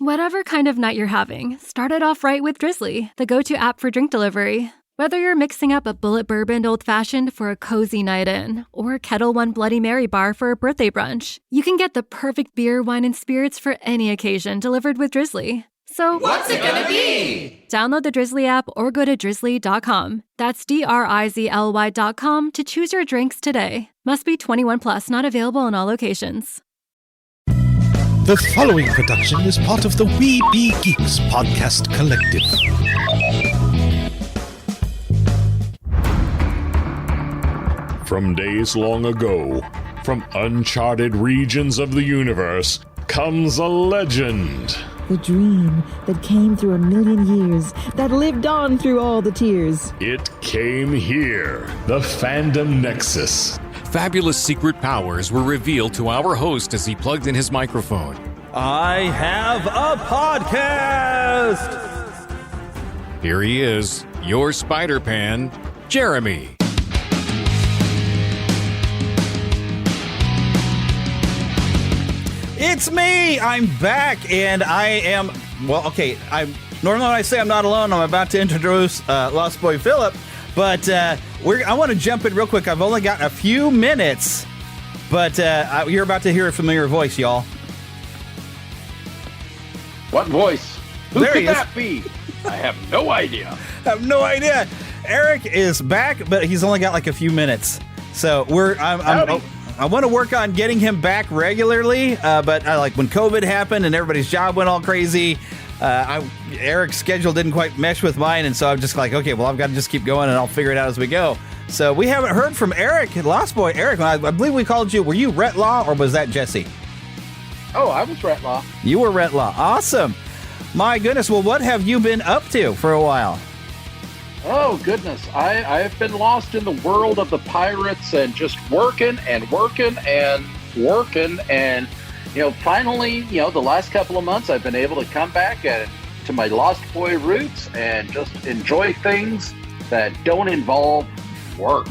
Whatever kind of night you're having, start it off right with Drizzly, the go-to app for drink delivery. Whether you're mixing up a bullet bourbon old-fashioned for a cozy night in, or Kettle One Bloody Mary bar for a birthday brunch, you can get the perfect beer, wine, and spirits for any occasion delivered with Drizzly. So, what's it gonna be? Download the Drizzly app or go to drizzly.com. That's DRIZLY.com to choose your drinks today. Must be 21 plus, not available in all locations. The following production is part of the We Be Geeks podcast collective. From days long ago, from uncharted regions of the universe, comes a legend. The dream that came through a million years, that lived on through all the tears. It came here, the Fandom Nexus. Fabulous secret powers were revealed to our host as he plugged in his microphone. I have a podcast! Here he is, your Spider-Pan, Jeremy. It's me! I'm back, and I am... Well, okay, normally when I say I'm not alone, I'm about to introduce Lost Boy Philip, but I want to jump in real quick. I've only got a few minutes, but you're about to hear a familiar voice, y'all. What voice? Who There could he is. that be? I have no idea. I have no idea. Eric is back, but he's only got like a few minutes. So I want to work on getting him back regularly, but like when COVID happened and everybody's job went all crazy, Eric's schedule didn't quite mesh with mine, and so I'm just like, okay, well, I've got to just keep going, and I'll figure it out as we go. So we haven't heard from Eric, Lost Boy. Eric, I believe we called you. Were you Rhett Law, or was that Jesse? Oh, I was Rhett Law. You were Rhett Law. Awesome. My goodness. Well, what have you been up to for a while? Oh, goodness. I have been lost in the world of the pirates and just working. And, finally, the last couple of months I've been able to come back to my Lost Boy roots and just enjoy things that don't involve work.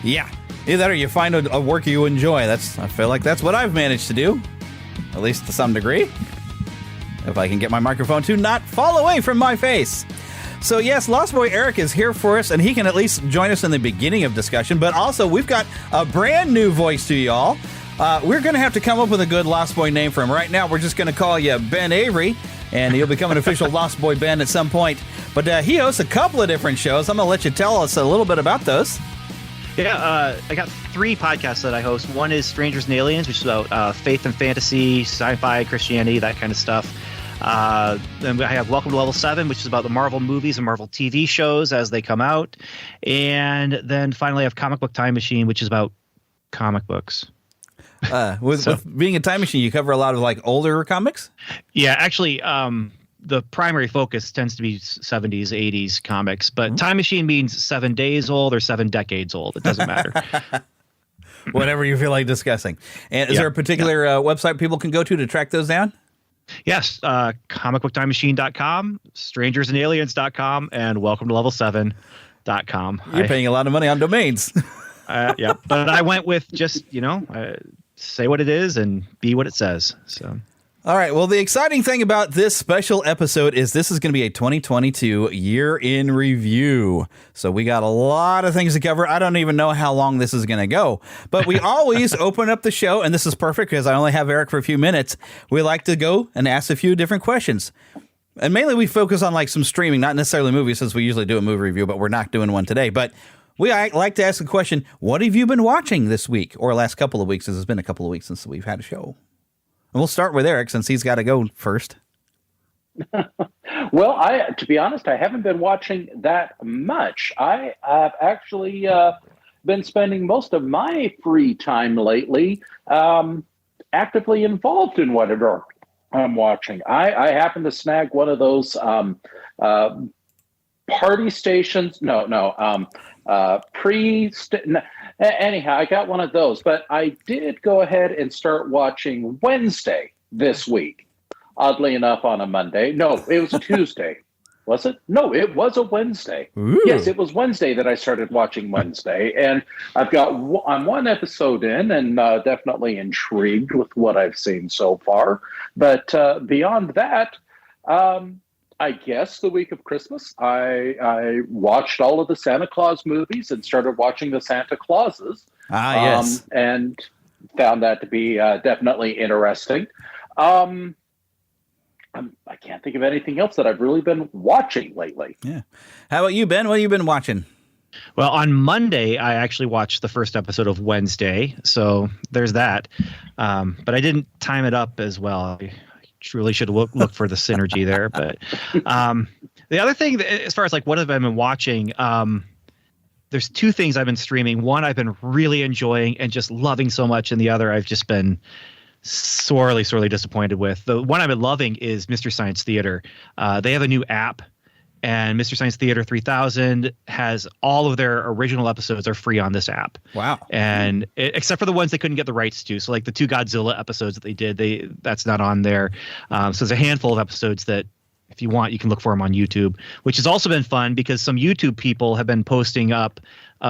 Yeah. Either you find a work you enjoy. I feel like that's what I've managed to do, at least to some degree. If I can get my microphone to not fall away from my face. So yes, Lost Boy Eric is here for us, and he can at least join us in the beginning of discussion. But also, we've got a brand new voice to y'all. We're going to have to come up with a good Lost Boy name for him. Right now, we're just going to call you Ben Avery, and he'll become an official Lost Boy Ben at some point. But he hosts a couple of different shows. I'm going to let you tell us a little bit about those. Yeah, I got 3 podcasts that I host. One is Strangers and Aliens, which is about faith and fantasy, sci-fi, Christianity, that kind of stuff. Then I have Welcome to Level 7, which is about the Marvel movies and Marvel TV shows as they come out. And then finally I have Comic Book Time Machine, which is about comic books. With being a time machine, you cover a lot of like older comics? Yeah, actually, the primary focus tends to be 70s, 80s comics, but Time Machine means 7 days old or 7 decades old. It doesn't matter. Whatever you feel like discussing. And is there a particular website people can go to track those down? Yes, comicbooktimemachine.com, strangersandaliens.com, and welcome to level7.com. You're paying a lot of money on domains. Yeah, but I went with just, say what it is and be what it says. So. All right. Well, the exciting thing about this special episode is this is going to be a 2022 year in review. So we got a lot of things to cover. I don't even know how long this is going to go, but we always open up the show, and this is perfect because I only have Eric for a few minutes. We like to go and ask a few different questions. And mainly we focus on like some streaming, not necessarily movies, since we usually do a movie review, but we're not doing one today. But we like to ask the question, what have you been watching this week or last couple of weeks, as it's been a couple of weeks since we've had a show? And we'll start with Eric since he's got to go first. Well, to be honest, I haven't been watching that much. I have actually been spending most of my free time lately actively involved in whatever I'm watching. I happen to snag one of those party stations. Anyhow, I got one of those, but I did go ahead and start watching Wednesday this week. Oddly enough, on a Monday. No, it was a Tuesday. Was it? No, it was a Wednesday. Ooh. Yes, it was Wednesday that I started watching Wednesday. And I'm one episode in and definitely intrigued with what I've seen so far. But beyond that, I guess the week of Christmas, I watched all of the Santa Claus movies and started watching the Santa Clauses. Yes. And found that to be definitely interesting. I can't think of anything else that I've really been watching lately. Yeah. How about you, Ben? What have you been watching? Well, on Monday, I actually watched the first episode of Wednesday. So there's that. But I didn't time it up as well. I truly should look for the synergy there. But the other thing, as far as like what have I been watching, there's two things I've been streaming. One I've been really enjoying and just loving so much. And the other I've just been sorely disappointed with. The one I've been loving is Mystery Science Theater. They have a new app, and Mystery Science Theater 3000 has all of their original episodes are free on this app. Wow. And except for the ones they couldn't get the rights to. So like the 2 Godzilla episodes that they did, that's not on there. So there's a handful of episodes that if you want, you can look for them on YouTube, which has also been fun because some YouTube people have been posting up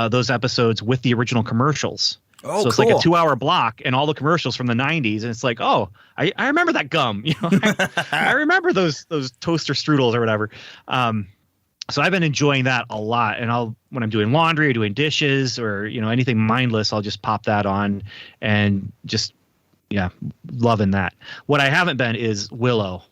those episodes with the original commercials. Oh, so it's cool. like a 2-hour block and all the commercials from the 90s. And it's like, oh, I remember that gum. You know, I remember those toaster strudels or whatever. So I've been enjoying that a lot. And when I'm doing laundry or doing dishes or, anything mindless, I'll just pop that on and just, loving that. What I haven't been is Willow.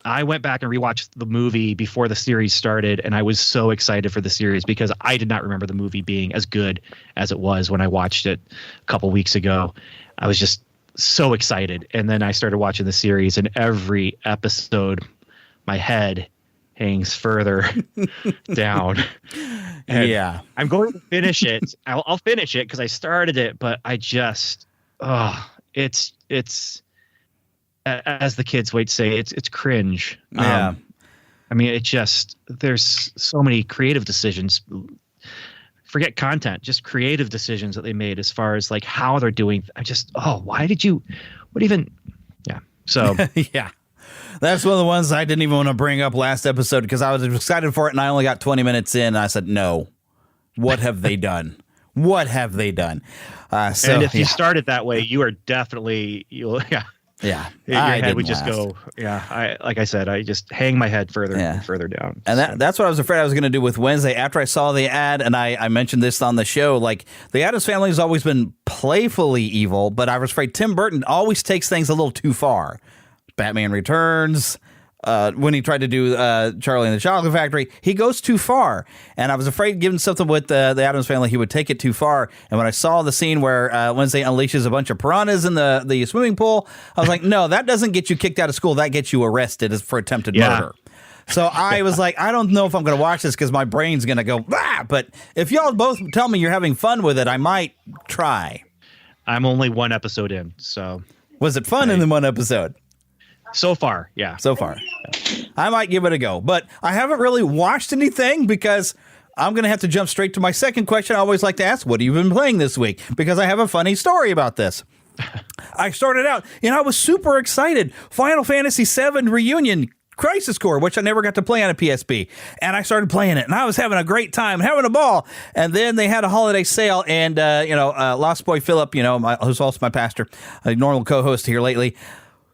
I went back and rewatched the movie before the series started, and I was so excited for the series because I did not remember the movie being as good as it was when I watched it a couple weeks ago. I was just so excited. And then I started watching the series, and every episode, my head hangs further down. And yeah. I'm going to finish it. I'll finish it because I started it, but I just, it's, as the kids would say, it's cringe. Yeah. I mean, there's so many creative decisions. Forget content, just creative decisions that they made as far as like how they're doing. So yeah. That's one of the ones I didn't even want to bring up last episode because I was excited for it and I only got 20 minutes in. And I said, no, what have they done? What have they done? And if you started that way, you are definitely, your head would just go. Yeah, like I said, I just hang my head further and further down. And that's what I was afraid I was going to do with Wednesday. After I saw the ad, and I mentioned this on the show, like the Addams Family has always been playfully evil, but I was afraid Tim Burton always takes things a little too far. Batman Returns. When he tried to do Charlie and the Chocolate Factory, he goes too far. And I was afraid given something with the Addams Family, he would take it too far. And when I saw the scene where Wednesday unleashes a bunch of piranhas in the swimming pool, I was like, no, that doesn't get you kicked out of school. That gets you arrested for attempted murder. So I was like, I don't know if I'm going to watch this because my brain's going to go, but if y'all both tell me you're having fun with it, I might try. I'm only one episode in, so. Was it fun in the one episode? So far, yeah. So far. I might give it a go, but I haven't really watched anything because I'm going to have to jump straight to my second question. I always like to ask, what have you been playing this week? Because I have a funny story about this. I started out, I was super excited. Final Fantasy VII Reunion Crisis Core, which I never got to play on a PSP. And I started playing it, and I was having a great time, having a ball. And then they had a holiday sale, and, Lost Boy Philip, who's also my pastor, a normal co-host here lately,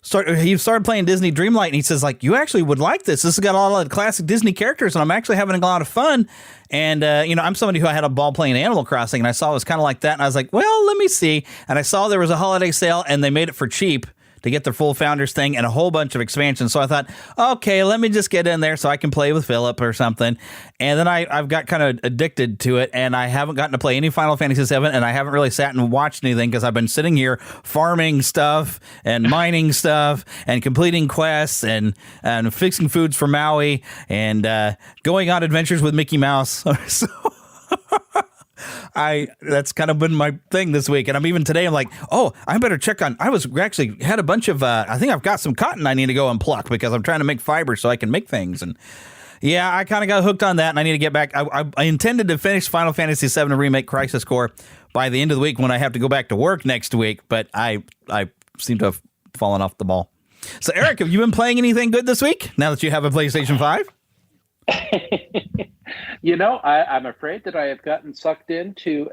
he started playing Disney Dreamlight, and he says, like, you actually would like this. This has got a lot of classic Disney characters, and I'm actually having a lot of fun. And, I'm somebody who had a ball playing Animal Crossing, and I saw it was kind of like that, and I was like, well, let me see. And I saw there was a holiday sale, and they made it for cheap to get the full Founders thing and a whole bunch of expansions. So I thought, okay, let me just get in there so I can play with Philip or something. And then I've got kind of addicted to it, and I haven't gotten to play any Final Fantasy VII, and I haven't really sat and watched anything because I've been sitting here farming stuff and mining stuff and completing quests and fixing foods for Maui and going on adventures with Mickey Mouse. So that's kind of been my thing this week. And today I'm like, oh, I better check on, I had a bunch of, I think I've got some cotton I need to go and pluck because I'm trying to make fiber so I can make things. And yeah, I kind of got hooked on that and I need to get back. I intended to finish Final Fantasy VII Remake Crisis Core by the end of the week when I have to go back to work next week, but I seem to have fallen off the ball. So, Eric, have you been playing anything good this week now that you have a PlayStation 5? I'm afraid that I have gotten sucked into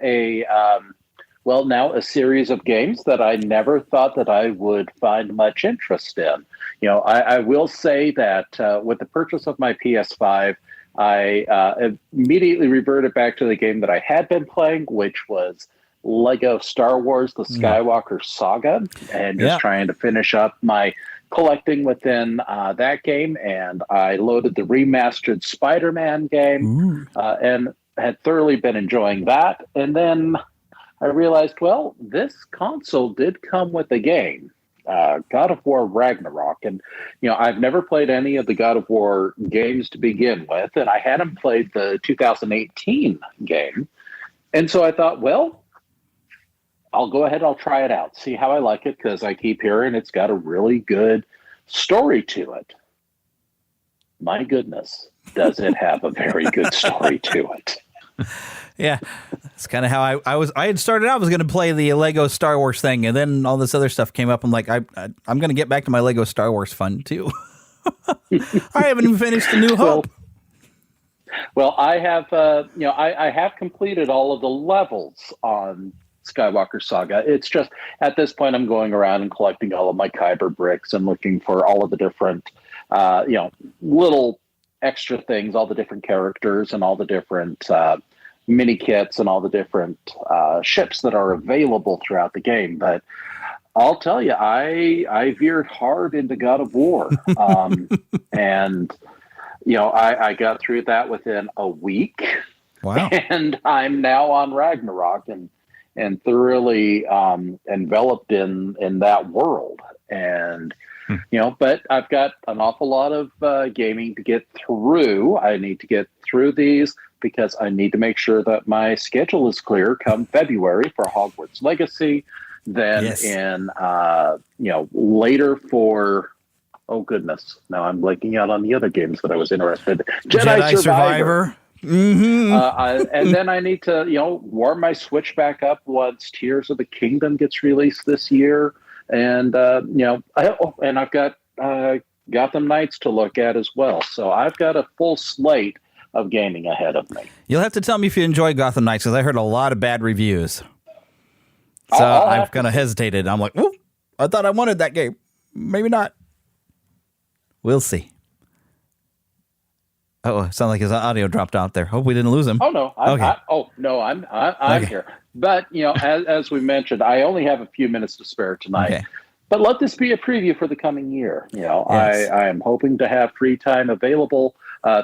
now a series of games that I never thought that I would find much interest in. I will say that with the purchase of my PS5, I immediately reverted back to the game that I had been playing, which was Lego Star Wars, The Skywalker Saga, and just trying to finish up my collecting within that game. And I loaded the remastered Spider-Man game and had thoroughly been enjoying that. And then I realized, well, this console did come with a game, God of War Ragnarok. And, I've never played any of the God of War games to begin with, and I hadn't played the 2018 game. And so I thought, well, I'll go ahead, I'll try it out, see how I like it, because I keep hearing it's got a really good story to it. My goodness, does it have a very good story to it. Yeah, that's kind of how I had started out. I was going to play the Lego Star Wars thing, and then all this other stuff came up. I'm like, I'm going to get back to my Lego Star Wars fun, too. I haven't even finished A New Hope. Well, I have, I have completed all of the levels on Skywalker Saga. It's just at this point I'm going around and collecting all of my Kyber bricks and looking for all of the different little extra things, all the different characters and all the different mini kits and all the different ships that are available throughout the game. But I'll tell you, I veered hard into God of War, and I got through that within a week. Wow! And I'm now on Ragnarok and thoroughly enveloped in that world. And, but I've got an awful lot of gaming to get through. I need to get through these because I need to make sure that my schedule is clear come February for Hogwarts Legacy. Then later for, oh goodness, now I'm blanking out on the other games that I was interested in. Jedi Survivor. Mm-hmm. And then I need to, warm my Switch back up once Tears of the Kingdom gets released this year. And, I've got Gotham Knights to look at as well. So I've got a full slate of gaming ahead of me. You'll have to tell me if you enjoy Gotham Knights, because I heard a lot of bad reviews. So I've kind of hesitated. I'm like, whoop, I thought I wanted that game. Maybe not. We'll see. Oh, it sounded like his audio dropped out there. Hope we didn't lose him. Oh no! I'm here. But as we mentioned, I only have a few minutes to spare tonight. Okay. But let this be a preview for the coming year. Yes. I am hoping to have free time available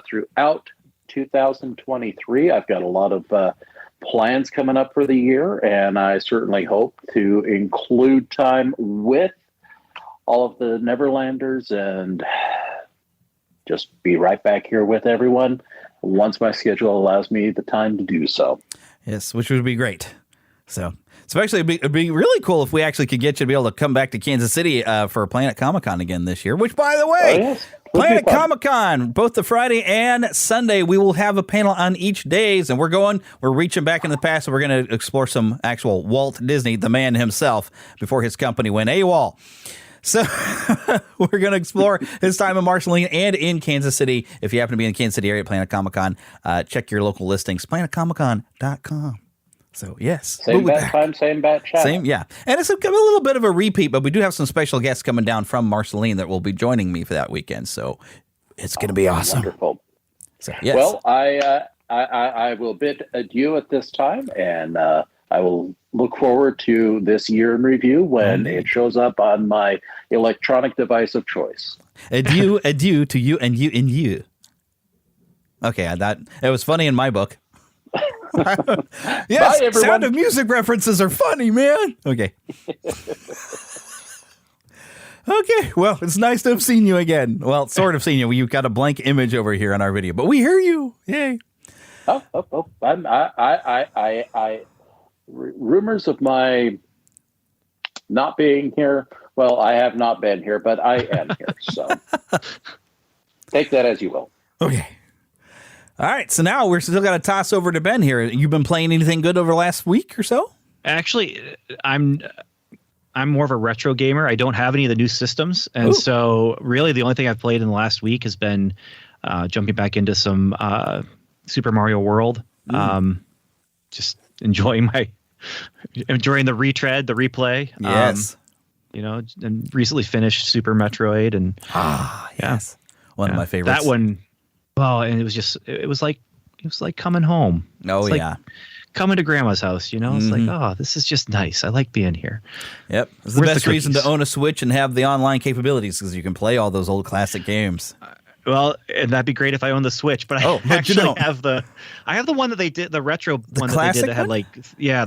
throughout 2023. I've got a lot of plans coming up for the year, and I certainly hope to include time with all of the Neverlanders and just be right back here with everyone once my schedule allows me the time to do so. Yes, which would be great. So actually, it'd be really cool if we actually could get you to be able to come back to Kansas City for Planet Comic-Con again this year, which, by the way, Planet Comic-Con, both the Friday and Sunday, we will have a panel on each days, and we're reaching back in the past, and we're going to explore some actual Walt Disney, the man himself, before his company went AWOL. So we're going to explore his time in Marceline and in Kansas City. If you happen to be in the Kansas City area at Planet Comic-Con, check your local listings, planetcomiccon.com. So, yes. Same bat time, same bat chat. Same, yeah. And it's a little bit of a repeat, but we do have some special guests coming down from Marceline that will be joining me for that weekend. So it's going to be awesome. Wonderful. So, yes. Well, I will bid adieu at this time, and I will look forward to this year in review when it shows up on my electronic device of choice. Adieu to you and you and you. Okay, it was funny in my book. Yes, bye, Sound of Music references are funny, man. Okay. Okay, well, it's nice to have seen you again. Well, sort of seen you. You've got a blank image over here on our video, but we hear you. Yay. Rumors of my not being here. Well, I have not been here, but I am here. So take that as you will. Okay. All right. So now we're still got to toss over to Ben here. You've been playing anything good over the last week or so? Actually, I'm I'm more of a retro gamer. I don't have any of the new systems, and so really the only thing I've played in the last week has been jumping back into some Super Mario World. Just enjoying the retread, the replay. Yes. And recently finished Super Metroid, and yes, one of my favorites. That one. Well, and it was like coming home. Oh, it's yeah. Like coming to grandma's house, It's like, oh, this is just nice. I like being here. Yep. It's the best reason to own a Switch and have the online capabilities, because you can play all those old classic games. Well, and that'd be great if I owned the Switch, but I actually have the one that they did, the retro one that they did that had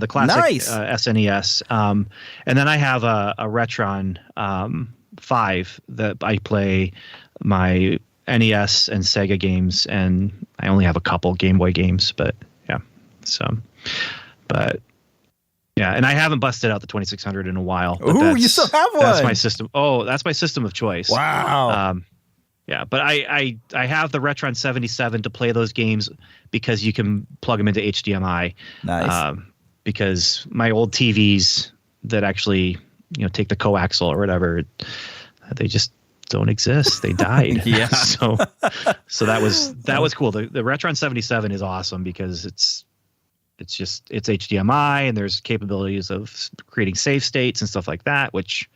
the classic SNES. And then I have a Retron 5 that I play my NES and Sega games, and I only have a couple Game Boy games, but yeah. And I haven't busted out the 2600 in a while. Ooh, you still have one. That's my system. Oh, that's my system of choice. Wow. Yeah, but I have the Retron 77 to play those games because you can plug them into HDMI. Nice. Because my old TVs that actually take the coaxial or whatever, they just don't exist. They died. Yeah. So that was cool. The Retron 77 is awesome because it's HDMI, and there's capabilities of creating save states and stuff like that, which,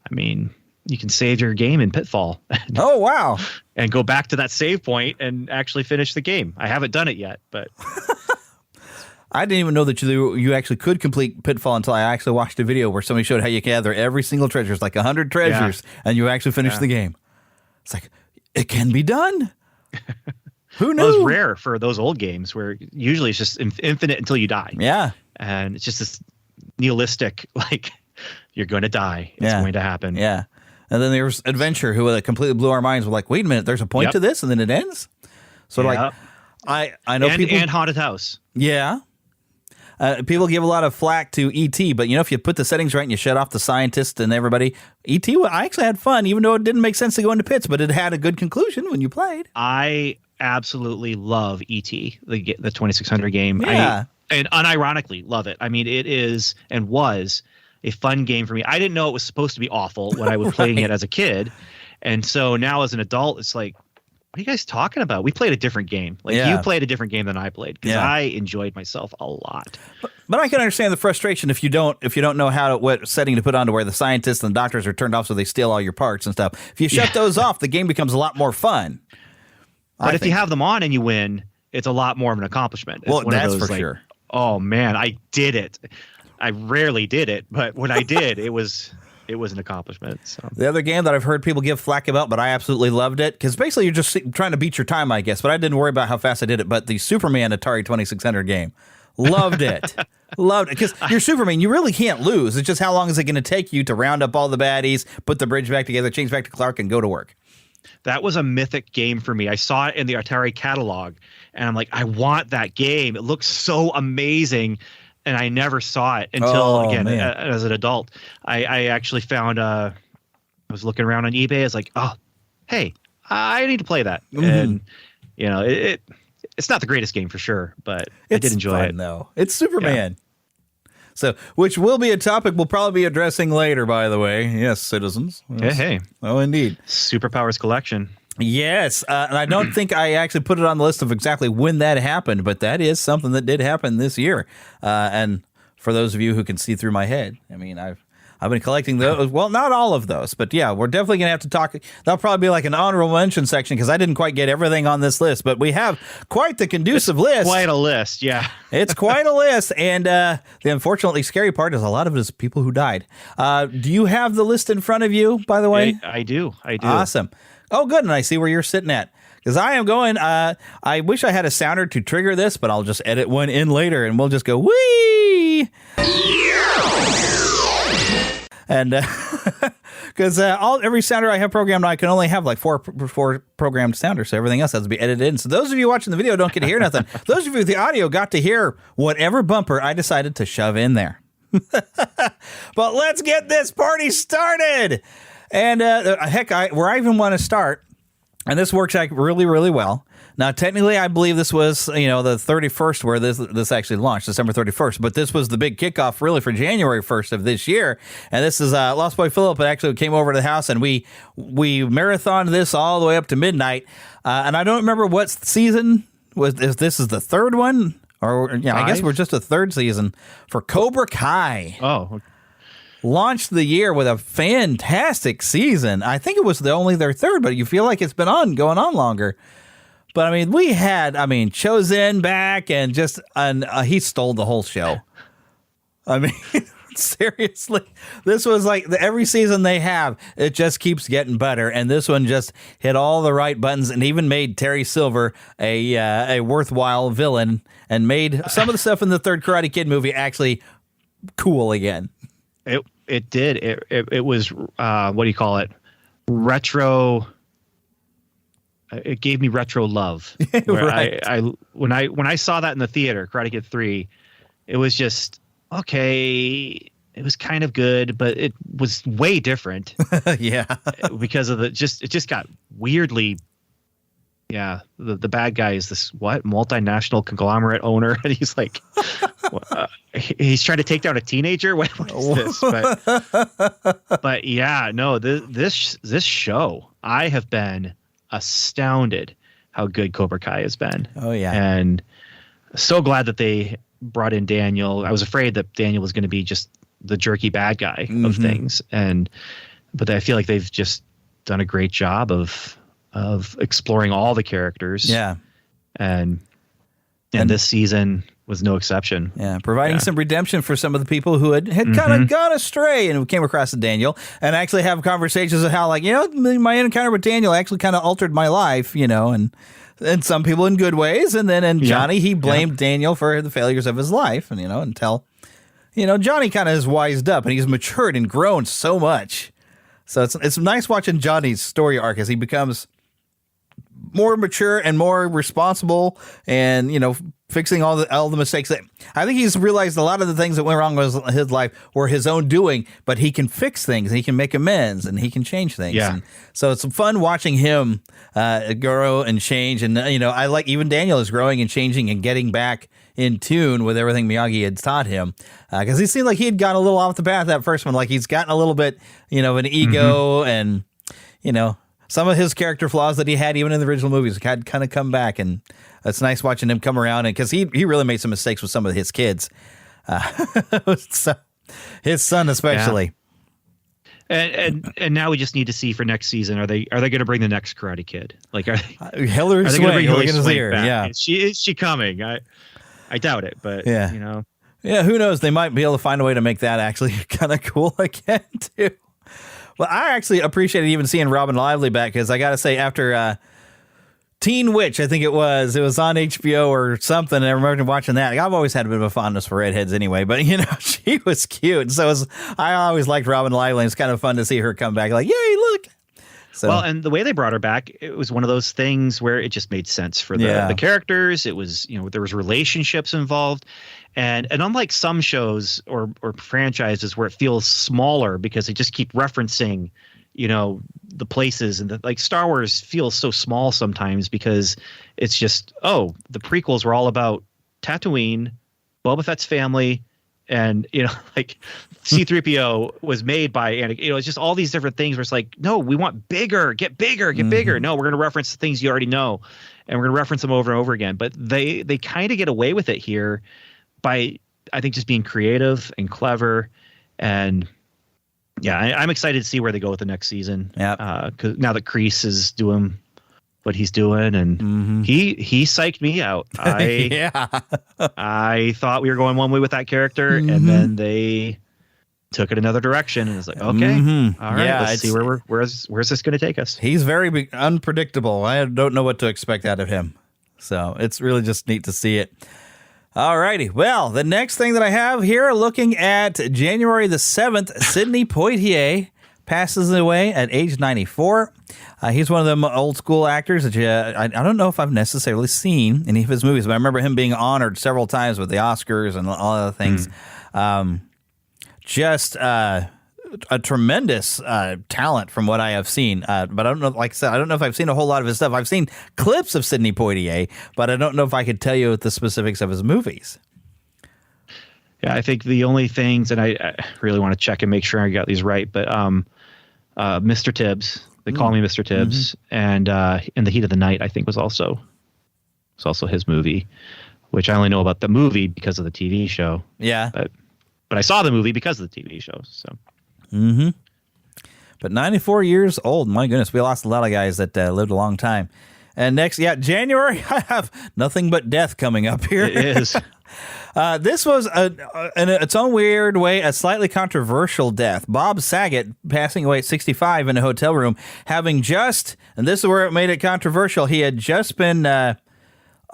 I mean, you can save your game in Pitfall. Oh, wow. And go back to that save point and actually finish the game. I haven't done it yet, but I didn't even know that you actually could complete Pitfall until I actually watched a video where somebody showed how you gather every single treasure. It's like 100 treasures, and you actually finish the game. It's like, it can be done. Who knew? Well, it's rare for those old games where usually it's just infinite until you die. Yeah. And it's just this nihilistic, like, you're going to die. It's going to happen. Yeah. And then there's Adventure, who completely blew our minds. We're like, wait a minute, there's a point to this, and then it ends? So, like, I know people... And Haunted House. Yeah. People give a lot of flack to E.T., but, if you put the settings right and you shut off the scientists and everybody, E.T., I actually had fun, even though it didn't make sense to go into pits, but it had a good conclusion when you played. I absolutely love E.T., the 2600 game. Yeah. And unironically love it. I mean, it is and was a fun game for me. I didn't know it was supposed to be awful when I was playing it as a kid. And so now as an adult, it's like, what are you guys talking about? We played a different game. You played a different game than I played, because I enjoyed myself a lot. But I can understand the frustration if you don't know what setting to put on to where the scientists and the doctors are turned off so they steal all your parts and stuff. If you shut those off, the game becomes a lot more fun. But if you have them on and you win, it's a lot more of an accomplishment. Well, that's for sure. Oh man, I did it. I rarely did it, but when I did, it was an accomplishment. So the other game that I've heard people give flack about, but I absolutely loved it, because basically you're just trying to beat your time, I guess. But I didn't worry about how fast I did it. But the Superman Atari 2600 game, loved it. Loved it, because you're Superman. You really can't lose. It's just how long is it going to take you to round up all the baddies, put the bridge back together, change back to Clark, and go to work. That was a mythic game for me. I saw it in the Atari catalog, and I'm like, I want that game. It looks so amazing. And I never saw it until, as an adult. I actually found, I was looking around on eBay. I was like, oh, hey, I need to play that. Mm-hmm. And, it's not the greatest game for sure, but I did enjoy it. Though. It's Superman. Yeah. So, which will be a topic we'll probably be addressing later, by the way. Yes, citizens. Yes. Hey. Oh, indeed. Superpowers collection. Yes, and I don't think I actually put it on the list of exactly when that happened, but that is something that did happen this year. And for those of you who can see through my head, I mean, I've been collecting those. Well, not all of those, but yeah, we're definitely going to have to talk. That'll probably be like an honorable mention section, because I didn't quite get everything on this list, but we have quite the conducive list. Quite a list, yeah. It's quite a list, and the unfortunately scary part is a lot of it is people who died. Do you have the list in front of you, by the way? I do. Awesome. Oh, good, and I see where you're sitting at. Because I am going, I wish I had a sounder to trigger this, but I'll just edit one in later, and we'll just go, whee! And because every sounder I have programmed, I can only have like four programmed sounders, so everything else has to be edited in. So those of you watching the video don't get to hear nothing. Those of you with the audio got to hear whatever bumper I decided to shove in there. But let's get this party started. And heck, where I even want to start, and this works out really, really well, Now, technically, I believe this was, the 31st where this actually launched, December 31st. But this was the big kickoff, really, for January 1st of this year. And this is Lost Boy Philip. It actually came over to the house, and we marathoned this all the way up to midnight. And I don't remember what season if this is the third one, or I guess we're just a third season for Cobra Kai. Oh, okay. Launched the year with a fantastic season. I think it was only their third, but you feel like it's been going on longer. But I mean, we had Chozen back, and he stole the whole show. I mean, seriously, this was like every season they have, it just keeps getting better, and this one just hit all the right buttons, and even made Terry Silver a worthwhile villain, and made some of the stuff in the third Karate Kid movie actually cool again. It did. It was what do you call it? Retro. It gave me retro love. Right. When I saw that in the theater, Karate Kid 3, it was just okay. It was kind of good, but it was way different. Yeah, because of it just got weirdly. Yeah, the bad guy is this multinational conglomerate owner, and he's like, he's trying to take down a teenager. What is this? But yeah, no, this show, I have been astounded how good Cobra Kai has been. Oh yeah, and so glad that they brought in Daniel. I was afraid that Daniel was going to be just the jerky bad guy of things, but I feel like they've just done a great job of exploring all the characters. Yeah. And this season was no exception. Yeah, providing some redemption for some of the people who had kind of gone astray, and we came across Daniel, and actually have conversations of how, my encounter with Daniel actually kind of altered my life, and some people in good ways, and then Johnny, he blamed Daniel for the failures of his life, and until Johnny kind of has wised up, and he's matured and grown so much. So it's nice watching Johnny's story arc as he becomes more mature and more responsible, and fixing all the mistakes that I think he's realized. A lot of the things that went wrong with his life were his own doing, but he can fix things, and he can make amends, and he can change things. Yeah. And so it's fun watching him grow and change. And I like even Daniel is growing and changing and getting back in tune with everything Miyagi had taught him, because he seemed like he had gone a little off the path that first one. Like he's gotten a little bit of an ego, and some of his character flaws that he had even in the original movies had kind of come back, and it's nice watching him come around, and because he really made some mistakes with some of his kids, so, his son especially. Yeah. And now we just need to see for next season, are they going to bring the next Karate Kid? Like Hilary Swank, yeah. Is she coming? I doubt it, but yeah, who knows? They might be able to find a way to make that actually kind of cool again too. Well, I actually appreciated even seeing Robin Lively back, because I got to say, after Teen Witch, I think it was on HBO or something, and I remember watching that. I've always had a bit of a fondness for redheads anyway, but she was cute. So I always liked Robin Lively, and it's kind of fun to see her come back. Like, yay, look. So, well, and the way they brought her back, it was one of those things where it just made sense for the characters. It was, there was relationships involved. And unlike some shows or franchises where it feels smaller because they just keep referencing, the places, and like Star Wars feels so small sometimes because it's just, the prequels were all about Tatooine, Boba Fett's family, and like C-3PO was made by Anakin. It's just all these different things where it's like, no, we want bigger, get bigger. No, we're going to reference the things you already know, and we're going to reference them over and over again. But they kind of get away with it here by, I think, just being creative and clever. And yeah, I'm excited to see where they go with the next season. Yeah, because now that Kreese is doing what he's doing, and he psyched me out. I thought we were going one way with that character, and then they took it another direction, and it's like, okay, all right, let's see where's this going to take us. He's very unpredictable. I don't know what to expect out of him, so it's really just neat to see it. All righty. Well, the next thing that I have here, looking at January the 7th, Sidney Poitier passes away at age 94. He's one of them old school actors that I don't know if I've necessarily seen any of his movies, but I remember him being honored several times with the Oscars and all other things. Just a tremendous talent from what I have seen. But I don't know, like I said, I don't know if I've seen a whole lot of his stuff. I've seen clips of Sidney Poitier, but I don't know if I could tell you the specifics of his movies. Yeah, I think the only things, and I really want to check and make sure I got these right, but Mr. Tibbs, They Call Me Mr. Tibbs, and In the Heat of the Night, I think was also his movie, which I only know about the movie because of the TV show. Yeah. But I saw the movie because of the TV show. So. Mm-hmm. But 94 years old. My goodness, we lost a lot of guys that lived a long time. And next, January, I have nothing but death coming up here. It is. This was, in its own weird way, a slightly controversial death. Bob Saget passing away at 65 in a hotel room, having just, and this is where it made it controversial, he had just been...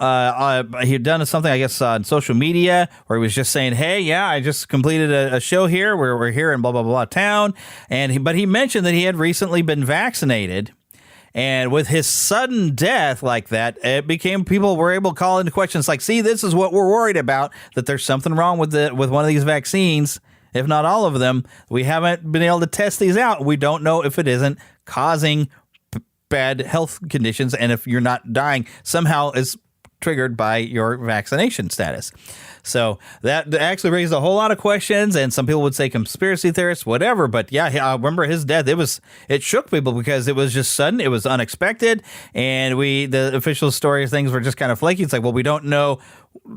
he had done something, I guess, on social media where he was just saying, hey, I just completed a show here. We're here in blah, blah, blah town. But he mentioned that he had recently been vaccinated. And with his sudden death like that, it became people were able to call into questions like, see, this is what we're worried about, that there's something wrong with one of these vaccines, if not all of them. We haven't been able to test these out. We don't know if it isn't causing bad health conditions. And if you're not dying, somehow is triggered by your vaccination status. So that actually raised a whole lot of questions, and some people would say conspiracy theorists, whatever. But I remember his death. It shook people because it was just sudden, it was unexpected, and the official story of things were just kind of flaky. It's like, well, we don't know.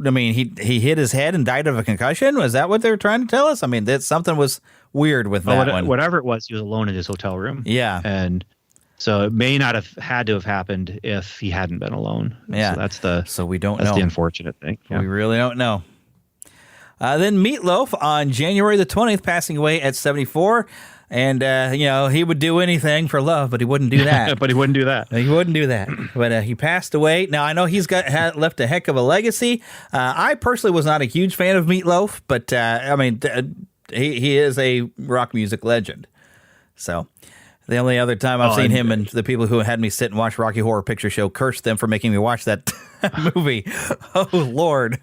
I mean, he hit his head and died of a concussion. Was that what they were trying to tell us? I mean, something was weird with that one. Whatever it was, he was alone in his hotel room. Yeah, and. So it may not have had to have happened if he hadn't been alone. Yeah. So we don't know. That's the unfortunate thing. Yeah. We really don't know. Then Meatloaf on January the 20th, passing away at 74. And, he would do anything for love, but he wouldn't do that. He wouldn't do that. But he passed away. Now, I know he's left a heck of a legacy. I personally was not a huge fan of Meatloaf, but, he is a rock music legend. So... The only other time I've seen him and the people who had me sit and watch Rocky Horror Picture Show curse them for making me watch that movie. Oh, Lord.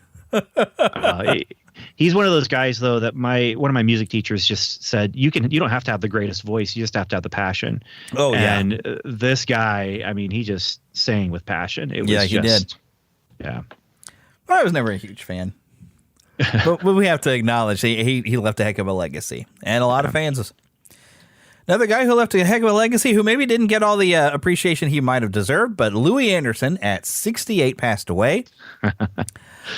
He's one of those guys, though, that one of my music teachers just said, you don't have to have the greatest voice. You just have to have the passion. Oh, yeah. And this guy, I mean, he just sang with passion. It was he did. Yeah. Well, I was never a huge fan. but we have to acknowledge he left a heck of a legacy. And a lot of fans. Another guy who left a heck of a legacy, who maybe didn't get all the appreciation he might have deserved, but Louis Anderson at 68 passed away.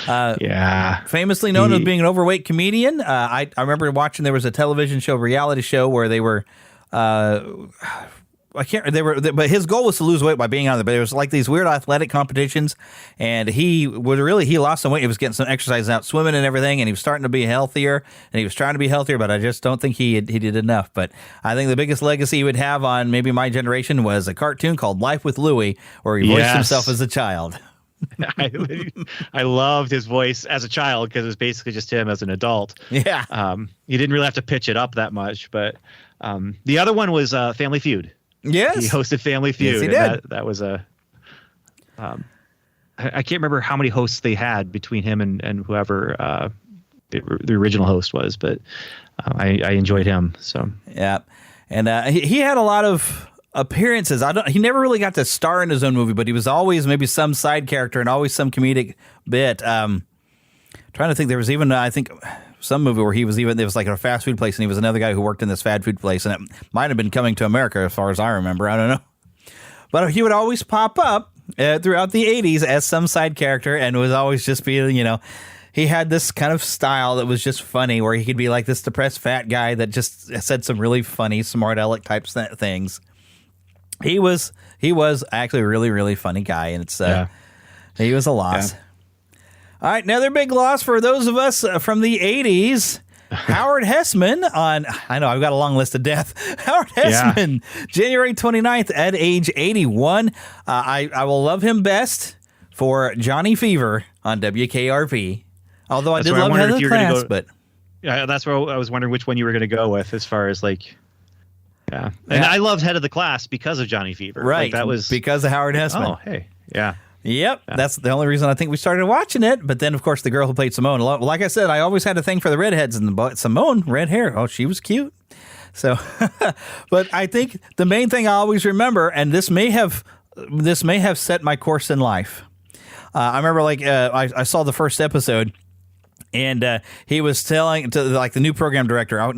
Famously known as being an overweight comedian. I remember watching, there was a television show, reality show, where they were... but his goal was to lose weight by being on but it was like these weird athletic competitions, and he lost some weight. He was getting some exercise out, swimming and everything, and he was starting to be healthier, and he was trying to be healthier, but I just don't think he did enough. But I think the biggest legacy he would have on maybe my generation was a cartoon called Life with Louie, where he voiced himself as a child. I loved his voice as a child because it was basically just him as an adult. Yeah. You didn't really have to pitch it up that much, but the other one was Family Feud. Yes. He hosted Family Feud. Yes, he did. That was I can't remember how many hosts they had between him and whoever the original host was, but I enjoyed him. So yeah, and he had a lot of appearances. He never really got to star in his own movie, but he was always maybe some side character and always some comedic bit. Trying to think, there was even some movie where there was like a fast food place, and he was another guy who worked in this fast food place, and it might have been Coming to America as far as I remember. I don't know. But he would always pop up throughout the 80s as some side character, and was always just being, he had this kind of style that was just funny, where he could be like this depressed fat guy that just said some really funny, smart aleck type things. He was actually a really, really funny guy, and he was a loss. Yeah. All right, another big loss for those of us from the 80s. Howard Hessman I know, I've got a long list of death. Howard Hessman, January 29th at age 81. I will love him best for Johnny Fever on WKRP. Although I did love Head of the Class, but... Yeah, that's where I was wondering which one you were going to go with as far as like... Yeah. And I loved Head of the Class because of Johnny Fever. Right. Like, that was... Because of Howard Hessman. Oh, hey. Yeah. Yep, that's the only reason I think we started watching it. But then, of course, the girl who played Simone, like I said, I always had a thing for the redheads, and Simone, red hair, oh, she was cute. So, but I think the main thing I always remember, and this may have set my course in life. I remember I saw the first episode. And he was telling to the new program director.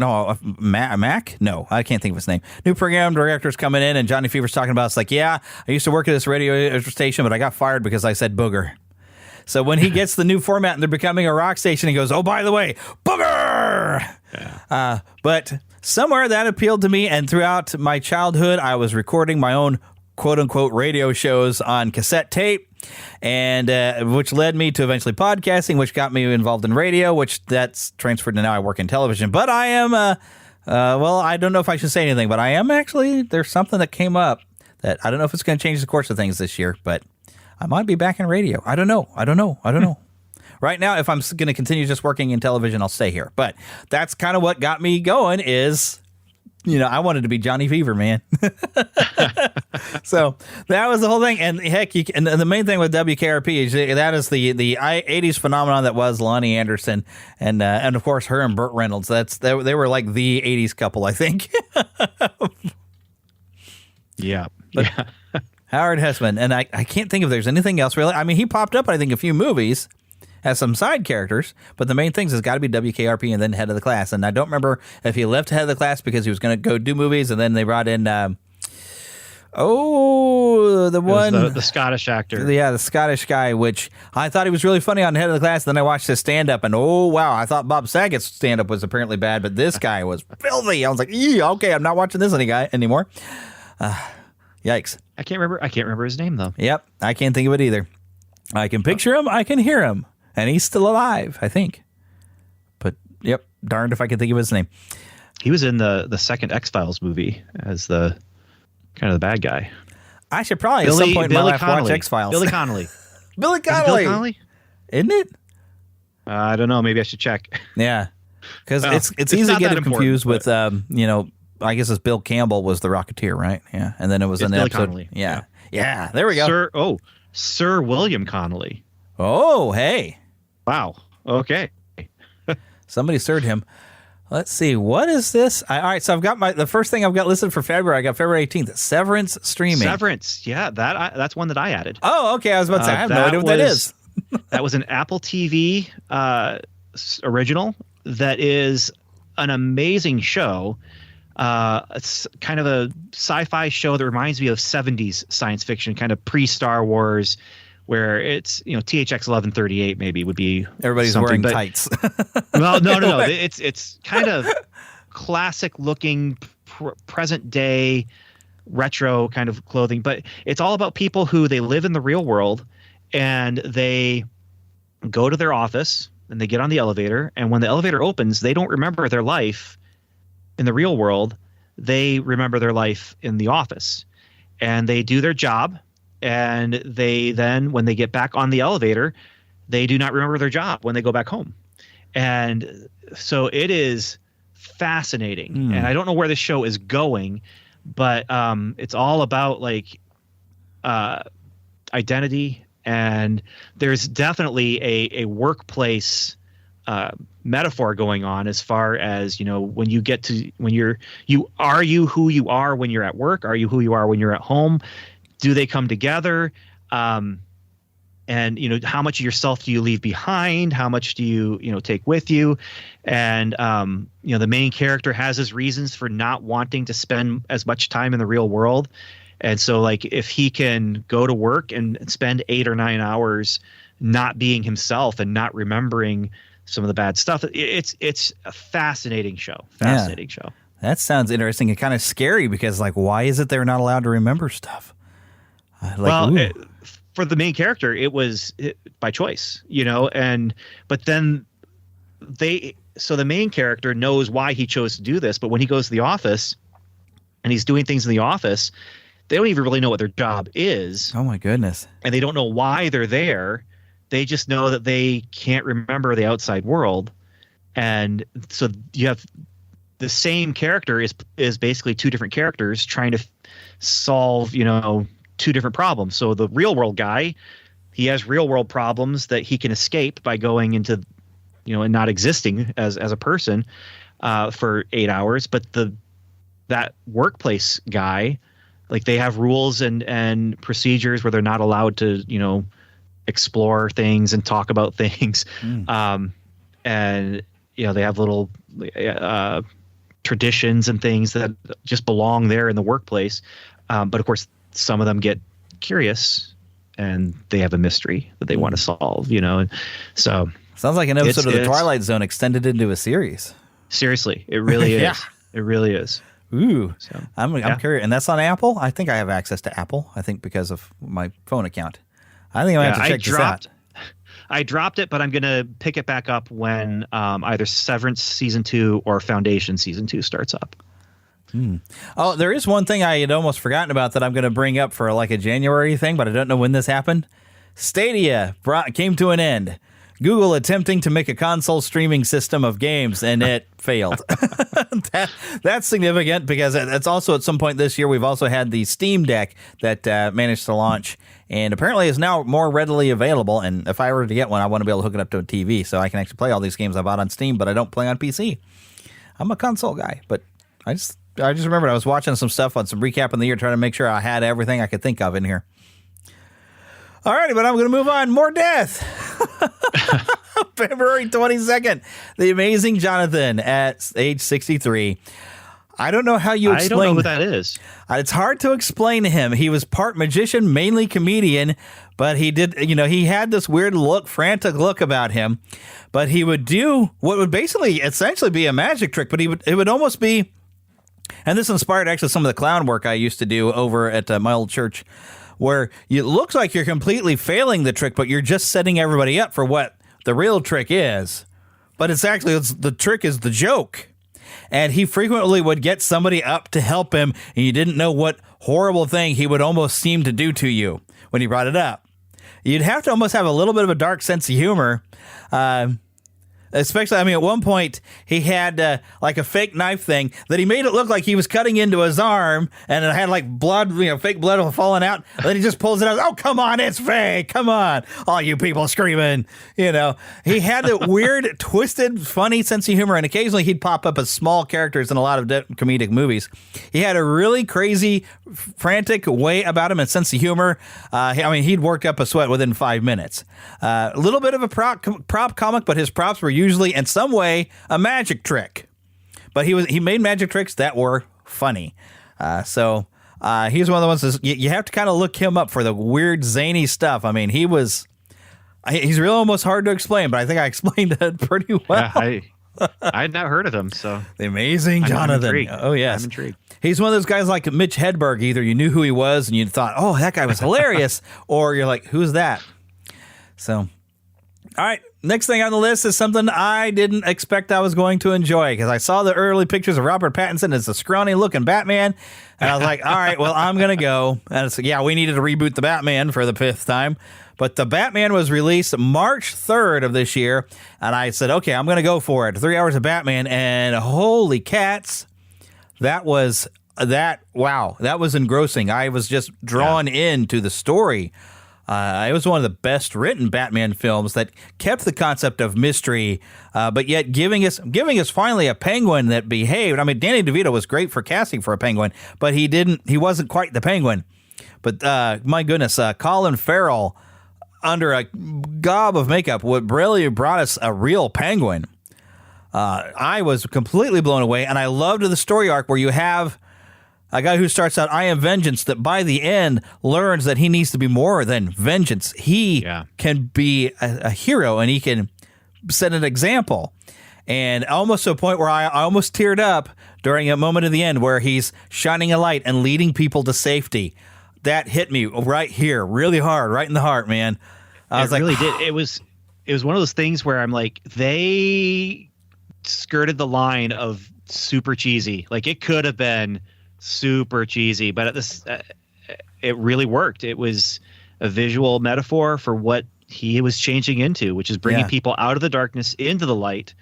Mac? No, I can't think of his name. New program director's coming in, and Johnny Fever's talking about. It's like, yeah, I used to work at this radio station, but I got fired because I said booger. So when he gets the new format and they're becoming a rock station, he goes, "Oh, by the way, booger." Yeah. But somewhere that appealed to me, and throughout my childhood, I was recording my own quote unquote radio shows on cassette tape. And which led me to eventually podcasting, which got me involved in radio, which that's transferred to now I work in television. But I am, I don't know if I should say anything, but I am actually, there's something that came up that I don't know if it's going to change the course of things this year, but I might be back in radio. I don't know. Right now, if I'm going to continue just working in television, I'll stay here. But that's kind of what got me going is, I wanted to be Johnny Fever, man. So that was the whole thing. And heck, and the main thing with WKRP is that is the 80s phenomenon that was Lonnie Anderson and of course her and Burt Reynolds. They were like the 80s couple, I think. Yeah. Howard Hessman. And I can't think if there's anything else really. I mean, he popped up, I think, a few movies as some side characters, but the main things has got to be WKRP and then Head of the Class. And I don't remember if he left Head of the Class because he was going to go do movies, and then they brought in the Scottish actor. Yeah, the Scottish guy, which I thought he was really funny on Head of the Class. Then I watched his stand-up, and oh, wow, I thought Bob Saget's stand-up was apparently bad, but this guy was filthy. I was like, okay, I'm not watching this anymore. Yikes. I can't remember his name, though. Yep, I can't think of it either. I can picture him. I can hear him. And he's still alive, I think. But, yep, darned if I can think of his name. He was in the second X-Files movie as the kind of the bad guy. I should probably at some point in my life watch X-Files. Billy Connolly. Billy Connolly. Billy Connolly? Isn't it? I don't know. Maybe I should check. Yeah. Because it's easy to get him confused with, I guess it's Bill Campbell was the Rocketeer, right? Yeah. And then it was an Billy episode. Connolly. Yeah. There we go. Sir William Connolly. Oh, hey. Wow. Okay. Somebody stirred him. Let's see. What is this? All right. So I've got the first thing I've got listed for February. I got February 18th. Severance streaming. Severance. Yeah. That's one that I added. Oh, okay. I was about to say, I have no idea what that is. That was an Apple TV original that is an amazing show. It's kind of a sci-fi show that reminds me of 70s science fiction, kind of pre-Star Wars, where it's, THX 1138 maybe would be everybody's wearing tights. Well, no. It's kind of classic looking present day retro kind of clothing, but it's all about people who they live in the real world and they go to their office and they get on the elevator, and when the elevator opens, they don't remember their life in the real world. They remember their life in the office, and they do their job. And they then, when they get back on the elevator, they do not remember their job when they go back home. And so it is fascinating. And I don't know where this show is going, but it's all about identity. And there's definitely a workplace metaphor going on as far as, when you get to, are you who you are when you're at work? Are you who you are when you're at home? Do they come together? And, how much of yourself do you leave behind? How much do you, take with you? And, the main character has his reasons for not wanting to spend as much time in the real world. And so, if he can go to work and spend 8 or 9 hours not being himself and not remembering some of the bad stuff, it's a fascinating show. Show. That sounds interesting and kind of scary because, why is it they're not allowed to remember stuff? For the main character, it was by choice, but then the main character knows why he chose to do this. But when he goes to the office and he's doing things in the office, they don't even really know what their job is. Oh my goodness. And they don't know why they're there. They just know that they can't remember the outside world. And so you have the same character is basically two different characters trying to solve, two different problems. So the real world guy, he has real world problems that he can escape by going into, and not existing as a person for 8 hours. But the that workplace guy, like they have rules and procedures where they're not allowed to, explore things and talk about things. And, they have little traditions and things that just belong there in the workplace. But of course, some of them get curious and they have a mystery that they want to solve, and so. Sounds like an episode of The Twilight Zone extended into a series. Seriously, it really is. Yeah. It really is. Ooh, so, I'm curious. And that's on Apple? I think I have access to Apple, I think because of my phone account. I think I have to check this out. I dropped it, but I'm going to pick it back up when either Severance Season 2 or Foundation Season 2 starts up. Oh, there is one thing I had almost forgotten about that I'm going to bring up for like a January thing, but I don't know when this happened. Stadia came to an end. Google attempting to make a console streaming system of games, and it failed. That's significant because it's also at some point this year we've also had the Steam Deck that managed to launch and apparently is now more readily available. And if I were to get one, I want to be able to hook it up to a TV so I can actually play all these games I bought on Steam, but I don't play on PC. I'm a console guy, but I just remembered I was watching some stuff on some recap in the year trying to make sure I had everything I could think of in here. All righty, but I'm going to move on. More death. February 22nd, the amazing Jonathan at age 63. I don't know how you explain. I don't know what that is. It's hard to explain to him. He was part magician, mainly comedian, but he did, he had this weird look, frantic look about him. But he would do what would essentially be a magic trick, but it would almost be, and this inspired actually some of the clown work I used to do over at my old church, where it looks like you're completely failing the trick, but you're just setting everybody up for what the real trick is. But the trick is the joke. And he frequently would get somebody up to help him, and you didn't know what horrible thing he would almost seem to do to you when he brought it up. You'd have to almost have a little bit of a dark sense of humor. Especially, at one point, he had like a fake knife thing that he made it look like he was cutting into his arm, and it had like blood, fake blood falling out. And then he just pulls it out. Oh, come on, it's fake. Come on. All you people screaming. He had a weird, twisted, funny sense of humor, and occasionally he'd pop up as small characters in a lot of comedic movies. He had a really crazy, frantic way about him and sense of humor. He'd worked up a sweat within 5 minutes. A little bit of a prop comic, but his props were usually in some way a magic trick, but he made magic tricks that were funny. So he's one of the ones that you have to kind of look him up for the weird zany stuff. He's really almost hard to explain, but I think I explained it pretty well. Yeah, I had not heard of him. So the amazing Jonathan. Oh yes, I'm intrigued. He's one of those guys like Mitch Hedberg. Either you knew who he was and you thought, oh, that guy was hilarious, or you're like, who's that? So, all right. Next thing on the list is something I didn't expect I was going to enjoy because I saw the early pictures of Robert Pattinson as a scrawny-looking Batman, and I was like, all right, well, I'm going to go. And it's we needed to reboot the Batman for the 5th time, but the Batman was released March 3rd of this year, and I said, okay, I'm going to go for it. 3 hours of Batman, and holy cats, that was engrossing. I was just drawn into the story. It was one of the best written Batman films that kept the concept of mystery, but yet giving us finally a Penguin that behaved. Danny DeVito was great for casting for a Penguin, but he wasn't quite the Penguin. But my goodness, Colin Farrell under a gob of makeup really brought us a real Penguin. I was completely blown away, and I loved the story arc where you have a guy who starts out, I am vengeance, that by the end learns that he needs to be more than vengeance. He can be a hero, and he can set an example. And almost to a point where I almost teared up during a moment at the end where he's shining a light and leading people to safety. That hit me right here, really hard, right in the heart, man. I really did. It was one of those things where I'm like, they skirted the line of super cheesy. Like, it could have been super cheesy, but at this it really worked. It was a visual metaphor for what he was changing into, which is bringing people out of the darkness into the light,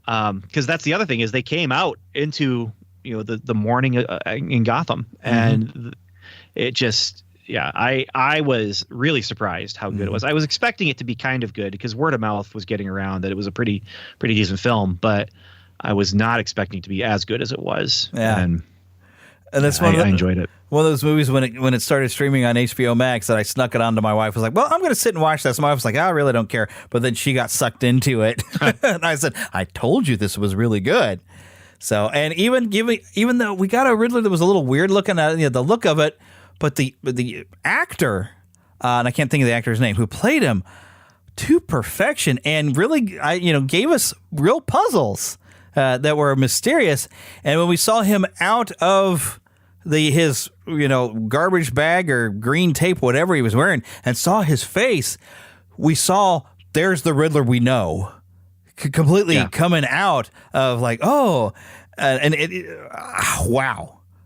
because that's the other thing is they came out into the morning in Gotham, and it just I was really surprised how good it was. I was expecting it to be kind of good because word of mouth was getting around that it was a pretty decent film, but I was not expecting it to be as good as it was. And that's I enjoyed it. One of those movies when it started streaming on HBO Max that I snuck it onto my wife. Was like, well, I'm going to sit and watch this. My wife was like, I really don't care. But then she got sucked into it. And I said, I told you this was really good. So, and even though we got a Riddler that was a little weird looking at the look of it, but the actor, and I can't think of the actor's name, who played him to perfection and really, gave us real puzzles that were mysterious. And when we saw him out of his garbage bag or green tape, whatever he was wearing, and saw his face, we saw there's the Riddler we know, completely coming out of like, wow,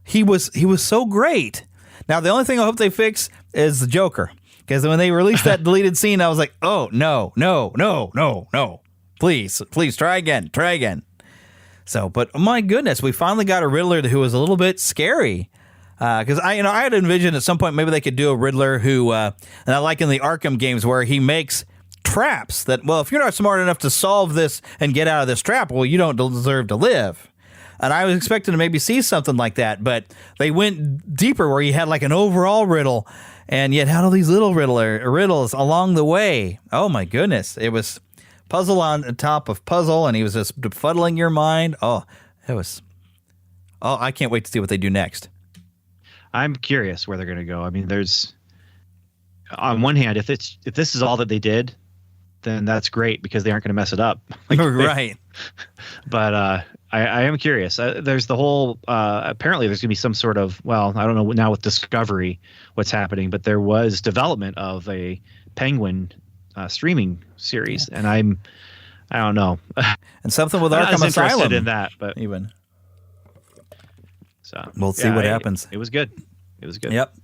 he was so great. Now the only thing I hope they fix is the Joker, because when they released that deleted scene, I was like, oh no, please try again. So, but my goodness, we finally got a Riddler who was a little bit scary. Because I had envisioned at some point maybe they could do a Riddler who, and I like in the Arkham games where he makes traps that, well, if you're not smart enough to solve this and get out of this trap, well, you don't deserve to live. And I was expecting to maybe see something like that, but they went deeper where you had like an overall riddle, and yet had all these little riddles along the way. Oh my goodness, it was puzzle on top of puzzle, and he was just befuddling your mind. I can't wait to see what they do next. I'm curious where they're going to go. I mean, there's, on one hand, if this is all that they did, then that's great because they aren't going to mess it up. Right. But I am curious. There's the whole, apparently there's going to be some sort of, well, I don't know now with Discovery what's happening, but there was development of a Penguin streaming series, and I don't know. And something with Arkham Asylum in that, but even. So we'll see what happens. It was good. Yep.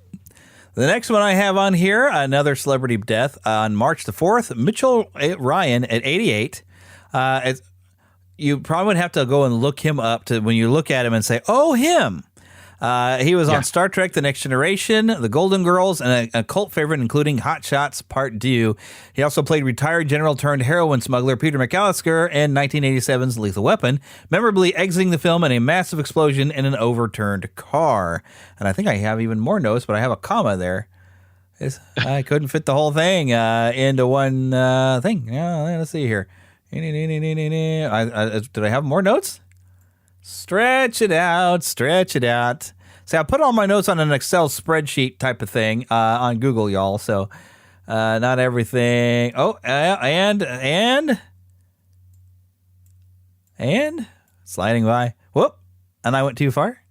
The next one I have on here, another celebrity death on March the 4th, Mitchell Ryan at 88. You probably would have to go and look him up to when you look at him and say, oh, him. He was on Star Trek The Next Generation, The Golden Girls, and a cult favorite, including Hot Shots Part 2. He also played retired general turned heroin smuggler Peter McAllister in 1987's Lethal Weapon, memorably exiting the film in a massive explosion in an overturned car. And I think I have even more notes, but I have a comma there. I couldn't fit the whole thing into one thing. Let's see here. Did I have more notes? Stretch it out. See, I put all my notes on an Excel spreadsheet type of thing on Google, y'all. So not everything. Oh, and sliding by. Whoop. And I went too far.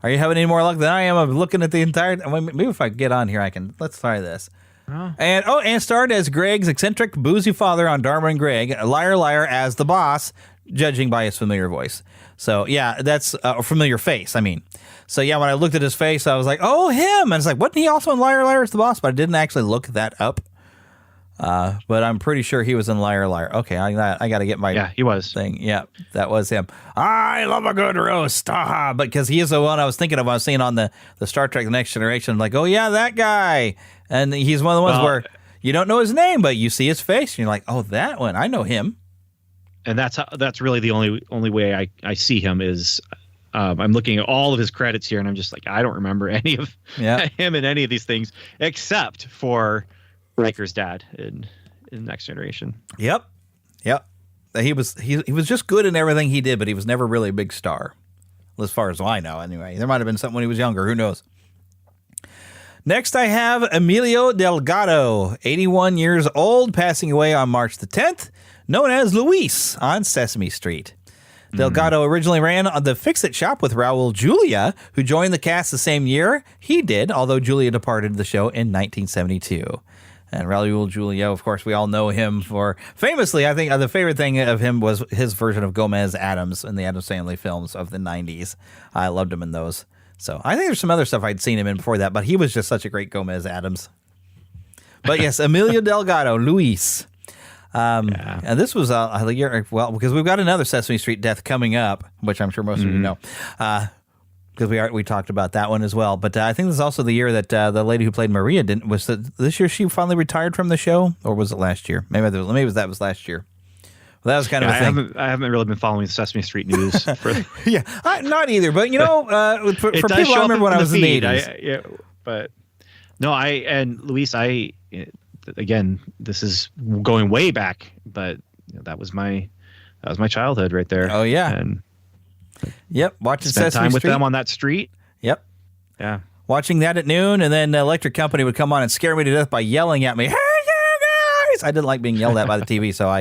Are you having any more luck than I am? I'm looking at the entire. Maybe if I get on here, I can. Let's try this. Oh. And starred as Greg's eccentric, boozy father on Dharma and Greg, Liar Liar as the boss, judging by his familiar voice. So, yeah, that's a familiar face, I mean. So, yeah, when I looked at his face, I was like, oh, him. And it's like, wasn't he also in Liar Liar as the boss? But I didn't actually look that up. But I'm pretty sure he was in Liar Liar. Okay, I got to get my he was. thing. Yeah, that was him. I love a good roast. But because he is the one I was thinking of. I was seeing on the Star Trek The Next Generation. I'm like, oh, yeah, that guy. And he's one of the ones where you don't know his name, but you see his face. And you're like, oh, that one. I know him. And that's really the only way I see him is I'm looking at all of his credits here, and I'm just like, I don't remember any of him in any of these things except for Riker's dad in Next Generation. Yep. He was just good in everything he did, but he was never really a big star, as far as I know. Anyway, there might have been something when he was younger. Who knows? Next, I have Emilio Delgado, 81 years old, passing away on March the 10th. Known as Luis on Sesame Street. Delgado originally ran on the Fix-It shop with Raul Julia, who joined the cast the same year he did, although Julia departed the show in 1972. And Raul Julia, of course, we all know him for, famously, I think the favorite thing of him was his version of Gomez Addams in the Addams Family films of the 90s. I loved him in those. So I think there's some other stuff I'd seen him in before that, but he was just such a great Gomez Addams. But yes, Emilio Delgado, Luis. And this was a year, well, because we've got another Sesame Street death coming up, which I'm sure most of you know, because we talked about that one as well. But I think this is also the year that the lady who played Maria this year she finally retired from the show, or was it last year? Maybe that was last year. Well, that was kind of a thing. I haven't really been following the Sesame Street news. Yeah, not either. But for people, I remember when I was in the 80s. But no, Luis, again, this is going way back, but that was my childhood right there. Oh yeah, and yep, watching spent Sesame time with Street. them on that street. Yep, yeah, watching that at noon, and then the electric company would come on and scare me to death by yelling at me. Hey, you guys! I didn't like being yelled at by the TV, so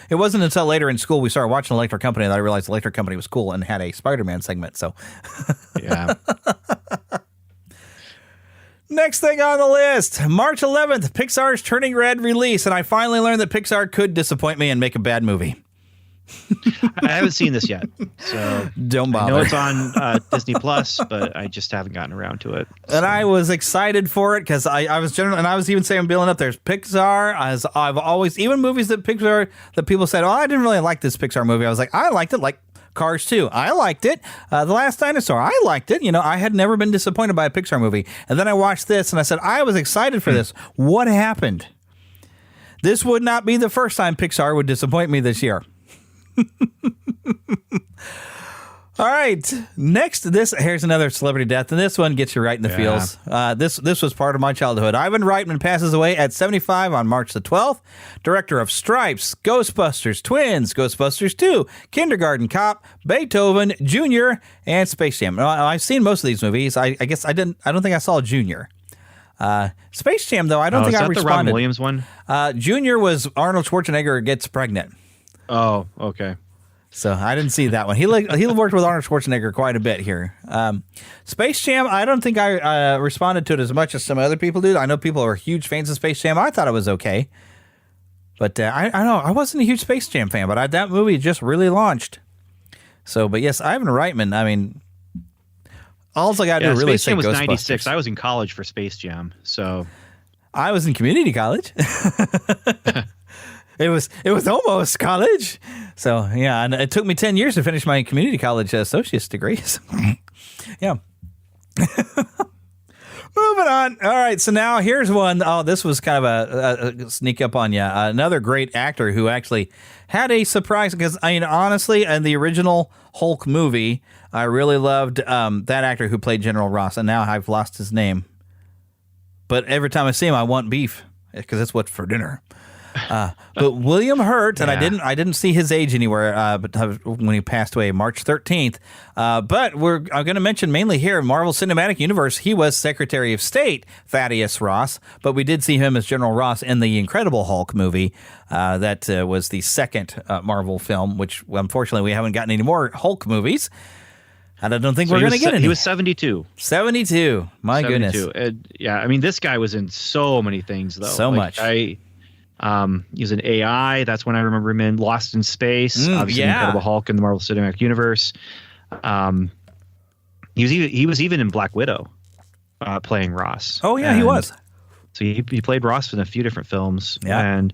it wasn't until later in school we started watching Electric Company that I realized Electric Company was cool and had a Spider-Man segment. So, yeah. Next thing on the list, March 11th, Pixar's Turning Red release, and I finally learned that Pixar could disappoint me and make a bad movie. I haven't seen this yet, so don't bother. I know it's on Disney Plus, but I just haven't gotten around to it. So. And I was excited for it because I was even saying, building up, there's Pixar, as I've always, even movies that people said, oh, I didn't really like this Pixar movie. I was like, I liked it, like Cars 2. I liked it. The Last Dinosaur. I liked it. I had never been disappointed by a Pixar movie. And then I watched this and I said, I was excited for this. What happened? This would not be the first time Pixar would disappoint me this year. All right. Next, here's another celebrity death, and this one gets you right in the feels. This was part of my childhood. Ivan Reitman passes away at 75 on March the 12th. Director of Stripes, Ghostbusters, Twins, Ghostbusters 2, Kindergarten Cop, Beethoven, Junior, and Space Jam. Now, I've seen most of these movies. I guess I don't think I saw Junior. Space Jam, though, I don't think I responded. Is that the Robin Williams one? Junior was Arnold Schwarzenegger gets pregnant. Oh, okay. So I didn't see that one. He worked with Arnold Schwarzenegger quite a bit here. Space Jam, I don't think I responded to it as much as some other people do. I know people are huge fans of Space Jam. I thought it was okay. But I know I wasn't a huge Space Jam fan, but that movie just really launched. So, but yes, Ivan Reitman, I mean, all I got to do really Space Jam was Ghostbusters. 96. I was in college for Space Jam, so. I was in community college. It was almost college. So, yeah, and it took me 10 years to finish my community college associate's degrees. Yeah. Moving on. All right, so now here's one. Oh, this was kind of a sneak up on you. Another great actor who actually had a surprise, because, I mean, honestly, in the original Hulk movie, I really loved that actor who played General Ross, and now I've lost his name. But every time I see him, I want beef, because that's what's for dinner. But William Hurt, and I didn't see his age anywhere, but when he passed away, March 13th. But I'm going to mention mainly here in Marvel Cinematic Universe, he was Secretary of State Thaddeus Ross, but we did see him as General Ross in the Incredible Hulk movie. That was the second Marvel film, which unfortunately we haven't gotten any more Hulk movies. And I don't think we're going to get any. He was 72. 72. My 72. Goodness. Yeah, I mean, this guy was in so many things, though. So much. He was an AI. That's when I remember him in Lost in Space. Obviously, Incredible Hulk in the Marvel Cinematic Universe. He was even in Black Widow, playing Ross. Oh yeah, he was. So he played Ross in a few different films. Yeah, and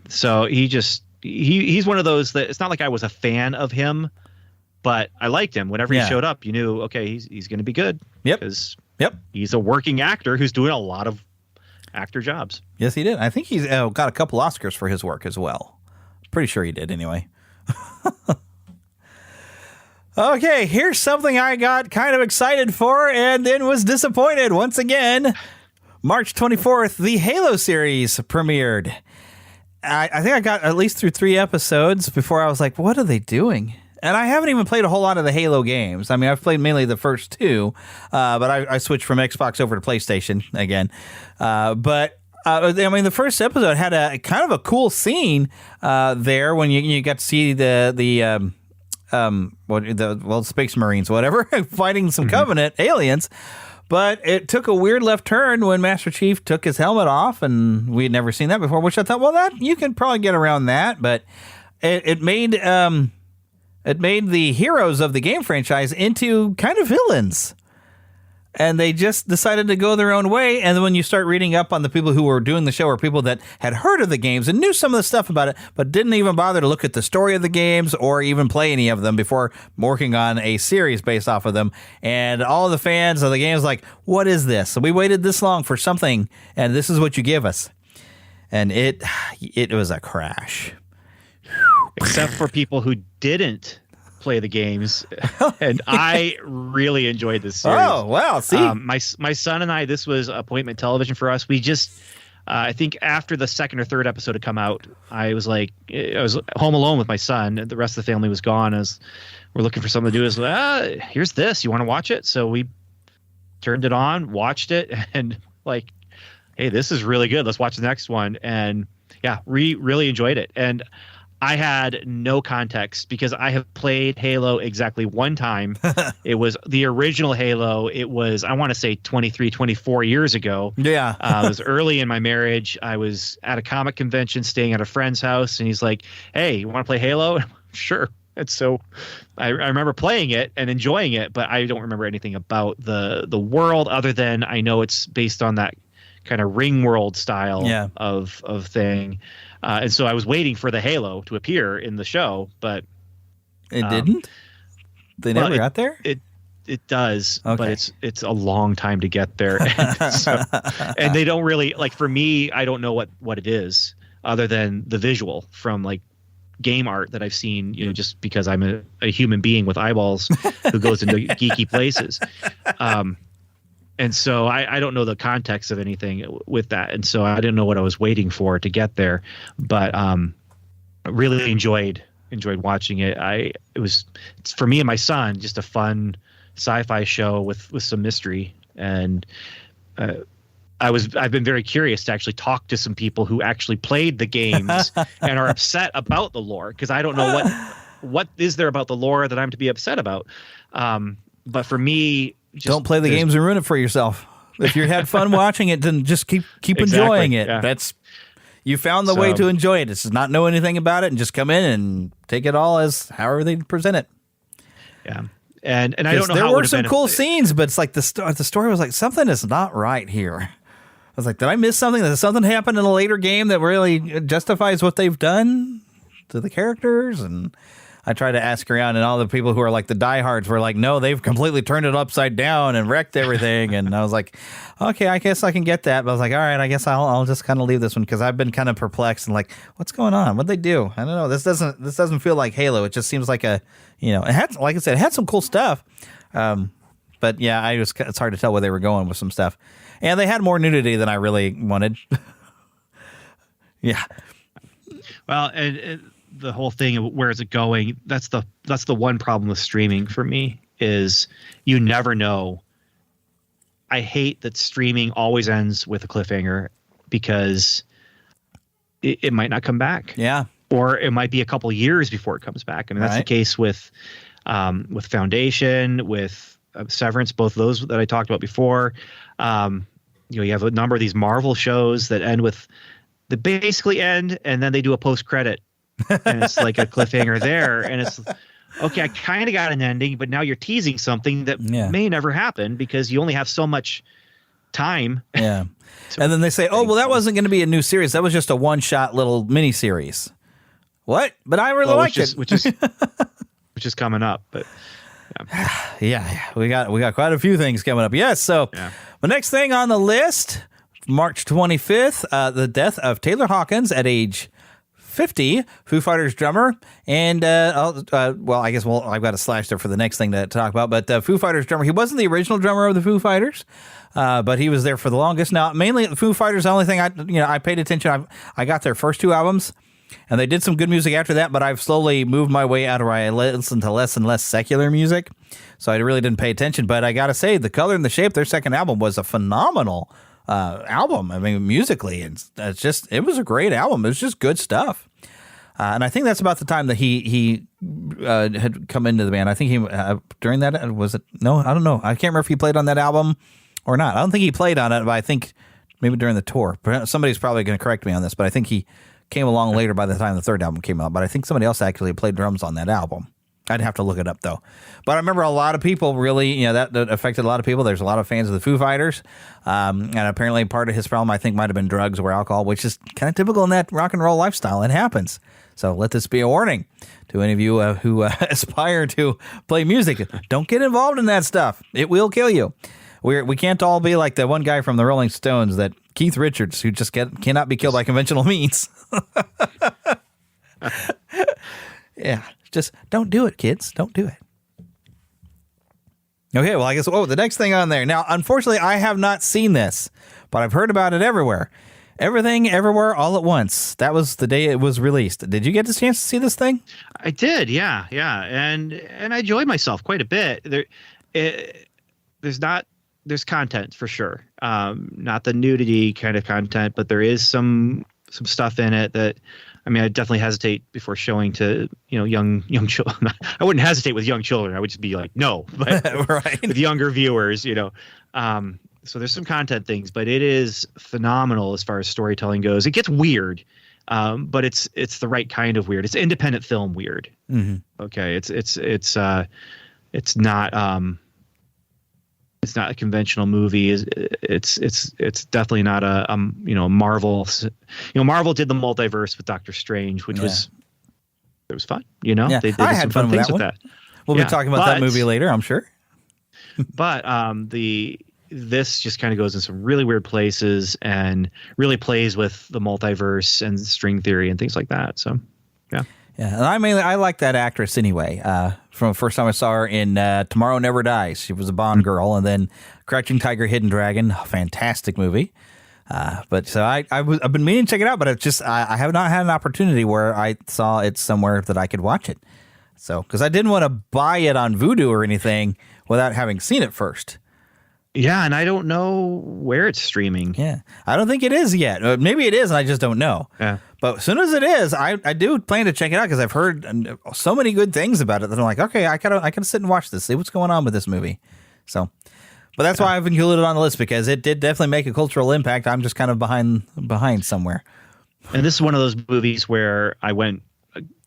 so he's one of those that it's not like I was a fan of him, but I liked him. Whenever he showed up, you knew, okay, he's going to be good. Yep. Because he's a working actor who's doing a lot of actor jobs. Yes, he did. I think he's got a couple Oscars for his work as well. Pretty sure he did anyway. Okay, here's something I got kind of excited for and then was disappointed once again. March 24th, the Halo series premiered. I think I got at least through 3 episodes before I was like, what are they doing? And I haven't even played a whole lot of the Halo games. I mean, I've played mainly the first 2, but I switched from Xbox over to PlayStation again. But I mean, the first episode had a kind of a cool scene there when you got to see the Space Marines, whatever, fighting some Covenant aliens. But it took a weird left turn when Master Chief took his helmet off, and we had never seen that before. Which I thought, well, that you can probably get around that, but it made the heroes of the game franchise into kind of villains. And they just decided to go their own way. And when you start reading up on the people who were doing the show or people that had heard of the games and knew some of the stuff about it, but didn't even bother to look at the story of the games or even play any of them before working on a series based off of them. And all the fans of the games like, what is this? So we waited this long for something, and this is what you give us. And it was a crash. except for people who didn't play the games. And I really enjoyed this series. Oh, wow. See? My son and I, this was appointment television for us. We just, I think after the second or third episode had come out, I was home alone with my son. And the rest of the family was gone. We're looking for something to do. Here's this. You want to watch it? So we turned it on, watched it, and like, hey, this is really good. Let's watch the next one. And yeah, really enjoyed it. And I had no context because I have played Halo exactly one time. It was the original Halo. It was, I want to say 23, 24 years ago. Yeah. It was early in my marriage. I was at a comic convention staying at a friend's house, and he's like, hey, you want to play Halo? Sure. And so I remember playing it and enjoying it, but I don't remember anything about the world other than I know it's based on that kind of ring world style of thing. And so I was waiting for the Halo to appear in the show, but it didn't. They never got there. It does, okay. But it's a long time to get there, and they don't really like. For me, I don't know what it is other than the visual from like game art that I've seen. Just because I'm a human being with eyeballs who goes into geeky places. And so I don't know the context of anything with that. And so I didn't know what I was waiting for to get there, but really enjoyed watching it. It's for me and my son, just a fun sci-fi show with some mystery. And I've been very curious to actually talk to some people who actually played the games and are upset about the lore, because I don't know what is there about the lore that I'm to be upset about. But for me, don't play the games and ruin it for yourself. If you had fun watching it, then just keep enjoying it. Yeah. You found the way to enjoy it. It's just not know anything about it and just come in and take it all as however they present it. Yeah. And I don't know there how were some cool scenes, but it's like the story was like, something is not right here. I was like, did I miss something? Did something happen in a later game that really justifies what they've done to the characters? And I tried to ask around, and all the people who are like the diehards were like, no, they've completely turned it upside down and wrecked everything. And I was like, okay, I guess I can get that. But I was like, all right, I guess I'll just kind of leave this one, because I've been kind of perplexed and like, what's going on? What'd they do? I don't know. This doesn't feel like Halo. It just seems like it had, like I said, it had some cool stuff. But yeah, it's hard to tell where they were going with some stuff. And they had more nudity than I really wanted. Yeah. Well, and the whole thing of where is it going? That's the one problem with streaming for me, is you never know. I hate that streaming always ends with a cliffhanger, because it might not come back. Yeah. Or it might be a couple years before it comes back. I mean, that's the case with Foundation, with Severance, both of those that I talked about before. You have a number of these Marvel shows that end with the basically end, and then they do a post-credit. And it's like a cliffhanger there, and it's okay, I kind of got an ending, but now you're teasing something that may never happen because you only have so much time. Yeah. And then they say, oh, well, that wasn't going to be a new series. That was just a one-shot little mini-series. What? But I really liked it. Which is coming up. But yeah, we got quite a few things coming up. Yes, so the next thing on the list, March 25th, the death of Taylor Hawkins at age 50, Foo Fighters drummer, and I've got a slash there for the next thing to talk about, but Foo Fighters drummer, he wasn't the original drummer of the Foo Fighters, but he was there for the longest. Now, mainly the Foo Fighters, the only thing I paid attention, I got their first two albums, and they did some good music after that, but I've slowly moved my way out where I listen to less and less secular music, so I really didn't pay attention, but I gotta say, The Color and the Shape, their second album, was a phenomenal album. I mean, musically, it was a great album. It was just good stuff. And I think that's about the time that he had come into the band. I think he during that, was it? No, I don't know. I can't remember if he played on that album or not. I don't think he played on it, but I think maybe during the tour. Somebody's probably going to correct me on this, but I think he came along later by the time the third album came out. But I think somebody else actually played drums on that album. I'd have to look it up, though. But I remember a lot of people really, that affected a lot of people. There's a lot of fans of the Foo Fighters. And apparently part of his problem, I think, might have been drugs or alcohol, which is kind of typical in that rock and roll lifestyle. It happens. So let this be a warning to any of you who aspire to play music. Don't get involved in that stuff. It will kill you. We can't all be like the one guy from the Rolling Stones, that Keith Richards, who just cannot be killed by conventional means. Yeah, just don't do it, kids. Don't do it. Okay, well, I guess, the next thing on there. Now, unfortunately, I have not seen this, but I've heard about it everywhere. Everything, Everywhere, All at Once. That was the day it was released. Did you get the chance to see this thing? I did, yeah. And I enjoyed myself quite a bit. There's content for sure. Not the nudity kind of content, but there is some stuff in it that, I mean, I definitely hesitate before showing to, young children. I wouldn't hesitate with young children. I would just be like, no, but right. With younger viewers, so there's some content things, but it is phenomenal as far as storytelling goes. It gets weird, but it's the right kind of weird. It's independent film weird. Mm-hmm. Okay. It's not a conventional movie. It's definitely not a Marvel. Marvel did the multiverse with Doctor Strange, which was fun. They did some fun things with that. We'll be talking about that movie later, I'm sure. But this just kind of goes in some really weird places and really plays with the multiverse and string theory and things like that. So, yeah. Yeah, and I like that actress anyway. From the first time I saw her in Tomorrow Never Dies, she was a Bond girl, and then Crouching Tiger, Hidden Dragon, fantastic movie. I've been meaning to check it out, but I have not had an opportunity where I saw it somewhere that I could watch it. So, because I didn't want to buy it on Vudu or anything without having seen it first. Yeah, and I don't know where it's streaming. Yeah, I don't think it is yet. Maybe it is, and I just don't know. Yeah. But as soon as it is, I do plan to check it out because I've heard so many good things about it that I'm like, okay, I gotta sit and watch this, see what's going on with this movie. So, but that's why I've included it on the list, because it did definitely make a cultural impact. I'm just kind of behind somewhere. And this is one of those movies where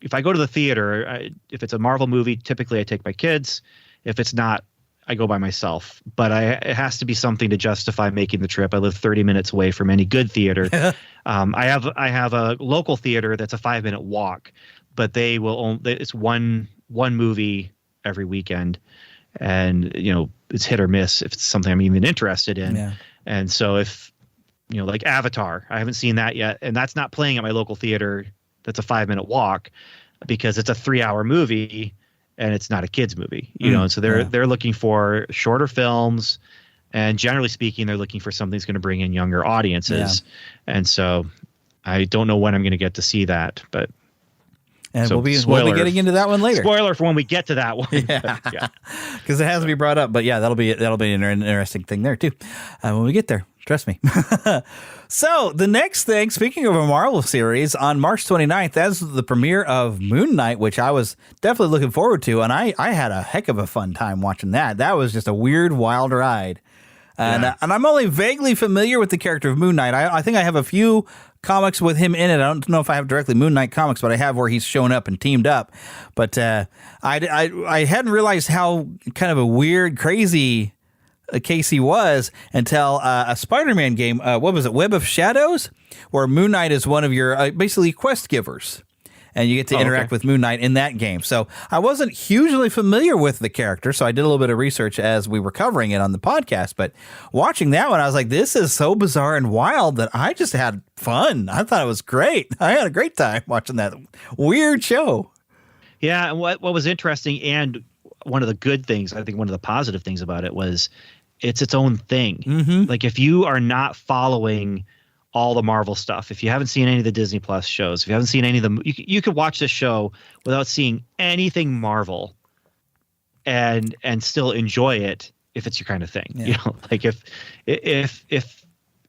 if I go to the theater, if it's a Marvel movie, typically I take my kids. If it's not, I go by myself, but it has to be something to justify making the trip. I live 30 minutes away from any good theater. I have a local theater that's a 5-minute walk, but it's one movie every weekend, and it's hit or miss if it's something I'm even interested in. Yeah. And so if like Avatar, I haven't seen that yet, and that's not playing at my local theater. That's a 5-minute walk because it's a 3-hour movie. And it's not a kids movie, and so they're looking for shorter films, and generally speaking, they're looking for something that's going to bring in younger audiences. Yeah. And so I don't know when I'm going to get to see that, but we'll be getting into that one later. Spoiler for when we get to that one. Yeah, because it has to be brought up. But yeah, that'll be an interesting thing there too when we get there. Trust me. So the next thing, speaking of a Marvel series, on March 29th, that's the premiere of Moon Knight, which I was definitely looking forward to. And I had a heck of a fun time watching that. That was just a weird, wild ride. And I'm only vaguely familiar with the character of Moon Knight. I think I have a few comics with him in it. I don't know if I have directly Moon Knight comics, but I have where he's shown up and teamed up. But I hadn't realized how kind of a weird, crazy Casey was until a Spider-Man game. What was it? Web of Shadows, where Moon Knight is one of your basically quest givers, and you get to interact with Moon Knight in that game. So I wasn't hugely familiar with the character, so I did a little bit of research as we were covering it on the podcast. But watching that one, I was like, this is so bizarre and wild that I just had fun. I thought it was great. I had a great time watching that weird show. Yeah, and what was interesting, and one of the good things, I think one of the positive things about it was it's its own thing. Mm-hmm. Like if you are not following all the Marvel stuff, if you haven't seen any of the Disney Plus shows, if you haven't seen any of them, you could watch this show without seeing anything Marvel and still enjoy it if it's your kind of thing. Yeah. Like if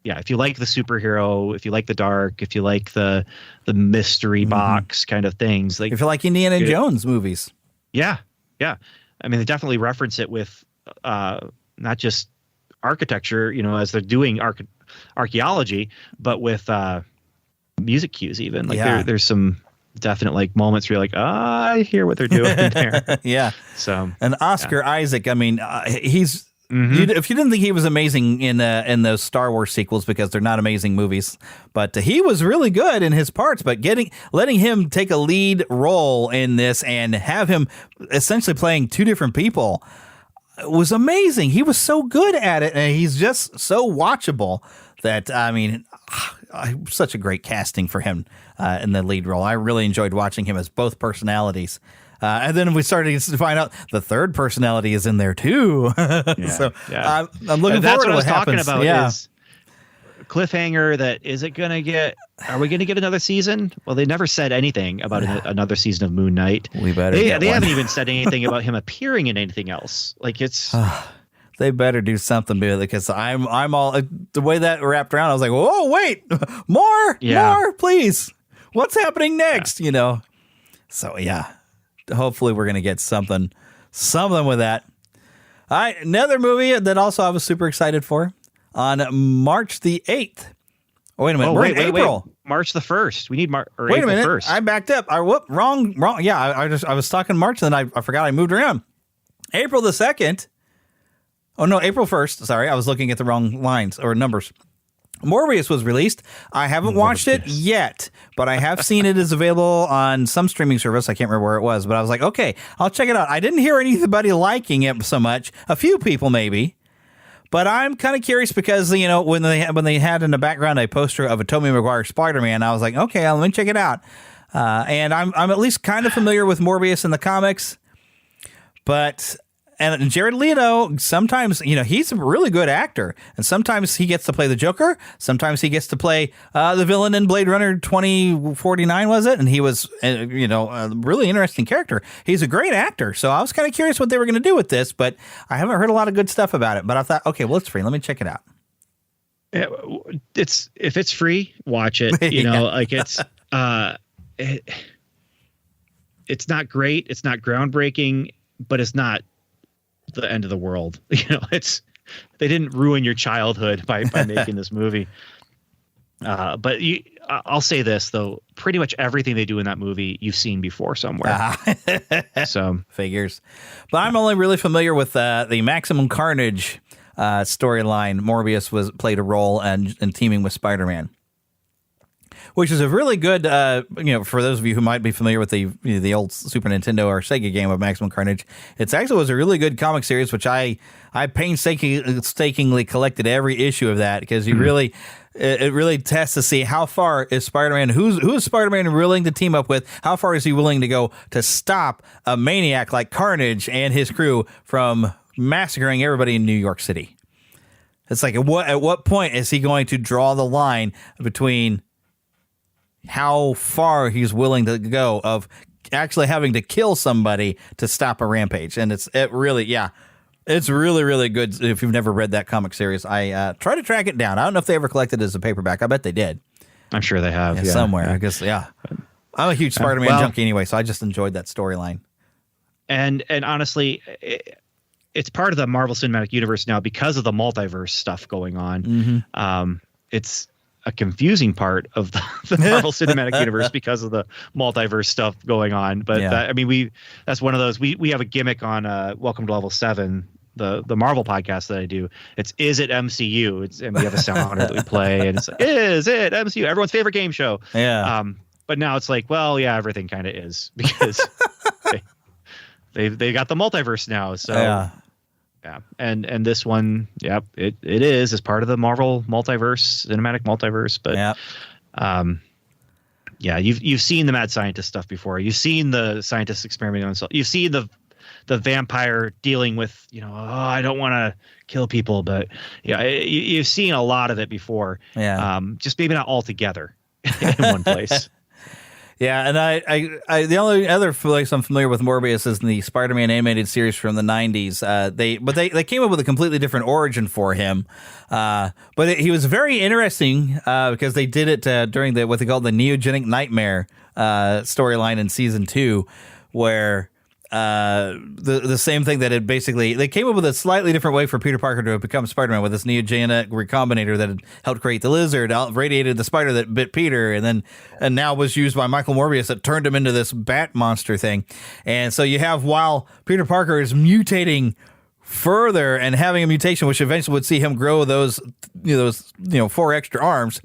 you like the superhero, if you like the dark, if you like the mystery box kind of things, like if you like Indiana Jones movies. Yeah. Yeah. I mean, they definitely reference it with, not just architecture, as they're doing archaeology, but with music cues even. Like there's some definite like moments where you're like, I hear what they're doing there. Yeah. So and Oscar Isaac, I mean, he's if you didn't think he was amazing in those Star Wars sequels, because they're not amazing movies, but he was really good in his parts. But letting him take a lead role in this and have him essentially playing two different people was amazing. He was so good at it, and he's just so watchable that, I mean, such a great casting for him in the lead role. I really enjoyed watching him as both personalities. And then we started to find out the third personality is in there too. So I'm looking forward to what happens. Talking about is cliffhanger. That is it going to get? Are we going to get another season? Well, they never said anything about another season of Moon Knight. We better. They haven't even said anything about him appearing in anything else. Like it's. They better do something with it because I'm all the way that wrapped around. I was like, whoa, wait, more, please. What's happening next? You know. So yeah, hopefully we're gonna get something with that. All right, another movie that also I was super excited for on March the 8th. Oh, wait a minute, we're in April. March the 1st. We need March. Wait April a minute, 1st. I backed up. Wrong. Yeah, I was talking March and then I forgot I moved around. April the 2nd. Oh, no, April 1st. Sorry, I was looking at the wrong lines or numbers. Morbius was released. I haven't watched it yet, but I have seen it is available on some streaming service. I can't remember where it was, but I was like, okay, I'll check it out. I didn't hear anybody liking it so much. A few people maybe, but I'm kind of curious because, you know, when they had in the background a poster of a Tobey Maguire Spider-Man, I was like, okay, let me check it out. And I'm at least kind of familiar with Morbius in the comics, but... And Jared Leto, sometimes, you know, he's a really good actor. And sometimes he gets to play the Joker. Sometimes he gets to play the villain in Blade Runner 2049, was it? And he was, you know, a really interesting character. He's a great actor. So I was kind of curious what they were going to do with this, but I haven't heard a lot of good stuff about it. But I thought, okay, well, it's free. Let me check it out. If it's free, watch it. You know, like it's not great. It's not groundbreaking, but it's not the end of the world. You know, they didn't ruin your childhood by making this movie. But I'll say this though, pretty much everything they do in that movie you've seen before somewhere. So figures. But I'm only really familiar with the Maximum Carnage storyline. Morbius played a role and teaming with Spider-Man, which is a really good, you know, for those of you who might be familiar with the old Super Nintendo or Sega game of Maximum Carnage. It actually was a really good comic series, which I painstakingly collected every issue of that because it really tests to see how far is Spider-Man, who is Spider-Man willing to team up with? How far is he willing to go to stop a maniac like Carnage and his crew from massacring everybody in New York City? It's like at what point is he going to draw the line between how far he's willing to go of actually having to kill somebody to stop a rampage? And it's really, really good. If you've never read that comic series, I try to track it down. I don't know if they ever collected it as a paperback. I bet they did. I'm sure they have. Yeah, somewhere. I guess. Yeah. I'm a huge Spider-Man junkie anyway, so I just enjoyed that storyline. And honestly, it's part of the Marvel Cinematic Universe now because of the multiverse stuff going on. Mm-hmm. It's a confusing part of the Marvel Cinematic Universe because of the multiverse stuff going on. But that's one of those, we have a gimmick on Welcome to Level 7, the Marvel podcast that I do. Is it MCU? And we have a sounder that we play and it's like, is it MCU? Everyone's favorite game show. Yeah. But now it's like, well, yeah, everything kind of is because they got the multiverse now. So yeah, and this one, it is as part of the Marvel multiverse, cinematic multiverse. But you've seen the mad scientist stuff before. You've seen the scientists experimenting on themselves. You've seen the vampire dealing with, you know, I don't want to kill people, but you've seen a lot of it before. Yeah, just maybe not all together in one place. Yeah, and I the only other place I'm familiar with Morbius is in the Spider-Man animated series from the 90s. They came up with a completely different origin for him. But he was very interesting because they did it during what they call the Neogenic Nightmare storyline in season 2, where the same thing that had basically, they came up with a slightly different way for Peter Parker to become Spider-Man with this neogenic recombinator that had helped create the lizard, radiated the spider that bit Peter, and now was used by Michael Morbius that turned him into this bat monster thing. And so you have, while Peter Parker is mutating further and having a mutation which eventually would see him grow those 4 extra arms,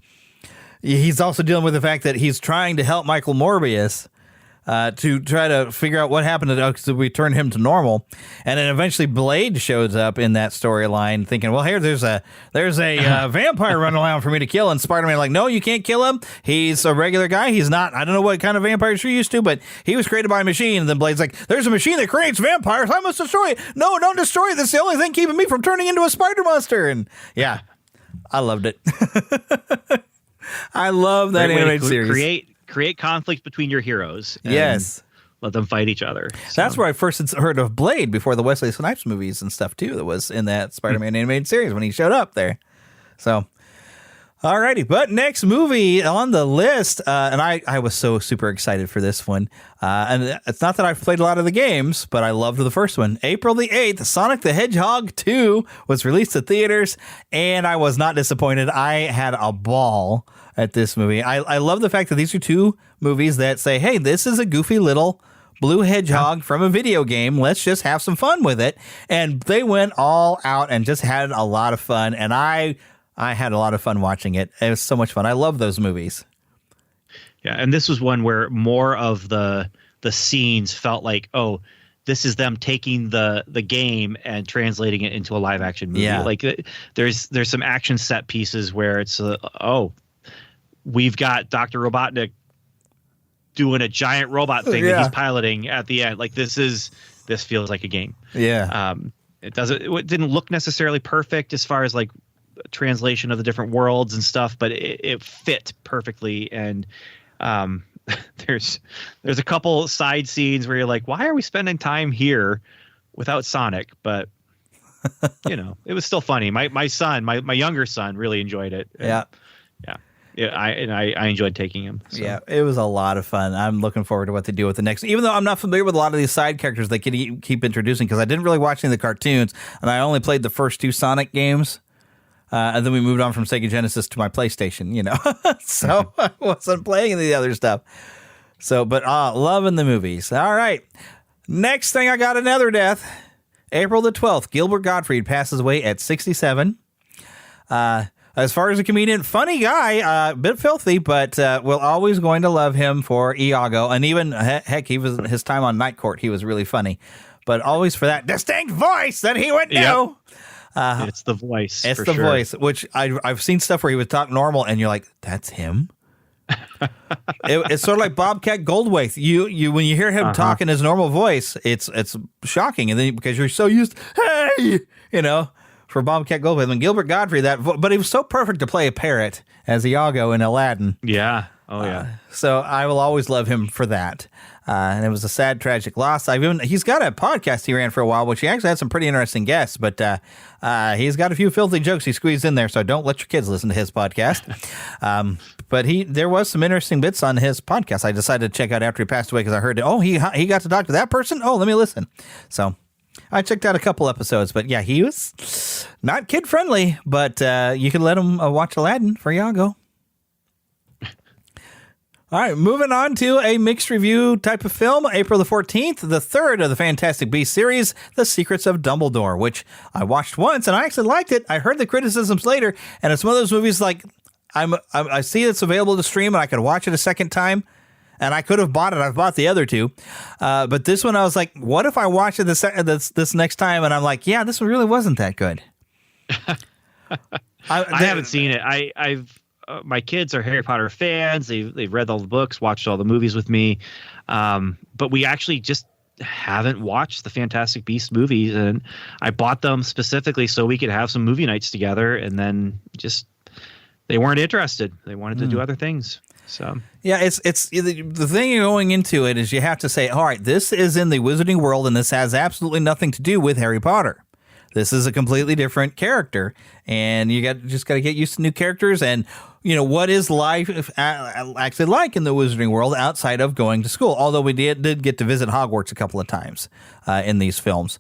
he's also dealing with the fact that he's trying to help Michael Morbius to try to figure out what happened to because we turned him to normal, and then eventually Blade shows up in that storyline, thinking, well, here there's a vampire running around for me to kill, and Spider-Man like, no, you can't kill him. He's a regular guy. He's not. I don't know what kind of vampires you're used to, but he was created by a machine. And then Blade's like, there's a machine that creates vampires. I must destroy it. No, don't destroy it. That's the only thing keeping me from turning into a spider monster. And yeah, I loved it. I love that animated series. Create conflict between your heroes. Yes. Let them fight each other. So. That's where I first heard of Blade before the Wesley Snipes movies and stuff, too, that was in that Spider-Man animated series when he showed up there. So, alrighty. But next movie on the list, and I was so super excited for this one. And it's not that I've played a lot of the games, but I loved the first one. April the 8th, Sonic the Hedgehog 2 was released to theaters, and I was not disappointed. I had a ball at this movie. I love the fact that these are two movies that say, hey, this is a goofy little blue hedgehog from a video game. Let's just have some fun with it. And they went all out and just had a lot of fun. And I had a lot of fun watching it. It was so much fun. I love those movies. Yeah, and this was one where more of the scenes felt like, oh, this is them taking the game and translating it into a live action movie. Yeah. Like there's some action set pieces where it's we've got Dr. Robotnik doing a giant robot thing that he's piloting at the end. Like this feels like a game. Yeah. It didn't look necessarily perfect as far as like translation of the different worlds and stuff, but it fit perfectly. And there's a couple side scenes where you're like, why are we spending time here without Sonic? But it was still funny. My son, my younger son really enjoyed it. And, yeah, I enjoyed taking him. So. Yeah, it was a lot of fun. I'm looking forward to what they do with the next. Even though I'm not familiar with a lot of these side characters they keep introducing, because I didn't really watch any of the cartoons, and I only played the first two Sonic games, and then we moved on from Sega Genesis to my PlayStation. So I wasn't playing any of the other stuff. So, but loving the movies. All right, next thing, I got another death. April the 12th, Gilbert Gottfried passes away at 67. As far as a comedian, funny guy, a bit filthy, but we're always going to love him for Iago. And even, heck, his time on Night Court, he was really funny. But always for that distinct voice that he would do. Yep. It's the voice. It's the voice, which I've seen stuff where he would talk normal, and you're like, that's him? It's sort of like Bobcat Goldthwait. You when you hear him talk in his normal voice, it's shocking. And then because you're so used, hey, for Bobcat Goldthwait. And Gilbert Gottfried, but he was so perfect to play a parrot as Iago in Aladdin. Yeah. Oh, yeah. So I will always love him for that. And it was a sad, tragic loss. He's got a podcast he ran for a while, which he actually had some pretty interesting guests, but he's got a few filthy jokes he squeezed in there, so don't let your kids listen to his podcast. But there was some interesting bits on his podcast I decided to check out after he passed away because I heard, he got to talk to that person? Oh, let me listen. So I checked out a couple episodes, but yeah, he was not kid-friendly, but you can let him watch Aladdin for Iago. All right, moving on to a mixed review type of film, April the 14th, the third of the Fantastic Beasts series, The Secrets of Dumbledore, which I watched once, and I actually liked it. I heard the criticisms later, and it's one of those movies like I see it's available to stream, and I could watch it a second time, and I could have bought it. I've bought the other two. But this one, I was like, what if I watch it this next time, and I'm like, yeah, this one really wasn't that good. I haven't seen it. I've my kids are Harry Potter fans. They've read all the books, watched all the movies with me. But we actually just haven't watched the Fantastic Beasts movies. And I bought them specifically so we could have some movie nights together. And then they weren't interested. They wanted to do other things. So yeah, it's the thing going into it is you have to say, all right, this is in the Wizarding world, and this has absolutely nothing to do with Harry Potter. This is a completely different character, and you just got to get used to new characters and, what is life actually like in the Wizarding world outside of going to school, although we did get to visit Hogwarts a couple of times in these films.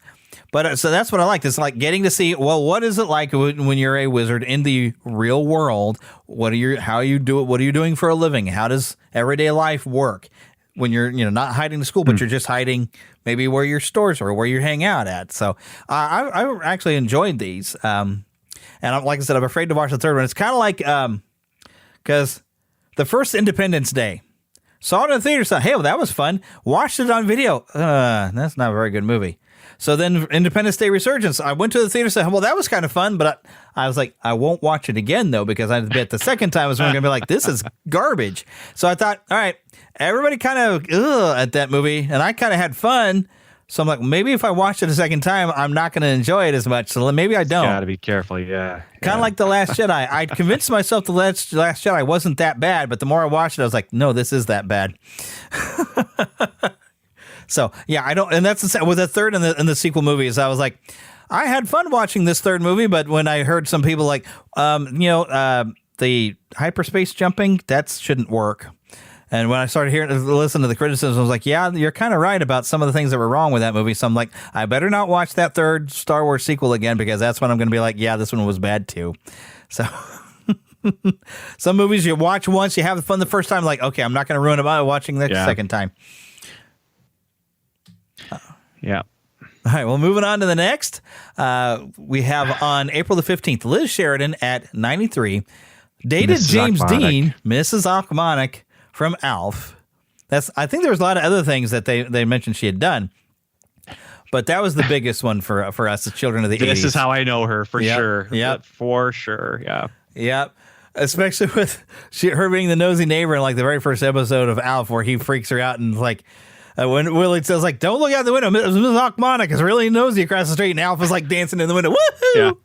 But so that's what I liked. It's like getting to see, well, what is it like when you're a wizard in the real world? How you do it? What are you doing for a living? How does everyday life work? When you're, not hiding to school, but you're just hiding maybe where your stores are or where you hang out at. So I actually enjoyed these. And like I said, I'm afraid to watch the third one. It's kind of like, because the first Independence Day, Saw it in the theater. Thought, hey, well, that was fun. Watched it on video. That's not a very good movie. So then Independence Day Resurgence, I went to the theater and said, well, that was kind of fun, but I was like, I won't watch it again, though, because I bet the second time was when I'm going to be like, this is garbage. So I thought, all right, everybody kind of at that movie, and I kind of had fun. So I'm like, maybe if I watch it a second time, I'm not going to enjoy it as much. So maybe I don't. Got to be careful, yeah. Kind of like The Last Jedi. I convinced myself The Last Jedi wasn't that bad, but the more I watched it, I was like, no, this is that bad. So, yeah, I don't, and that's with the third and the sequel movies, I was like, I had fun watching this third movie, but when I heard some people like, the hyperspace jumping, that shouldn't work. And when I started listening to the criticism, I was like, yeah, you're kind of right about some of the things that were wrong with that movie. So I'm like, I better not watch that third Star Wars sequel again, because that's when I'm going to be like, yeah, this one was bad too. So some movies you watch once, you have fun the first time, like, okay, I'm not going to ruin it by watching the second time. Yeah. All right, well, moving on to the next. We have on April the 15th, Liz Sheridan at 93 dated Mrs. James Achmonic. Dean, Mrs. Achmonic from Alf. I think there was a lot of other things that they mentioned she had done, but that was the biggest one for us, the children of the 80s. This is how I know her for sure. Yep. For sure, yeah. Yep. Especially with her being the nosy neighbor in like the very first episode of Alf, where he freaks her out and like, when Willie says, like, don't look out the window, Mrs. Achmonic is really nosy across the street, and Alf is like dancing in the window. Woohoo!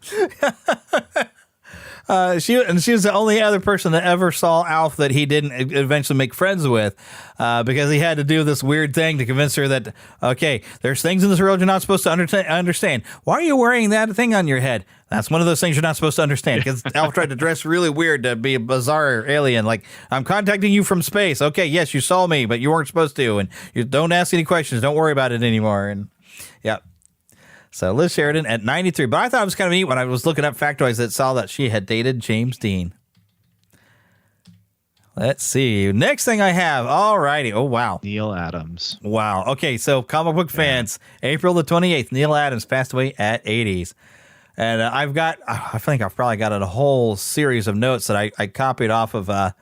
Yeah. She was the only other person that ever saw Alf that he didn't eventually make friends with, because he had to do this weird thing to convince her that, okay, there's things in this world you're not supposed to understand. Why are you wearing that thing on your head? That's one of those things you're not supposed to understand, because Alf tried to dress really weird to be a bizarre alien. Like, I'm contacting you from space. Okay, yes, you saw me, but you weren't supposed to. And you don't ask any questions. Don't worry about it anymore. And yeah. So Liz Sheridan at 93. But I thought it was kind of neat when I was looking up factoids that saw that she had dated James Dean. Let's see. Next thing I have. All righty. Oh, wow. Neil Adams. Wow. Okay, so comic book fans, April the 28th, Neil Adams passed away at 80s. And I think I've probably got a whole series of notes that I copied off of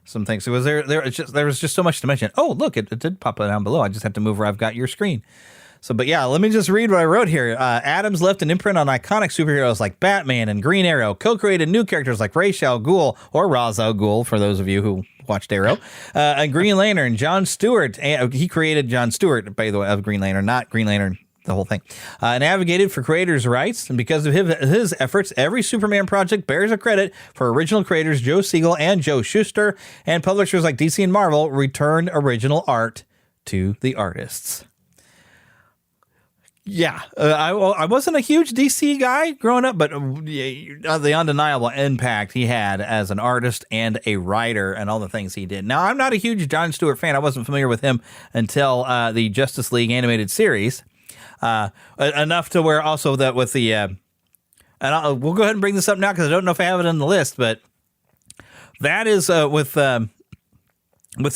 some things. So there was just so much to mention. Oh, look, it did pop down below. I just have to move where I've got your screen. So, but yeah, let me just read what I wrote here. Adams left an imprint on iconic superheroes like Batman and Green Arrow, co-created new characters like Ra's al Ghul, or Ra's al Ghul, for those of you who watched Arrow, and Green Lantern, John Stewart. He created John Stewart, by the way, of Green Lantern, not Green Lantern, the whole thing. Advocated for creators' rights, and because of his efforts, every Superman project bears a credit for original creators Joe Siegel and Joe Shuster, and publishers like DC and Marvel returned original art to the artists. Yeah, I wasn't a huge DC guy growing up, but the undeniable impact he had as an artist and a writer and all the things he did. Now, I'm not a huge John Stewart fan. I wasn't familiar with him until the Justice League animated series, enough to where also that with the, and we'll go ahead and bring this up now because I don't know if I have it on the list, but that is with the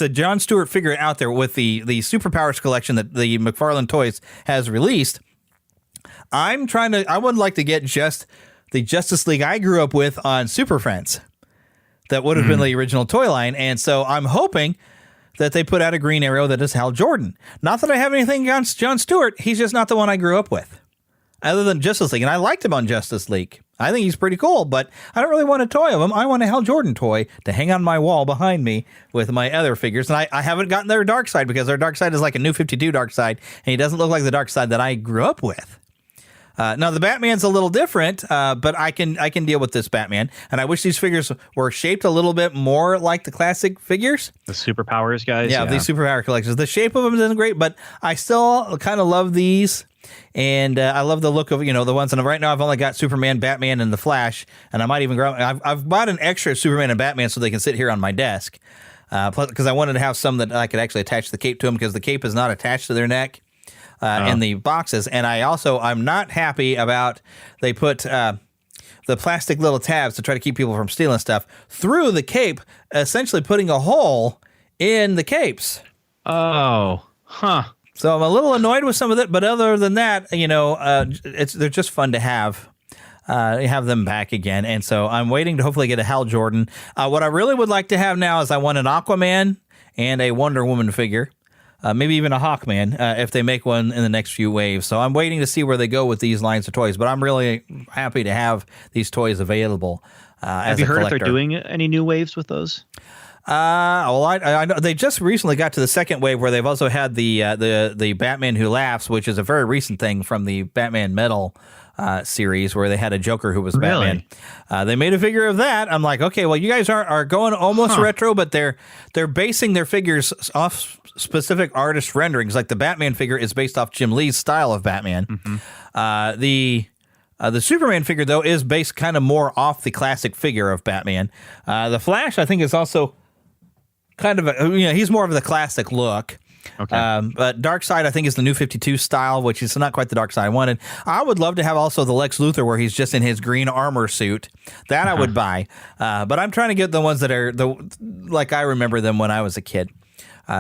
John Stewart figure out there with the Superpowers collection that the McFarlane Toys has released. I would like to get just the Justice League I grew up with on Super Friends. That would have been the original toy line. And so I'm hoping that they put out a Green Arrow that is Hal Jordan. Not that I have anything against John Stewart. He's just not the one I grew up with. Other than Justice League. And I liked him on Justice League. I think he's pretty cool, but I don't really want a toy of him. I want a Hal Jordan toy to hang on my wall behind me with my other figures. And I haven't gotten their Darkseid because their Darkseid is like a new 52 Darkseid, and he doesn't look like the Darkseid that I grew up with. Now, the Batman's a little different, but I can deal with this Batman. And I wish these figures were shaped a little bit more like the classic figures. The Superpowers guys. Yeah, these Superpower collections. The shape of them isn't great, but I still kind of love these. And I love the look of, the ones. And right now I've only got Superman, Batman, and the Flash. And I might even I've bought an extra Superman and Batman so they can sit here on my desk. Because I wanted to have some that I could actually attach the cape to them, because the cape is not attached to their neck in the boxes. And I'm not happy about they put the plastic little tabs to try to keep people from stealing stuff through the cape, essentially putting a hole in the capes. Oh, huh. So I'm a little annoyed with some of it, but other than that, they're just fun to have them back again. And so I'm waiting to hopefully get a Hal Jordan. What I really would like to have now is I want an Aquaman and a Wonder Woman figure. Maybe even a Hawkman if they make one in the next few waves. So I'm waiting to see where they go with these lines of toys. But I'm really happy to have these toys available. Have you heard if they're doing any new waves with those? Well, I know they just recently got to the second wave where they've also had the Batman Who Laughs, which is a very recent thing from the Batman Metal series where they had a Joker who was Batman. They made a figure of that. I'm like, okay, well, you guys are going almost retro, but they're basing their figures off specific artist renderings. Like the Batman figure is based off Jim Lee's style of Batman. Mm-hmm. The Superman figure, though, is based kind of more off the classic figure of Batman. The Flash, I think, is also kind of he's more of the classic look. Okay. But Darkseid, I think, is the New 52 style, which is not quite the Darkseid I wanted. I would love to have also the Lex Luthor where he's just in his green armor suit. That I would buy. But I'm trying to get the ones that are like I remember them when I was a kid.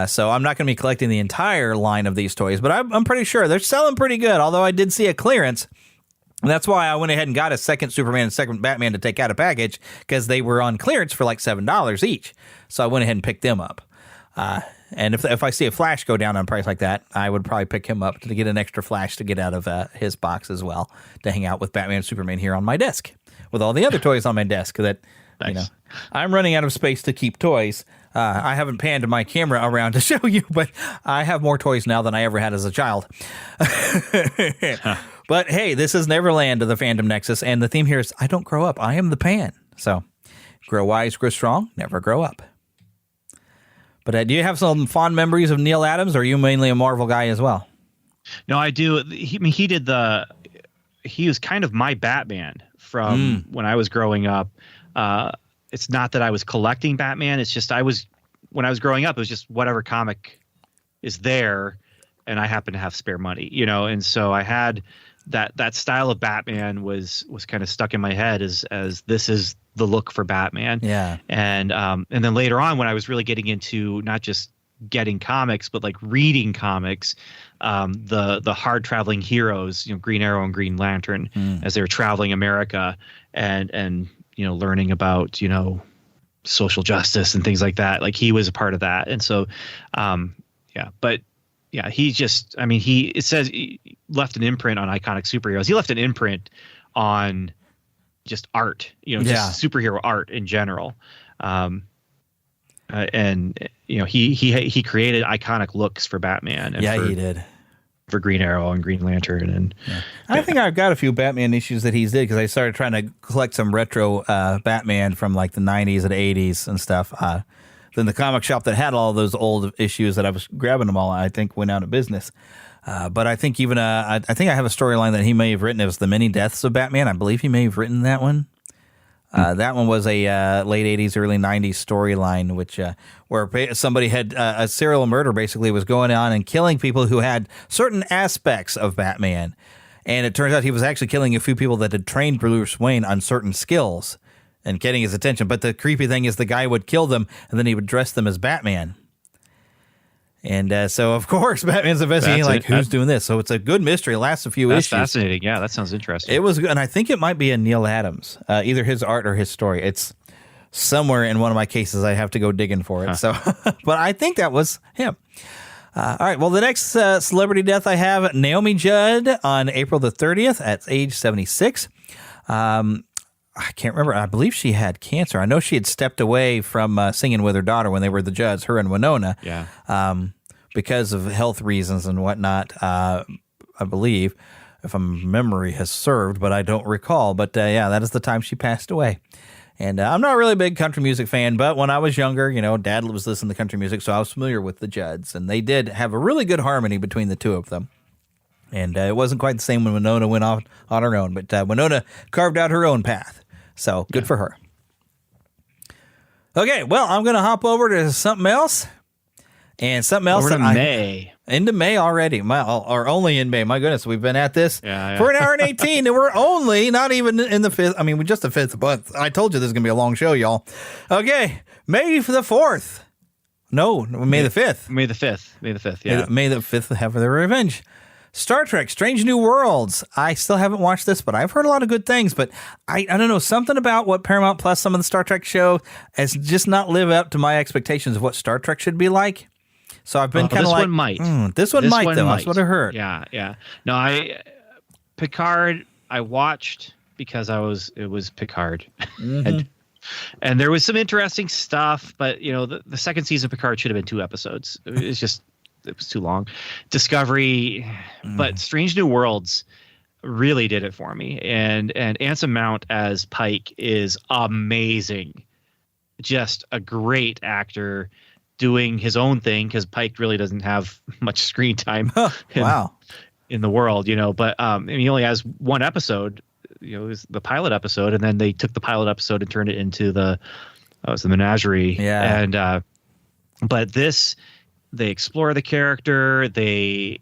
So I'm not going to be collecting the entire line of these toys, but I'm pretty sure they're selling pretty good, although I did see a clearance. And that's why I went ahead and got a second Superman and second Batman to take out a package, because they were on clearance for like $7 each. So I went ahead and picked them up. And if I see a Flash go down on a price like that, I would probably pick him up to get an extra Flash to get out of his box as well, to hang out with Batman and Superman here on my desk with all the other toys on my desk that, nice. I'm running out of space to keep toys. I haven't panned my camera around to show you, but I have more toys now than I ever had as a child. But hey, this is Neverland of the Fandom Nexus, and the theme here is I don't grow up. I am the pan. So grow wise, grow strong, never grow up. But do you have some fond memories of Neil Adams, or are you mainly a Marvel guy as well? No, I do. He was kind of my Batman from when I was growing up. It's not that I was collecting Batman. It's just when I was growing up, it was just whatever comic is there, and I happen to have spare money, and so I had that style of Batman was kind of stuck in my head as this is the look for Batman. Yeah. And then later on, when I was really getting into not just getting comics, but like reading comics, the hard traveling heroes, Green Arrow and Green Lantern, as they were traveling America and learning about, social justice and things like that. Like he was a part of that. And so, it says he left an imprint on iconic superheroes. He left an imprint on just art, just superhero art in general. He created iconic looks for Batman. And he did. For Green Arrow and Green Lantern. And I think I've got a few Batman issues that he's did, because I started trying to collect some retro Batman from like the 90s and 80s and stuff. Then the comic shop that had all those old issues that I was grabbing them all, I think went out of business. But I think even I think I have a storyline that he may have written. It was The Many Deaths of Batman. I believe he may have written that one. That one was a late 80s, early 90s storyline, which where somebody had a serial murder basically was going on and killing people who had certain aspects of Batman. And it turns out he was actually killing a few people that had trained Bruce Wayne on certain skills and getting his attention. But the creepy thing is the guy would kill them, and then he would dress them as Batman. And so, of course, Batman's investigating, who's doing this? So it's a good mystery. It lasts a few issues. That's fascinating. Yeah, that sounds interesting. It was good, and I think it might be a Neil Adams, either his art or his story. It's somewhere in one of my cases. I have to go digging for it. So, but I think that was him. All right, well, the next celebrity death I have, Naomi Judd on April the 30th at age 76. I can't remember. I believe she had cancer. I know she had stepped away from singing with her daughter when they were the Judds, her and Winona, because of health reasons and whatnot, I believe, if my memory has served, but I don't recall. But that is the time she passed away. And I'm not really a big country music fan, but when I was younger, Dad was listening to country music, so I was familiar with the Judds. And they did have a really good harmony between the two of them. And it wasn't quite the same when Winona went off on her own, but Winona carved out her own path. So good for her. Okay, well, I'm going to hop over to something else. And something else. Over to May. Into May already. Or only in May. My goodness, we've been at this for an hour and 18. And we're only not even in the fifth. I mean, we're just the fifth. But I told you this is going to be a long show, y'all. Okay, May the 4th. No, May the 5th. May the 5th. May the 5th, yeah. May the 5th have their revenge. Star Trek, Strange New Worlds. I still haven't watched this, but I've heard a lot of good things. But I don't know, something about what Paramount Plus, some of the Star Trek show, has just not lived up to my expectations of what Star Trek should be like. So I've been kind of like, this one might. This one might, though. That's what I heard. Yeah. No, Picard, I watched because it was Picard. Mm-hmm. and there was some interesting stuff, but the second season of Picard should have been 2 episodes. It was too long. Discovery, but Strange New Worlds really did it for me. And Anson Mount as Pike is amazing. Just a great actor doing his own thing, because Pike really doesn't have much screen time in the world, but he only has 1 episode, it was the pilot episode, and then they took the pilot episode and turned it into the menagerie. Yeah. And but this, they explore the character. They,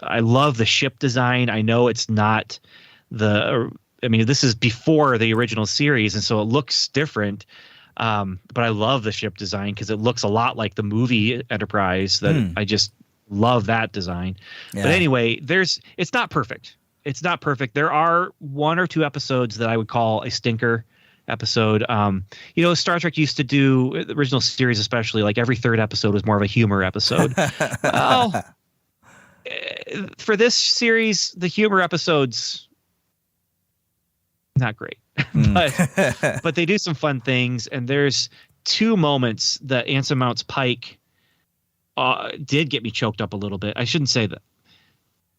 I love the ship design. I know it's not this is before the original series, and so it looks different. But I love the ship design because it looks a lot like the movie Enterprise. I just love that design. Yeah. But anyway, it's not perfect. It's not perfect. There are 1 or 2 episodes that I would call a stinker episode. Star Trek used to do, the original series especially, like every 3rd episode was more of a humor episode. For this series, the humor episodes, not great. but they do some fun things, and there's 2 moments that Anson Mount's Pike did get me choked up a little bit. I shouldn't say that.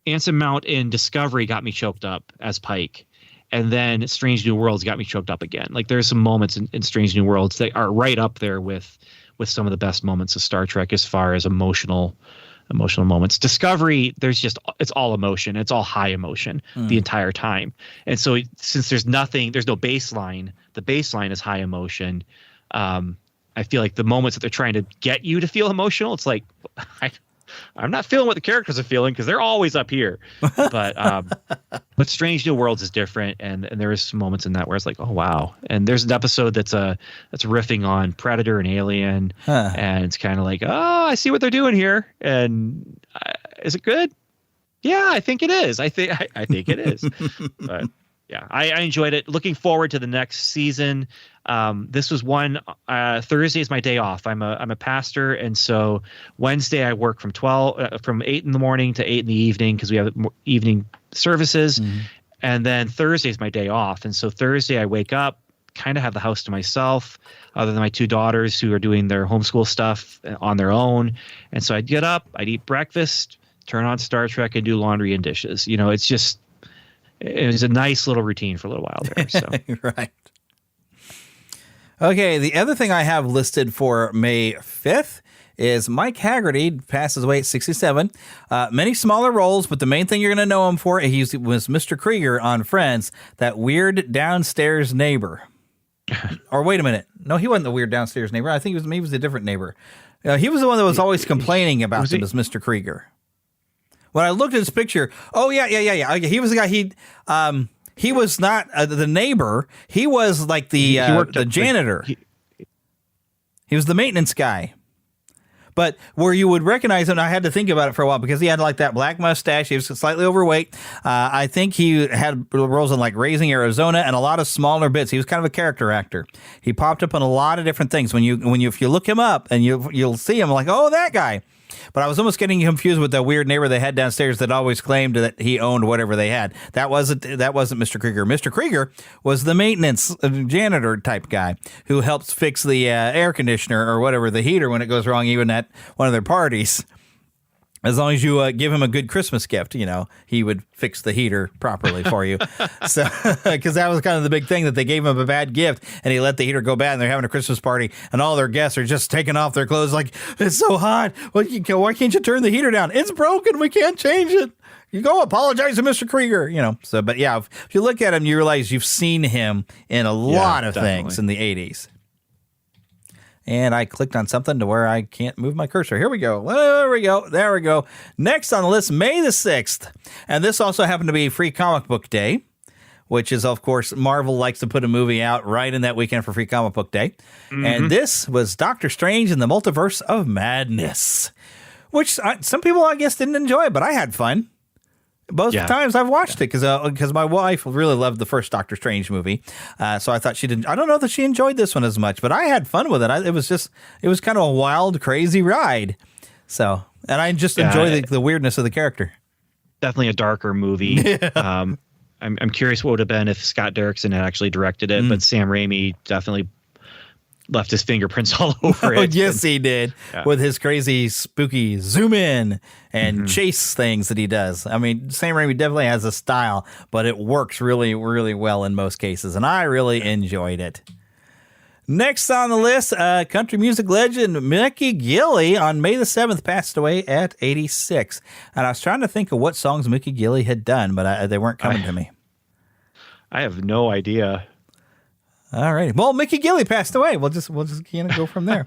Anson Mount in Discovery got me choked up as Pike, and then Strange New Worlds got me choked up again. Like, there's some moments in Strange New Worlds that are right up there with some of the best moments of Star Trek as far as emotional moments. Discovery, it's all emotion. It's all high emotion the entire time. And so since there's no baseline, the baseline is high emotion. I feel like the moments that they're trying to get you to feel emotional, it's like, I'm not feeling what the characters are feeling because they're always up here. But Strange New Worlds is different, and there is some moments in that where it's like, oh wow. And there's an episode that's riffing on Predator and Alien, and it's kind of like, oh, I see what they're doing here. And is it good? Yeah, I think it is. I think it is. But yeah, I enjoyed it. Looking forward to the next season. This was one. Thursday is my day off. I'm a pastor, and so Wednesday I work from 8 in the morning to 8 in the evening because we have evening services, and then Thursday is my day off. And so Thursday I wake up, kind of have the house to myself, other than my 2 daughters who are doing their homeschool stuff on their own. And so I'd get up, I'd eat breakfast, turn on Star Trek, and do laundry and dishes. It was a nice little routine for a little while there. So. Right. Okay, the other thing I have listed for May 5th is Mike Haggerty passes away at 67. Many smaller roles, but the main thing you're going to know him for, he was Mr. Krieger on Friends, that weird downstairs neighbor. Or wait a minute. No, he wasn't the weird downstairs neighbor. I think he was a different neighbor. He was the one that was always complaining about him as Mr. Krieger. When I looked at his picture, he was the guy. He was not the neighbor. He was like the janitor. He was the maintenance guy. But where you would recognize him, I had to think about it for a while because he had like that black mustache. He was slightly overweight. I think he had roles in like Raising Arizona and a lot of smaller bits. He was kind of a character actor. He popped up in a lot of different things. If you look him up and you'll see him like, oh, that guy. But I was almost getting confused with that weird neighbor they had downstairs that always claimed that he owned whatever they had. That wasn't Mr. Krieger. Mr. Krieger was the maintenance janitor type guy who helps fix the air conditioner or whatever, the heater when it goes wrong, even at one of their parties. As long as you give him a good Christmas gift, he would fix the heater properly for you. So, because that was kind of the big thing, that they gave him a bad gift and he let the heater go bad, and they're having a Christmas party and all their guests are just taking off their clothes like, it's so hot. Why can't you turn the heater down? It's broken. We can't change it. You go apologize to Mr. Krieger, So, but yeah, if you look at him, you realize you've seen him in a lot of things in the 80s. And I clicked on something to where I can't move my cursor. Here we go. There we go. Next on the list, May the 6th. And this also happened to be Free Comic Book Day, which is, of course, Marvel likes to put a movie out right in that weekend for Free Comic Book Day. Mm-hmm. And this was Doctor Strange in the Multiverse of Madness, which some people, I guess, didn't enjoy, but I had fun. Both times I've watched it because my wife really loved the first Doctor Strange movie. So I thought she didn't. I don't know that she enjoyed this one as much, but I had fun with it. It was kind of a wild, crazy ride. So, and I just enjoy the weirdness of the character. Definitely a darker movie. I'm curious what would have been if Scott Derrickson had actually directed it, but Sam Raimi definitely left his fingerprints all over it. Yes, he did, with his crazy, spooky zoom in and chase things that he does. I mean, Sam Raimi definitely has a style, but it works really, really well in most cases, and I really enjoyed it. Next on the list, country music legend Mickey Gilley on May the 7th passed away at 86. And I was trying to think of what songs Mickey Gilley had done, but they weren't coming to me. I have no idea. All right. Well, Mickey Gilley passed away. We'll just kind of go from there.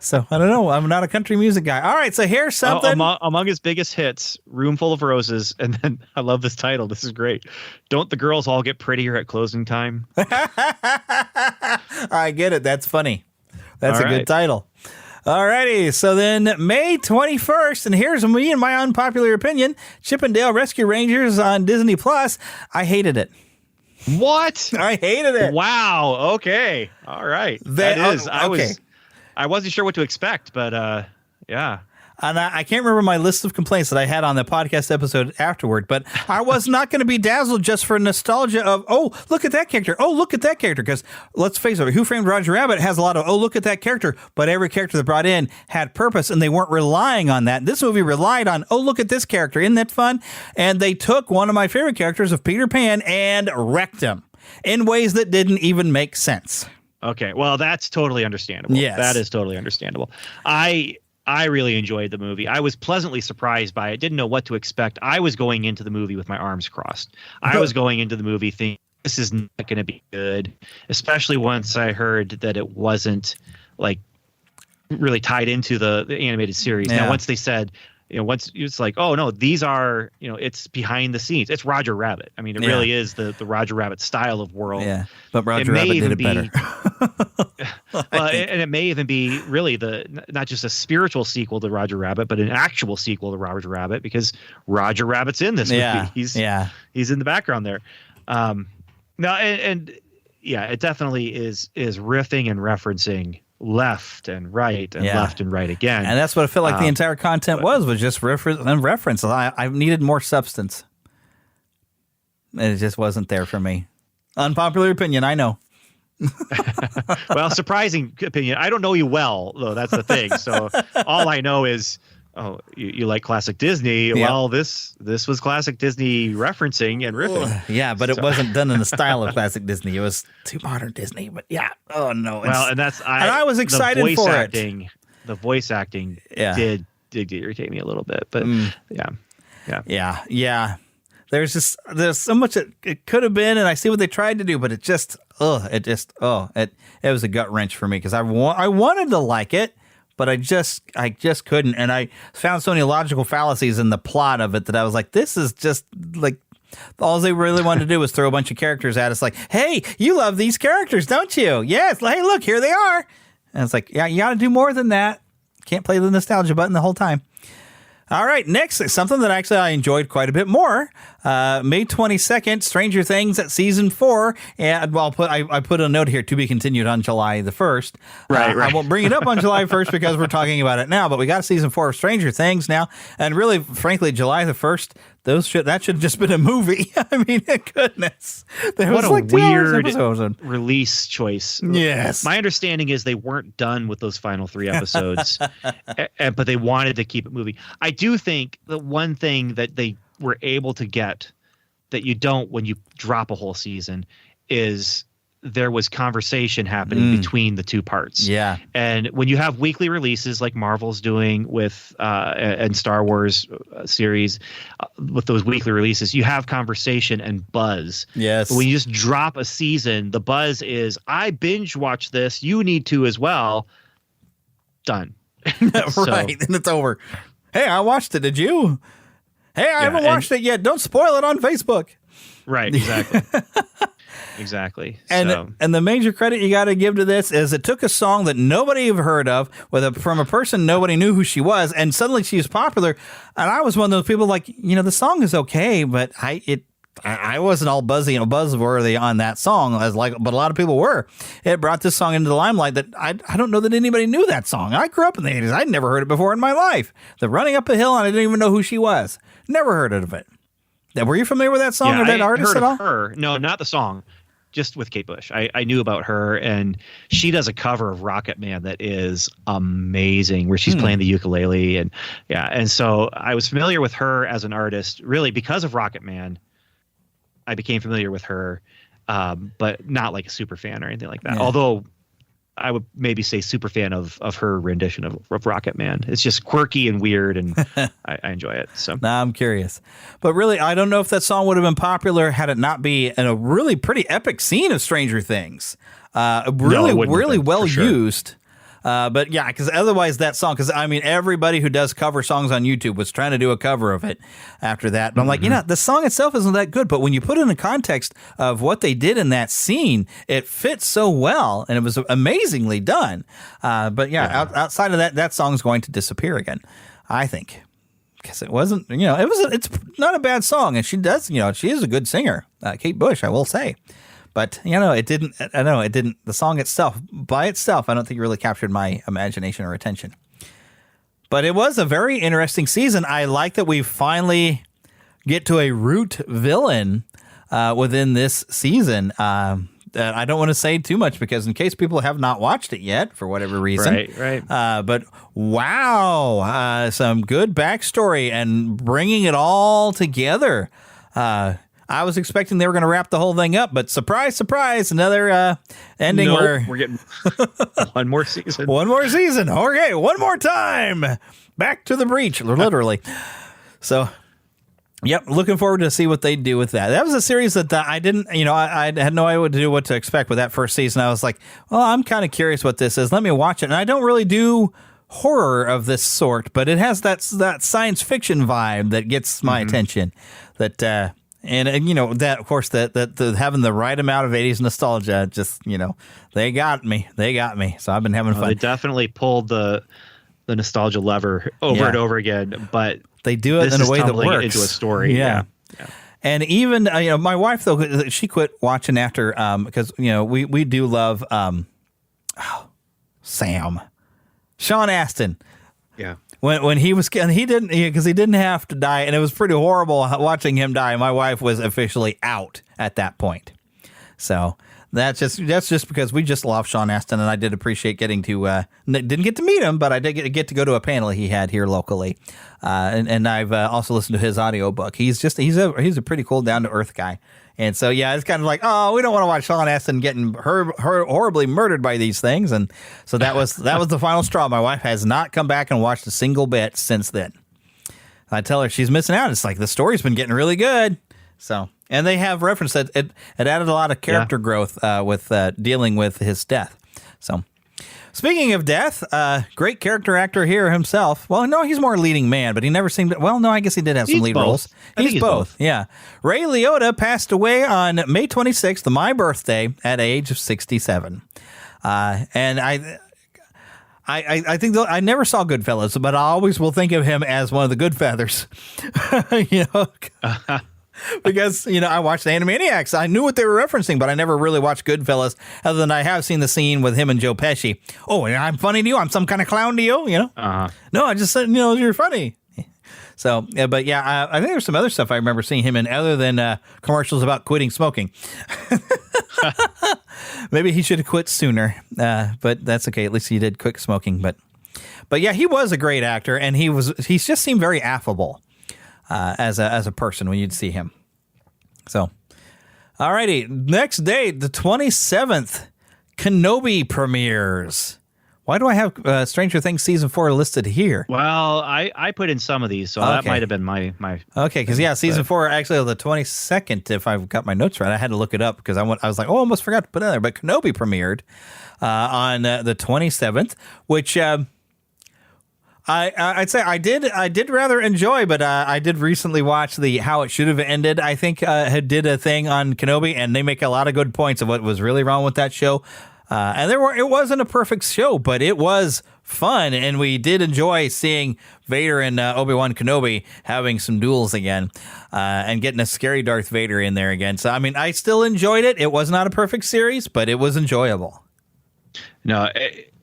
So I don't know. I'm not a country music guy. All right. So here's something. Among his biggest hits, Room Full of Roses. And then I love this title. This is great. Don't the girls all get prettier at closing time? I get it. That's funny. That's a good title. All righty. So then May 21st, and here's me and my unpopular opinion, Chip 'n Dale Rescue Rangers on Disney Plus. I hated it. What? I hated it. Wow. Okay. All right. That is. I wasn't sure what to expect, but yeah. And I can't remember my list of complaints that I had on the podcast episode afterward, but I was not going to be dazzled just for nostalgia of, oh, look at that character. Oh, look at that character. Because let's face it, Who Framed Roger Rabbit has a lot of, oh, look at that character. But every character they brought in had purpose, and they weren't relying on that. This movie relied on, oh, look at this character. Isn't that fun? And they took one of my favorite characters of Peter Pan and wrecked him in ways that didn't even make sense. Okay. Well, that's totally understandable. Yes. That is totally understandable. I really enjoyed the movie. I was pleasantly surprised by it. Didn't know what to expect. I was going into the movie with my arms crossed. I was going into the movie thinking this is not going to be good, especially once I heard that it wasn't like really tied into the animated series. Yeah. Now, once they said, once it's like, oh no, these are, it's behind the scenes. It's Roger Rabbit. I mean, it really is the Roger Rabbit style of world. Yeah, but Roger Rabbit did it better. And it may even be really not just a spiritual sequel to Roger Rabbit, but an actual sequel to Roger Rabbit, because Roger Rabbit's in this movie. He's in the background there. It definitely is riffing and referencing left and right and left and right again. And that's what I feel like the entire content was just reference. I needed more substance. And it just wasn't there for me. Unpopular opinion, I know. Well, surprising opinion. I don't know you well, though. That's the thing. So all I know is, you like classic Disney. Yep. Well, this was classic Disney referencing and riffing. Yeah, but it wasn't done in the style of classic Disney. It was too modern Disney. But yeah, oh no. Well, and I was excited for it. The voice acting did irritate me a little bit, but yeah. There's so much it could have been, and I see what they tried to do, but it was a gut wrench for me because I wanted to like it. But I just couldn't, and I found so many logical fallacies in the plot of it that I was like, this is just like all they really wanted to do was throw a bunch of characters at us. Like, hey, you love these characters, don't you? Yes. Hey, look, here they are. And it's like, yeah, you got to do more than that. Can't play the nostalgia button the whole time. All right, next, something that actually I enjoyed quite a bit more. May 22nd, Stranger Things at Season 4. And I put a note here, to be continued on July the 1st. Right. I won't bring it up on July 1st because we're talking about it now, but we got Season 4 of Stranger Things now. And really, frankly, July the 1st, that should have just been a movie. I mean, goodness. What a weird release choice. Yes. My understanding is they weren't done with those final 3 episodes, but they wanted to keep it moving. I do think the one thing that they were able to get that you don't when you drop a whole season is there was conversation happening between the 2 parts. Yeah. And when you have weekly releases like Marvel's doing with and Star Wars series with those weekly releases, you have conversation and buzz. Yes. But when you just drop a season, the buzz is, I binge watch this. You need to as well. Done. Right. And it's over. Hey, I watched it. Did you? Hey, I haven't watched it yet. Don't spoil it on Facebook. Right, exactly. Exactly. And the major credit you got to give to this is it took a song that nobody have heard of from a person nobody knew who she was, and suddenly she was popular. And I was one of those people like, the song is okay, but I wasn't all buzzy and buzzworthy on that song but a lot of people were. It brought this song into the limelight that I don't know that anybody knew that song. I grew up in the 80s. I'd never heard it before in my life. The Running Up a Hill, and I didn't even know who she was. Never heard of it. Were you familiar with that song or that artist at all? Her. No, not the song. Just with Kate Bush. I knew about her, and she does a cover of Rocket Man that is amazing, where she's playing the ukulele. And so I was familiar with her as an artist, really, because of Rocket Man. I became familiar with her, but not like a super fan or anything like that. Yeah. Although I would maybe say super fan of her rendition of Rocket Man. It's just quirky and weird, and I enjoy it. So now I'm curious. But really, I don't know if that song would have been popular had it not be in a really pretty epic scene of Stranger Things. Really well used. But yeah, because otherwise that song, because I mean, everybody who does cover songs on YouTube was trying to do a cover of it after that. But I'm like, the song itself isn't that good. But when you put it in the context of what they did in that scene, it fits so well, and it was amazingly done. But outside of that song's going to disappear again, I think. Because it wasn't, it's not a bad song. And she does, she is a good singer, Kate Bush, I will say. But, it didn't, the song itself, by itself, I don't think it really captured my imagination or attention. But it was a very interesting season. I like that we finally get to a root villain within this season. I don't want to say too much because in case people have not watched it yet for whatever reason. Right. But wow, some good backstory and bringing it all together. I was expecting they were going to wrap the whole thing up, but surprise, surprise, another ending where we're getting one more season. One more season. Okay, one more time. Back to the breach, literally. So, yep, looking forward to see what they do with that. That was a series that I didn't, I had no idea what to expect with that first season. I was like, well, I'm kind of curious what this is. Let me watch it. And I don't really do horror of this sort, but it has that science fiction vibe that gets my attention. That, and that, of course, that having the right amount of 80s nostalgia, just, they got me. So I've been having fun. They definitely pulled the nostalgia lever over and over again, but they do it in a way that works. Into a story. Yeah. And even, my wife, though, she quit watching after, because, we do love Sean Astin. Yeah. When he was, and he didn't, because he didn't have to die, and it was pretty horrible watching him die. My wife was officially out at that point. So that's just because we just love Sean Astin, and I did appreciate getting to, didn't get to meet him, but I did get to go to a panel he had here locally. And I've also listened to his audiobook. He's a pretty cool, down to earth guy. And so, yeah, it's kind of like, oh, we don't want to watch Sean Astin getting horribly murdered by these things. And so that was the final straw. My wife has not come back and watched a single bit since then. I tell her she's missing out. It's like the story's been getting really good. So, and they have referenced that it added a lot of character growth with dealing with his death. So, speaking of death, great character actor here himself. Well, no, he's more leading man, but he never seemed to, well, no, I guess he did have some lead roles. He's both. Yeah. Ray Liotta passed away on May 26th, my birthday, at age of 67. And I think I never saw Goodfellas, but I always will think of him as one of the Goodfeathers. Because, I watched the Animaniacs. I knew what they were referencing, but I never really watched Goodfellas, other than I have seen the scene with him and Joe Pesci. Oh, and I'm funny to you? I'm some kind of clown to you? Uh-huh. No, I just said, you're funny. So, but yeah, I think there's some other stuff I remember seeing him in other than commercials about quitting smoking. Maybe he should have quit sooner, but that's okay. At least he did quit smoking. But yeah, he was a great actor, and he just seemed very affable. As a person when you'd see him. So, alrighty. Next day, the 27th, Kenobi premieres. Why do I have Stranger Things Season 4 listed here? Well, I put in some of these, so that might have been my... Okay, because Season 4 actually on the 22nd, if I've got my notes right. I had to look it up because I was like, I almost forgot to put it in there. But Kenobi premiered on the 27th, which... I'd say I did rather enjoy, but I did recently watch the How It Should Have Ended. I think did a thing on Kenobi, and they make a lot of good points of what was really wrong with that show. And it wasn't a perfect show, but it was fun, and we did enjoy seeing Vader and Obi-Wan Kenobi having some duels again, and getting a scary Darth Vader in there again. So I mean, I still enjoyed it. It was not a perfect series, but it was enjoyable. No.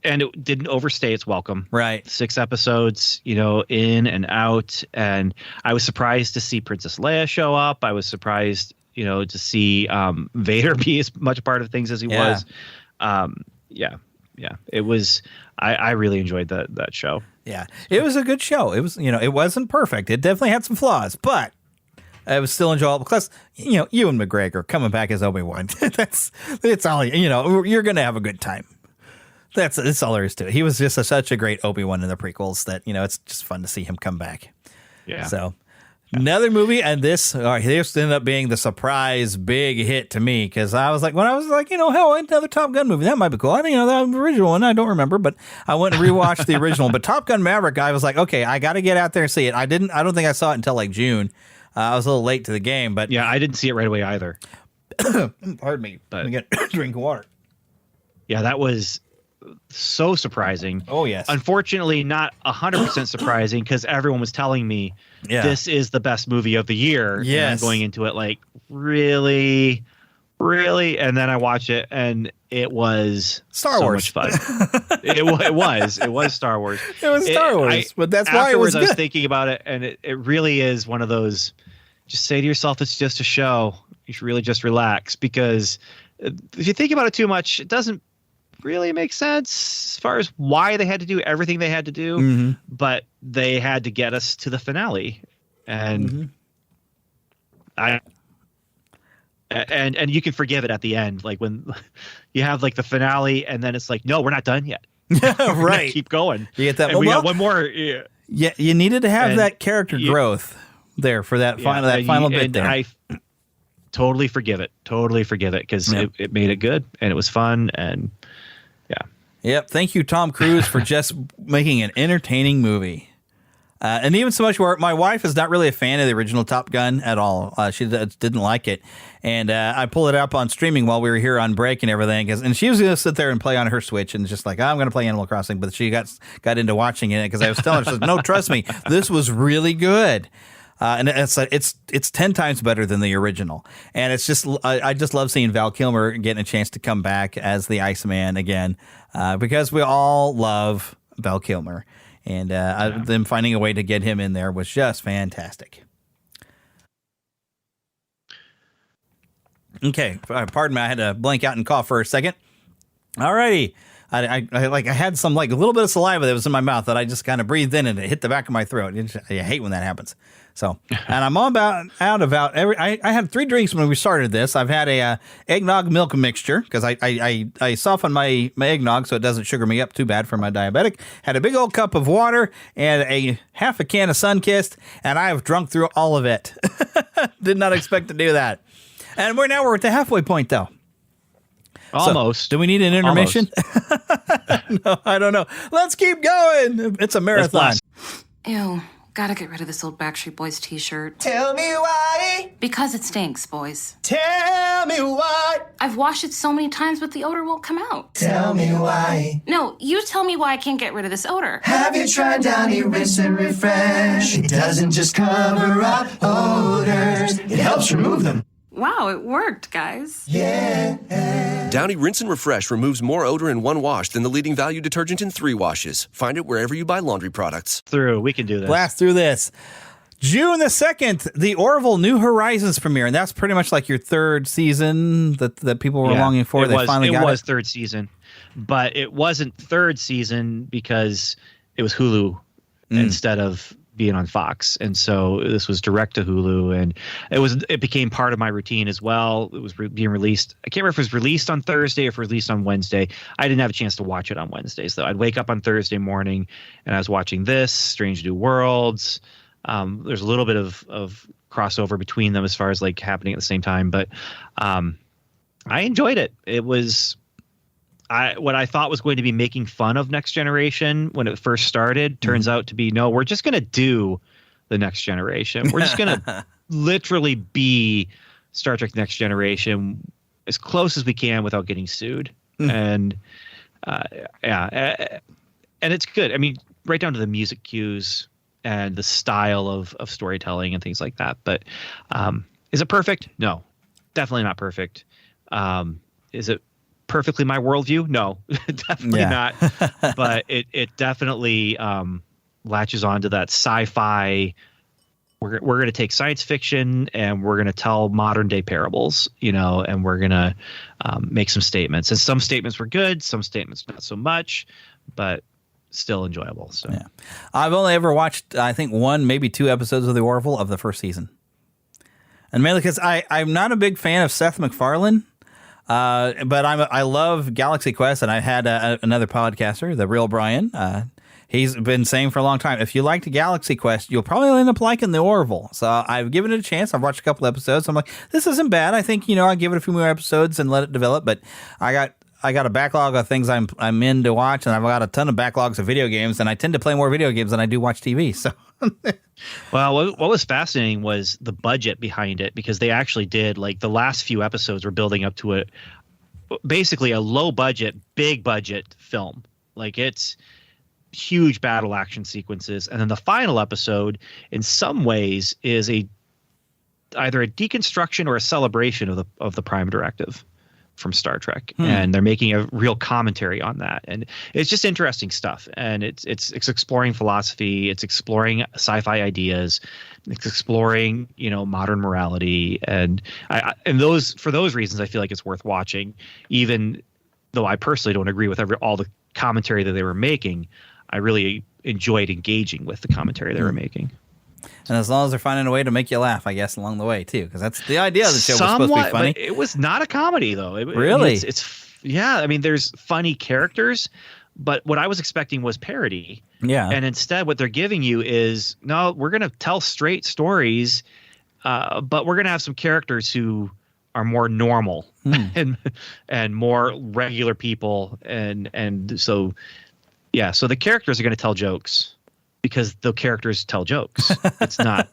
And it didn't overstay its welcome. Right. 6 episodes, in and out. And I was surprised to see Princess Leia show up. I was surprised, to see Vader be as much a part of things as he was. Yeah. It was. I really enjoyed that show. Yeah, it was a good show. It was, it wasn't perfect. It definitely had some flaws, but it was still enjoyable. Plus, Ewan McGregor coming back as Obi-Wan. It's all, you're going to have a good time. That's all there is to it. He was just such a great Obi-Wan in the prequels that, it's just fun to see him come back. Yeah. So another movie, and this ended up being the surprise big hit to me, because I was like, hell, another Top Gun movie. That might be cool. I didn't know the original one. I don't remember, but I went and rewatched the original. But Top Gun Maverick, I was like, okay, I got to get out there and see it. I don't think I saw it until like June. I was a little late to the game, but yeah, I didn't see it right away either. Pardon me. Let me get a drink of water. Yeah, that was so surprising. Oh yes. Unfortunately, not 100% surprising, because everyone was telling me this is the best movie of the year. Yes. And I'm going into it like, really, and then I watched it, and it was Star Wars. Much fun. It was Star Wars. It was Star Wars, but that's why it was afterwards. I was good. thinking about it, and it really is one of those. Just say to yourself, it's just a show. You should really just relax, because if you think about it too much, it doesn't really make sense as far as why they had to do everything they had to do, but they had to get us to the finale, and and you can forgive it at the end, like when you have like the finale, and then it's like, no, we're not done yet. Right, keep going. You get that. And we got one more. Yeah, you needed to have that character growth there for that final bit there. I totally forgive it because it made it good, and it was fun, and Yep. Thank you, Tom Cruise, for just making an entertaining movie. And even so much where my wife is not really a fan of the original Top Gun at all. She didn't like it. And I pulled it up on streaming while we were here on break and everything. And she was going to sit there and play on her Switch and just like, I'm going to play Animal Crossing. But she got into watching it because I was telling her, she said, no, trust me, this was really good. And it's 10 times better than the original. And it's just, I just love seeing Val Kilmer getting a chance to come back as the Iceman again, because we all love Val Kilmer. And them finding a way to get him in there was just fantastic. Okay, pardon me, I had to blank out and cough for a second. All righty. I had some like a little bit of saliva that was in my mouth that I just kind of breathed in and it hit the back of my throat. I hate when that happens. So, and I'm I had 3 drinks when we started this. I've had a eggnog milk mixture because I soften my eggnog so it doesn't sugar me up too bad for my diabetic. Had a big old cup of water and a half a can of Sunkist, and I have drunk through all of it. Did not expect to do that. And we're at the halfway point though. Almost. So, do we need an intermission? No, I don't know. Let's keep going. It's a marathon. Ew. Gotta get rid of this old Backstreet Boys t-shirt. Tell me why. Because it stinks, boys. Tell me why. I've washed it so many times, but the odor won't come out. Tell me why. No, you tell me why I can't get rid of this odor. Have you tried Downy Rinse and Refresh? It doesn't just cover up odors. It helps remove them. Wow, it worked, guys. Yeah. Downy Rinse and Refresh removes more odor in 1 wash than the leading value detergent in 3 washes. Find it wherever you buy laundry products. We can do this. Blast through this. June the 2nd, the Orville New Horizons premiere, and that's pretty much like your 3rd season that people were longing for. It was 3rd season, but it wasn't 3rd season because it was Hulu instead of being on Fox, and so this was direct to Hulu, and it became part of my routine as well. It was being released. I can't remember if it was released on Thursday or if it was released on Wednesday. I didn't have a chance to watch it on Wednesdays though. I'd wake up on Thursday morning and I was watching this Strange New Worlds. There's a little bit of crossover between them as far as like happening at the same time, but I enjoyed it. It was what I thought was going to be making fun of Next Generation when it first started turns out to be, no, we're just going to do the Next Generation. We're just going to literally be Star Trek Next Generation as close as we can without getting sued. And and it's good. I mean, right down to the music cues and the style of storytelling and things like that. But is it perfect? No, definitely not perfect. Is it perfectly my worldview? No, definitely not. But it definitely latches onto that sci-fi. We're going to take science fiction and we're going to tell modern day parables, and we're going to make some statements. And some statements were good, some statements not so much, but still enjoyable. So I've only ever watched, I think, 1, maybe 2 episodes of The Orville of the first season. And mainly because I'm not a big fan of Seth MacFarlane. But I love Galaxy Quest, and I had another podcaster, the real Brian. He's been saying for a long time, if you liked Galaxy Quest, you'll probably end up liking The Orville. So I've given it a chance. I've watched a couple episodes. I'm like, this isn't bad. I think I'll give it a few more episodes and let it develop. But I got a backlog of things I'm in to watch, and I've got a ton of backlogs of video games, and I tend to play more video games than I do watch TV. So. Well, what was fascinating was the budget behind it, because they actually did, like, the last few episodes were building up to basically a low budget, big budget film. Like, it's huge battle action sequences, and then the final episode in some ways is either a deconstruction or a celebration of the Prime Directive from Star Trek, and they're making a real commentary on that, and it's just interesting stuff. And it's exploring philosophy, it's exploring sci-fi ideas, it's exploring modern morality, and for those reasons I feel like it's worth watching, even though I personally don't agree with all the commentary that they were making. I really enjoyed engaging with the commentary they were making. And as long as they're finding a way to make you laugh, I guess, along the way, too, because that's the idea of the show. Was supposed to be funny. But it was not a comedy, though. Really? I mean, there's funny characters, but what I was expecting was parody. Yeah. And instead, what they're giving you is, no, we're going to tell straight stories, but we're going to have some characters who are more normal and more regular people. And so, so the characters are going to tell jokes, because the characters tell jokes. It's not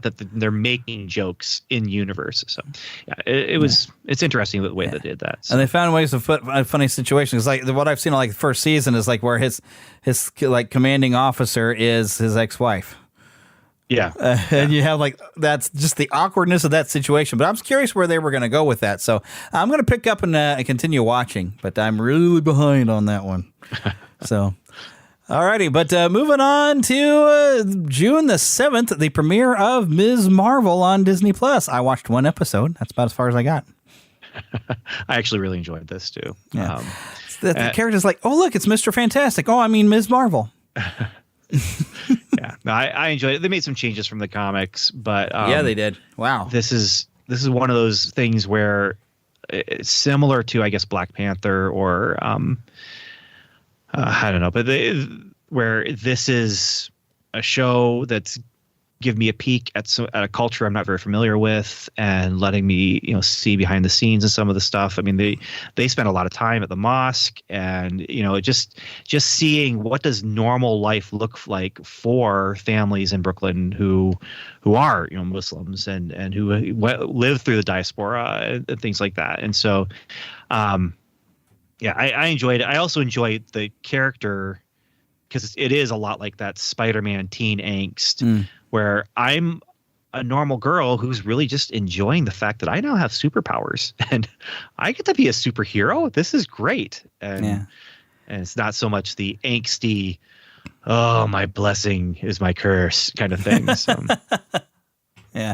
that they're making jokes in universe. So it's interesting the way they did that. So. And they found ways to put funny situations. Like what I've seen on the first season is like where his like commanding officer is his ex-wife. Yeah. And you have that's just the awkwardness of that situation. But I'm curious where they were going to go with that. So I'm going to pick up and continue watching, but I'm really behind on that one. So. Alrighty, but moving on to June the 7th, the premiere of Ms. Marvel on Disney+. I watched 1 episode. That's about as far as I got. I actually really enjoyed this, too. Yeah. The character's like, oh, look, it's Mr. Fantastic. Oh, I mean, Ms. Marvel. I enjoyed it. They made some changes from the comics, but... yeah, they did. Wow. This is one of those things where it's similar to, I guess, Black Panther or... I don't know, but where this is a show that's give me a peek at a culture I'm not very familiar with, and letting me see behind the scenes and some of the stuff. I mean, they spend a lot of time at the mosque, and just seeing what does normal life look like for families in Brooklyn who are Muslims and who live through the diaspora and things like that. And so. I enjoyed it. I also enjoyed the character because it is a lot like that Spider-Man teen angst where I'm a normal girl who's really just enjoying the fact that I now have superpowers and I get to be a superhero. This is great. And it's not so much the angsty, oh, my blessing is my curse kind of thing. So. Yeah,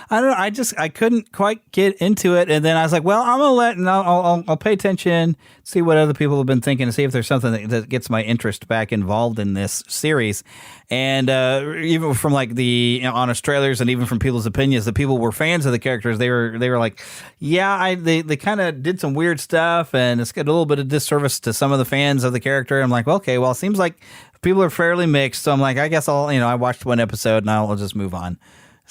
I don't know. I couldn't quite get into it, and then I was like, "Well, I'm gonna I'll pay attention, see what other people have been thinking, and see if there's something that gets my interest back involved in this series." And even from like the honest trailers, and even from people's opinions, the people were fans of the characters. They were like, "Yeah, they kind of did some weird stuff, and it's got a little bit of disservice to some of the fans of the character." I'm like, "Okay, well, it seems like people are fairly mixed." So I'm like, "I guess I watched 1 episode, and I'll just move on."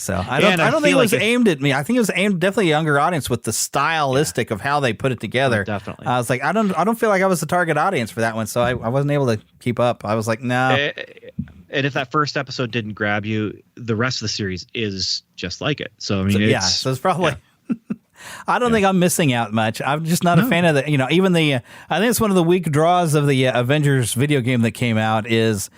So I don't think it was aimed at me. I think it was aimed definitely a younger audience with the stylistic of how they put it together. Definitely. I was like, I don't feel like I was the target audience for that one, so I wasn't able to keep up. I was like, no. And if that first episode didn't grab you, the rest of the series is just like it. So I mean, so it's probably. Yeah. I don't think I'm missing out much. I'm just not a fan of the. Even the. I think it's one of the weak draws of the Avengers video game that came out is.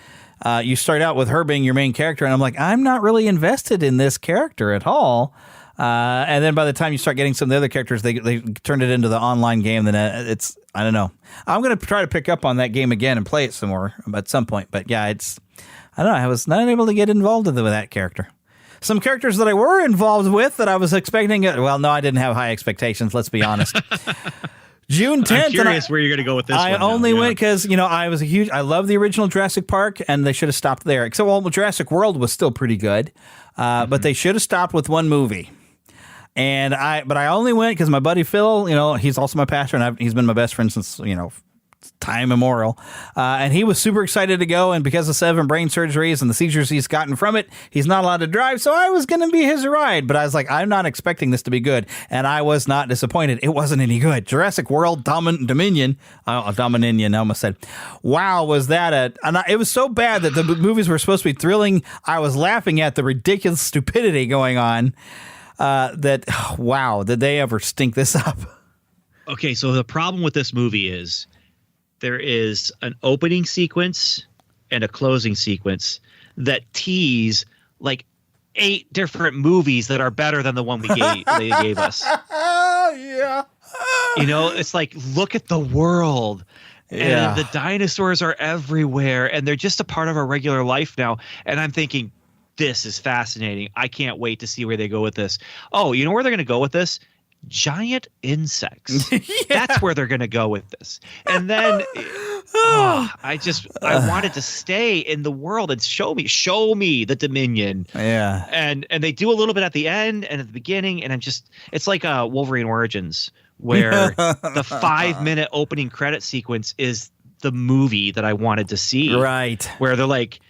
You start out with her being your main character, and I'm like, I'm not really invested in this character at all. And then by the time you start getting some of the other characters, they turned it into the online game. Then it's, I don't know. I'm going to try to pick up on that game again and play it some more at some point. But yeah, I don't know. I was not able to get involved with that character. Some characters that I were involved with that I was expecting. Well, no, I didn't have high expectations. Let's be honest. June 10th. I'm curious where you're going to go with this. I only went because, I love the original Jurassic Park, and they should have stopped there. Except, Jurassic World was still pretty good, but they should have stopped with one movie. And I only went because my buddy Phil, he's also my pastor, and he's been my best friend since, time immemorial. And he was super excited to go. And because of 7 brain surgeries and the seizures he's gotten from it, he's not allowed to drive. So I was going to be his ride. But I was like, I'm not expecting this to be good. And I was not disappointed. It wasn't any good. Jurassic World Dominion, I almost said, wow, was that it was so bad that the movies were supposed to be thrilling. I was laughing at the ridiculous stupidity going on did they ever stink this up? Okay, so the problem with this movie is there is an opening sequence and a closing sequence that tease like 8 different movies that are better than the one they gave us. Yeah. It's like, look at the world. Yeah. And the dinosaurs are everywhere, and they're just a part of our regular life now. And I'm thinking, this is fascinating. I can't wait to see where they go with this. Oh, you know where they're going to go with this? Giant insects. That's where they're going to go with this. And then I wanted to stay in the world and show me the Dominion. Yeah. And they do a little bit at the end and at the beginning. And it's like Wolverine Origins, where the 5-minute opening credit sequence is the movie that I wanted to see. Right. Where they're like,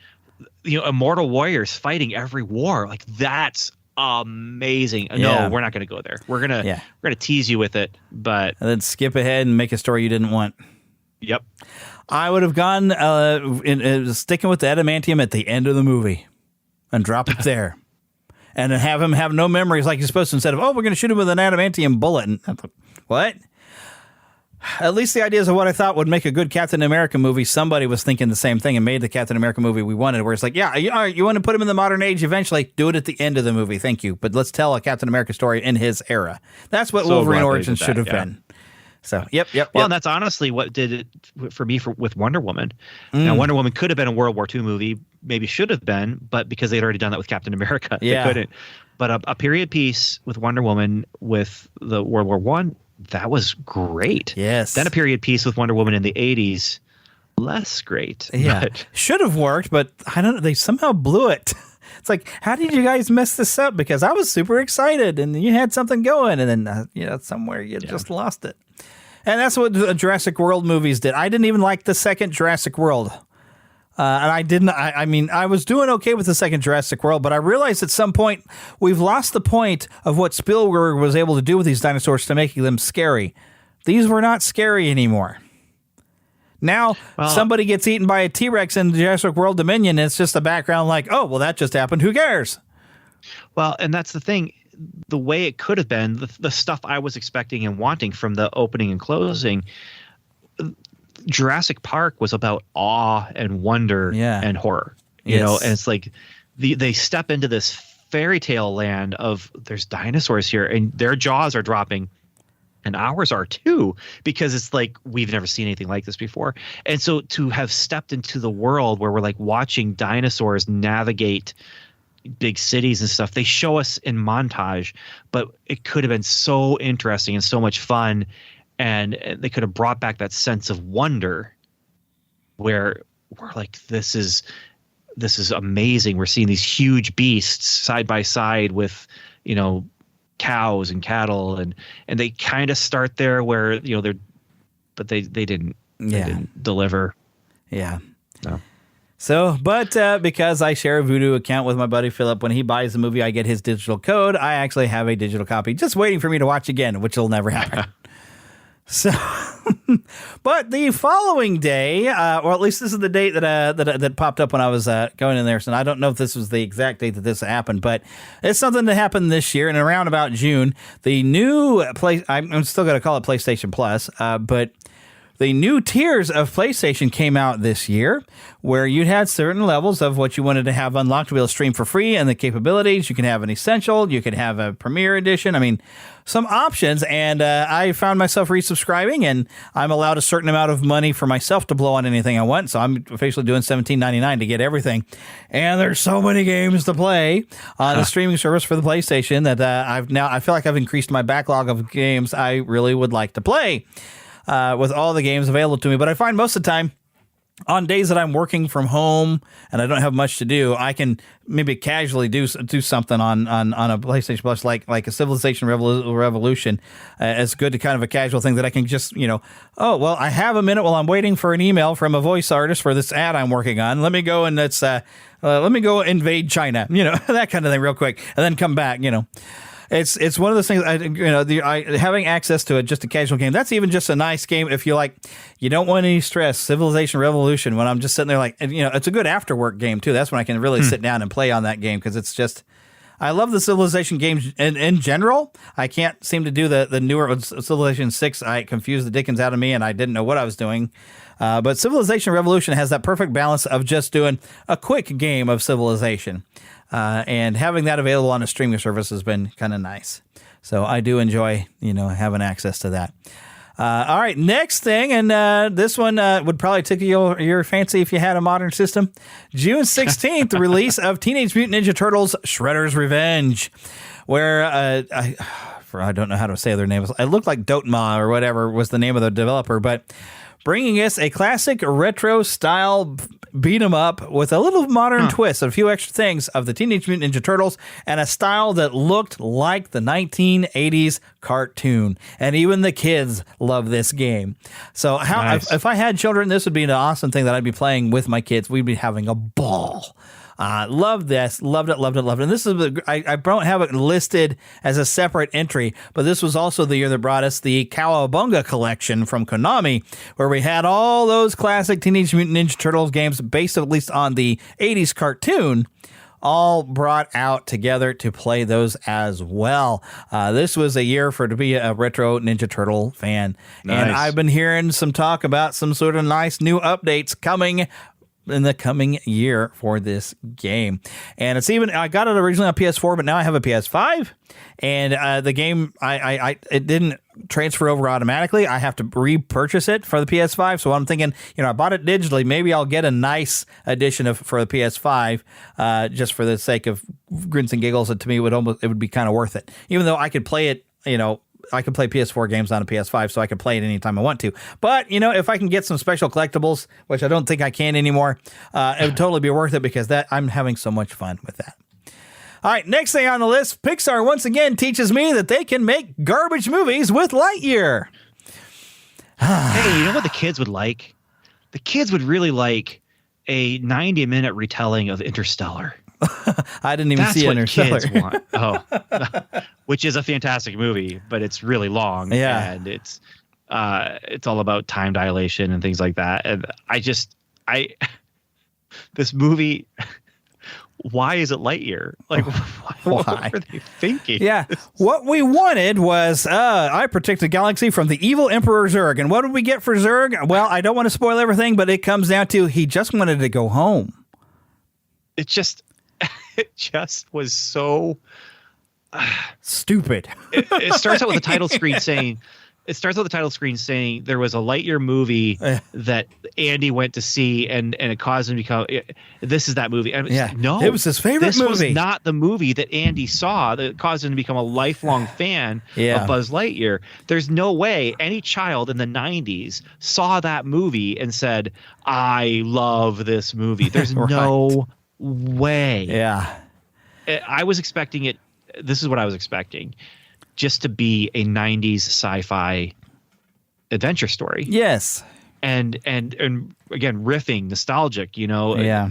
immortal warriors fighting every war. Like, that's amazing. No, we're not going to go there. We're gonna tease you with it, but and then skip ahead and make a story you didn't want. Yep. I would have gone sticking with the adamantium at the end of the movie and drop it there, and then have him have no memories like you're supposed to. Instead of we're going to shoot him with an adamantium bullet. And I thought, what? At least the ideas of what I thought would make a good Captain America movie, somebody was thinking the same thing and made the Captain America movie we wanted, where it's like, you want to put him in the modern age eventually, do it at the end of the movie, thank you. But let's tell a Captain America story in his era. That's what Wolverine Origins should have been. So, yep. Well, and that's honestly what did it for me with Wonder Woman. Now, Wonder Woman could have been a World War II movie, maybe should have been, but because they'd already done that with Captain America, they couldn't. But a period piece with Wonder Woman with the World War I, that was great. Yes. Then a period piece with Wonder Woman in the 80s, less great. Yeah. Should have worked, but I don't know. They somehow blew it. It's like, how did you guys mess this up? Because I was super excited and you had something going, and then, somewhere you just lost it. And that's what the Jurassic World movies did. I didn't even like the second Jurassic World. And I didn't. I was doing okay with the second Jurassic World, but I realized at some point we've lost the point of what Spielberg was able to do with these dinosaurs to making them scary. These were not scary anymore. Now somebody gets eaten by a T-Rex in Jurassic World Dominion, and it's just a background like, oh, well, that just happened. Who cares? Well, and that's the thing. The way it could have been, the stuff I was expecting and wanting from the opening and closing. Jurassic Park was about awe and wonder and horror, and it's like they step into this fairy tale land of there's dinosaurs here and their jaws are dropping and ours are too, because it's like we've never seen anything like this before. And so to have stepped into the world where we're like watching dinosaurs navigate big cities and stuff, they show us in montage, but it could have been so interesting and so much fun. And they could have brought back that sense of wonder where we're like, this is amazing. We're seeing these huge beasts side by side with, cows and cattle. And they kind of start there where, they didn't deliver. Yeah. No. So, but because I share a Vudu account with my buddy Philip, when he buys the movie, I get his digital code. I actually have a digital copy just waiting for me to watch again, which will never happen. So, but the following day, or at least this is the date that popped up when I was going in there. So I don't know if this was the exact date that this happened, but it's something that happened this year. And around about June, the new I'm still going to call it PlayStation Plus, but the new tiers of PlayStation came out this year, where you had certain levels of what you wanted to have unlocked to be able to stream for free, and the capabilities. You can have an Essential, you could have a Premier Edition. I mean, some options, and I found myself resubscribing, and I'm allowed a certain amount of money for myself to blow on anything I want, so I'm officially doing $17.99 to get everything. And there's so many games to play on the streaming service for the PlayStation that I feel like I've increased my backlog of games I really would like to play. With all the games available to me. But I find most of the time, on days that I'm working from home and I don't have much to do, I can maybe casually do something on a PlayStation Plus, like a Civilization Revolution. It's good to kind of a casual thing that I can just, I have a minute while I'm waiting for an email from a voice artist for this ad I'm working on. Let me go and let me go invade China, that kind of thing real quick, and then come back, It's one of those things. Having access to just a casual game. That's even just a nice game if you don't want any stress. Civilization Revolution. When I'm just sitting there, it's a good after work game too. That's when I can really sit down and play on that game because it's just. I love the Civilization games in general. I can't seem to do the newer Civilization 6. I confused the dickens out of me, and I didn't know what I was doing. But Civilization Revolution has that perfect balance of just doing a quick game of Civilization. And having that available on a streaming service has been kind of nice. So I do enjoy, having access to that. All right, next thing, and this one would probably tickle your fancy if you had a modern system. June 16th, the release of Teenage Mutant Ninja Turtles Shredder's Revenge, where I don't know how to say their names. It looked like Dotema or whatever was the name of the developer, but bringing us a classic retro-style beat 'em up with a little modern twist, a few extra things of the Teenage Mutant Ninja Turtles, and a style that looked like the 1980s cartoon. And even the kids love this game. So nice. If I had children, this would be an awesome thing that I'd be playing with my kids. We'd be having a ball. Loved this. Loved it. And this is, I don't have it listed as a separate entry, but this was also the year that brought us the Cowabunga collection from Konami, where we had all those classic Teenage Mutant Ninja Turtles games based at least on the 80s cartoon, all brought out together to play those as well. This was a year to be a retro Ninja Turtle fan. Nice. And I've been hearing some talk about some sort of nice new updates coming in the coming year for this game. And it's even, I got it originally on PS4, but now I have a PS5, and the game, it didn't transfer over automatically. I have to repurchase it for the PS5. So I'm thinking, I bought it digitally. Maybe I'll get a nice edition for the PS5, just for the sake of grins and giggles. And to me, it would be kind of worth it, even though I could play it, I can play PS4 games on a PS5, so I can play it anytime I want to. But, if I can get some special collectibles, which I don't think I can anymore, it would totally be worth it because I'm having so much fun with that. All right, next thing on the list, Pixar once again teaches me that they can make garbage movies with Lightyear. Hey, you know what the kids would like? The kids would really like a 90-minute retelling of Interstellar. I didn't even see Interstellar. That's what kids want. Which is a fantastic movie, but it's really long. Yeah. And it's all about time dilation and things like that. And this movie, why is it Lightyear? Like, why were they thinking? Yeah. What we wanted was, I protect the galaxy from the evil Emperor Zurg. And what did we get for Zurg? Well, I don't want to spoil everything, but it comes down to he just wanted to go home. It just was so stupid. It starts out with the title screen saying there was a Lightyear movie that Andy went to see and it caused him to become, this is that movie. And no, it was his favorite movie. This was not the movie that Andy saw that caused him to become a lifelong fan of Buzz Lightyear. There's no way any child in the 90s saw that movie and said, I love this movie. There's right. no way. Yeah. I was expecting it. This is what I was expecting. Just to be a 90s sci-fi adventure story. Yes. and again riffing, nostalgic, Yeah.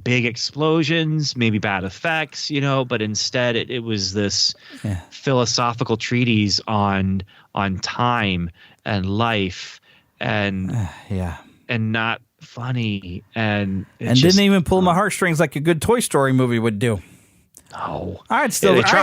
Big explosions, maybe bad effects, but instead it was this philosophical treatise on time and life and not funny and didn't even pull my heartstrings like a good Toy Story movie would do. No, I'd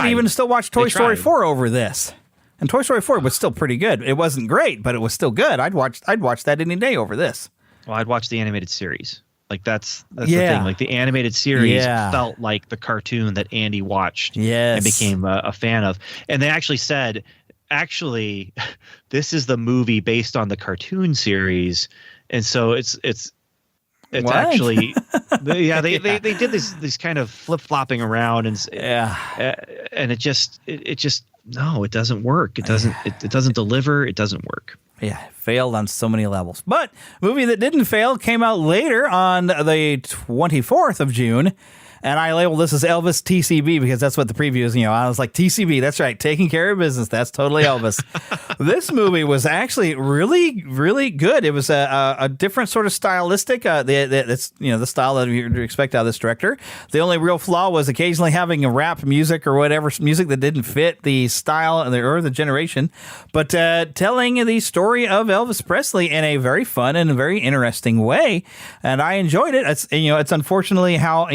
even still watch Toy Story 4 over this. And Toy Story 4 was still pretty good. It wasn't great, but it was still good. I'd watch that any day over this. Well, I'd watch the animated series. Like that's the thing. Like the animated series felt like the cartoon that Andy watched and became a fan of. And they actually said, this is the movie based on the cartoon series. And so it's actually, they did this kind of flip flopping around and it just no, it doesn't work. It doesn't deliver. It doesn't work. Yeah, failed on so many levels. But movie that didn't fail came out later on the 24th of June. And I labeled this as Elvis TCB because that's what the preview is. I was like, TCB, that's right, taking care of business. That's totally Elvis. This movie was actually really, really good. It was a different sort of stylistic. It's the style that you expect out of this director. The only real flaw was occasionally having a rap music or whatever music that didn't fit the style or the generation. But telling the story of Elvis Presley in a very fun and very interesting way, and I enjoyed it. It's unfortunately how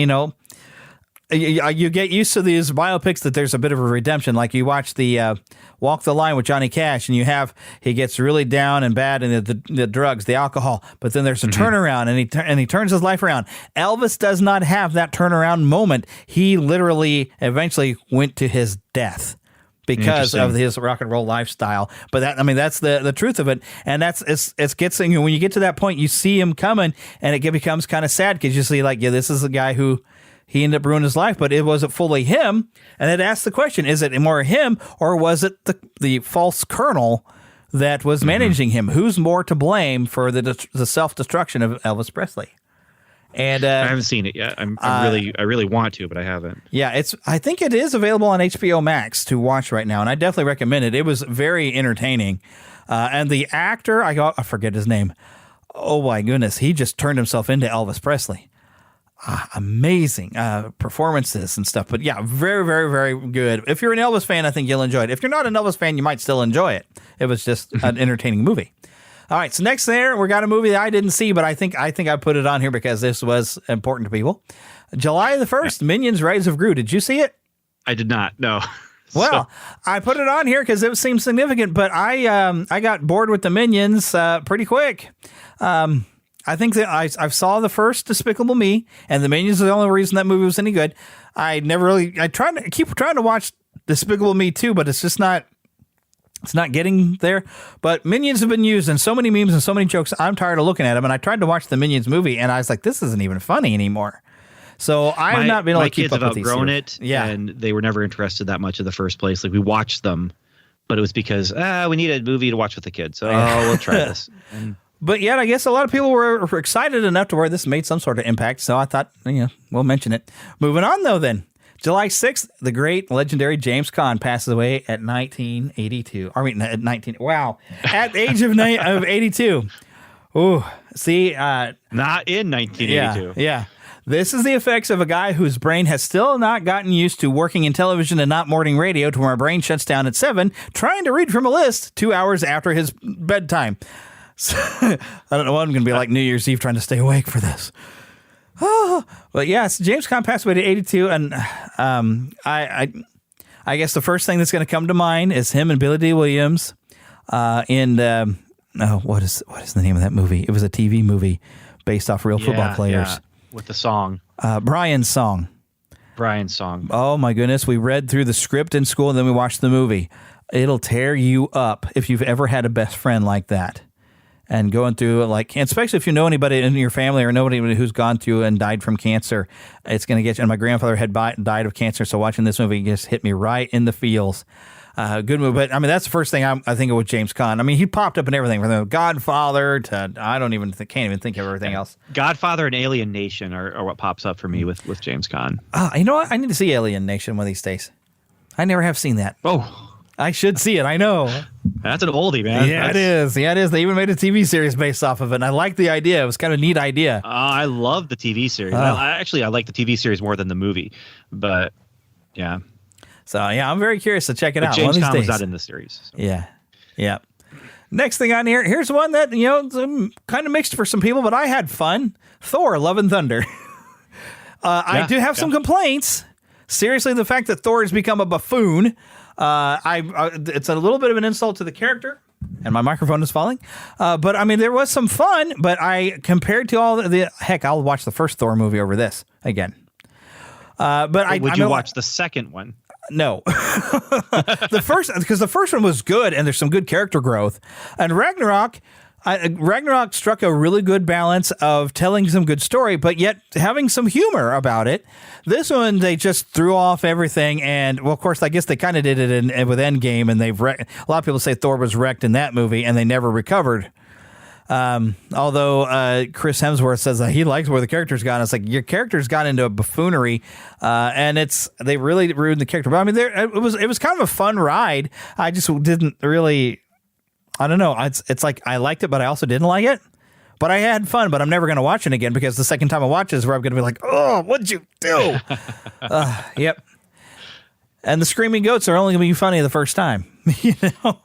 you get used to these biopics that there's a bit of a redemption. Like you watch the Walk the Line with Johnny Cash, and he gets really down and bad in the drugs, the alcohol, but then there's a turnaround, and he turns his life around. Elvis does not have that turnaround moment. He literally eventually went to his death because of his rock and roll lifestyle. But that's the truth of it. And it gets when you get to that point, you see him coming, and it becomes kind of sad because you see this is a guy who. He ended up ruining his life, but it wasn't fully him. And it asked the question, is it more him or was it the false colonel that was managing him? Who's more to blame for the self-destruction of Elvis Presley? And I haven't seen it yet. I really want to, but I haven't. Yeah, I think it is available on HBO Max to watch right now, and I definitely recommend it. It was very entertaining. And the actor, I forget his name. Oh my goodness, he just turned himself into Elvis Presley. Amazing performances and stuff. But yeah, very, very, very good. If you're an Elvis fan, I think you'll enjoy it. If you're not an Elvis fan, you might still enjoy it. It was just an entertaining movie. All right, so next we got a movie that I didn't see, but I think I put it on here because this was important to people. July the 1st, Minions Rise of Gru. Did you see it? I did not, no. Well, I put it on here because it seemed significant, but I got bored with the Minions pretty quick. I think that I saw the first Despicable Me, and the Minions are the only reason that movie was any good. I keep trying to watch Despicable Me 2, but it's just not. It's not getting there. But Minions have been used in so many memes and so many jokes. I'm tired of looking at them, and I tried to watch the Minions movie, and I was like, this isn't even funny anymore. So I have not been able to keep up with these. My kids have outgrown it, and they were never interested that much in the first place. Like we watched them, but it was because we need a movie to watch with the kids, so we'll try this. But yet, I guess a lot of people were excited enough to where this made some sort of impact. So I thought, we'll mention it. Moving on, though, then. July 6th, the great legendary James Caan passes away at 1982. At 19. Wow. At the age of 82. Ooh. See. Not in 1982. Yeah. This is the effects of a guy whose brain has still not gotten used to working in television and not morning radio, to where my brain shuts down at 7, trying to read from a list 2 hours after his bedtime. So, I don't know what I'm going to be like New Year's Eve trying to stay awake for this. But yes, James Caan passed away at 82, and I guess the first thing that's going to come to mind is him and Billy D. Williams what is the name of that movie? It was a TV movie based off real football players. Yeah. With the song. Brian's Song. Oh my goodness, we read through the script in school and then we watched the movie. It'll tear you up if you've ever had a best friend like that. And going through especially if you know anybody in your family or know anybody who's gone through and died from cancer, it's going to get you. And my grandfather had died of cancer, so watching this movie just hit me right in the feels. Good movie, but that's the first thing I think of with James Caan. He popped up in everything from the Godfather to can't even think of everything else. Godfather and Alien Nation are what pops up for me with James Caan. You know what? I need to see Alien Nation one of these days. I never have seen that. Oh. I should see it. I know. That's an oldie, man. Yeah, it is. Yeah, it is. They even made a TV series based off of it. And I like the idea. It was kind of a neat idea. I love the TV series. I like the TV series more than the movie. But yeah. So yeah, I'm very curious to check it out. James One of these Caan was days. not in the series. So. Yeah. Next thing on here, here's one that, kind of mixed for some people, but I had fun. Thor, Love and Thunder. I do have some complaints. Seriously, the fact that Thor has become a buffoon, it's a little bit of an insult to the character, and my microphone is falling. But I mean, there was some fun, but compared to all heck, I'll watch the first Thor movie over this again. Would you watch the second one? No, because the first one was good and there's some good character growth, and Ragnarok struck a really good balance of telling some good story, but yet having some humor about it. This one, they just threw off everything, and well, of course, I guess they kind of did it with Endgame, and a lot of people say Thor was wrecked in that movie, and they never recovered. Although Chris Hemsworth says that he likes where the character's gone. It's like your character's gone into a buffoonery, and they really ruined the character. But I mean, it was kind of a fun ride. I just didn't really. I don't know. It's like I liked it, but I also didn't like it. But I had fun. But I'm never going to watch it again because the second time I watch it is where I'm going to be like, oh, what'd you do? Yep. And the screaming goats are only going to be funny the first time.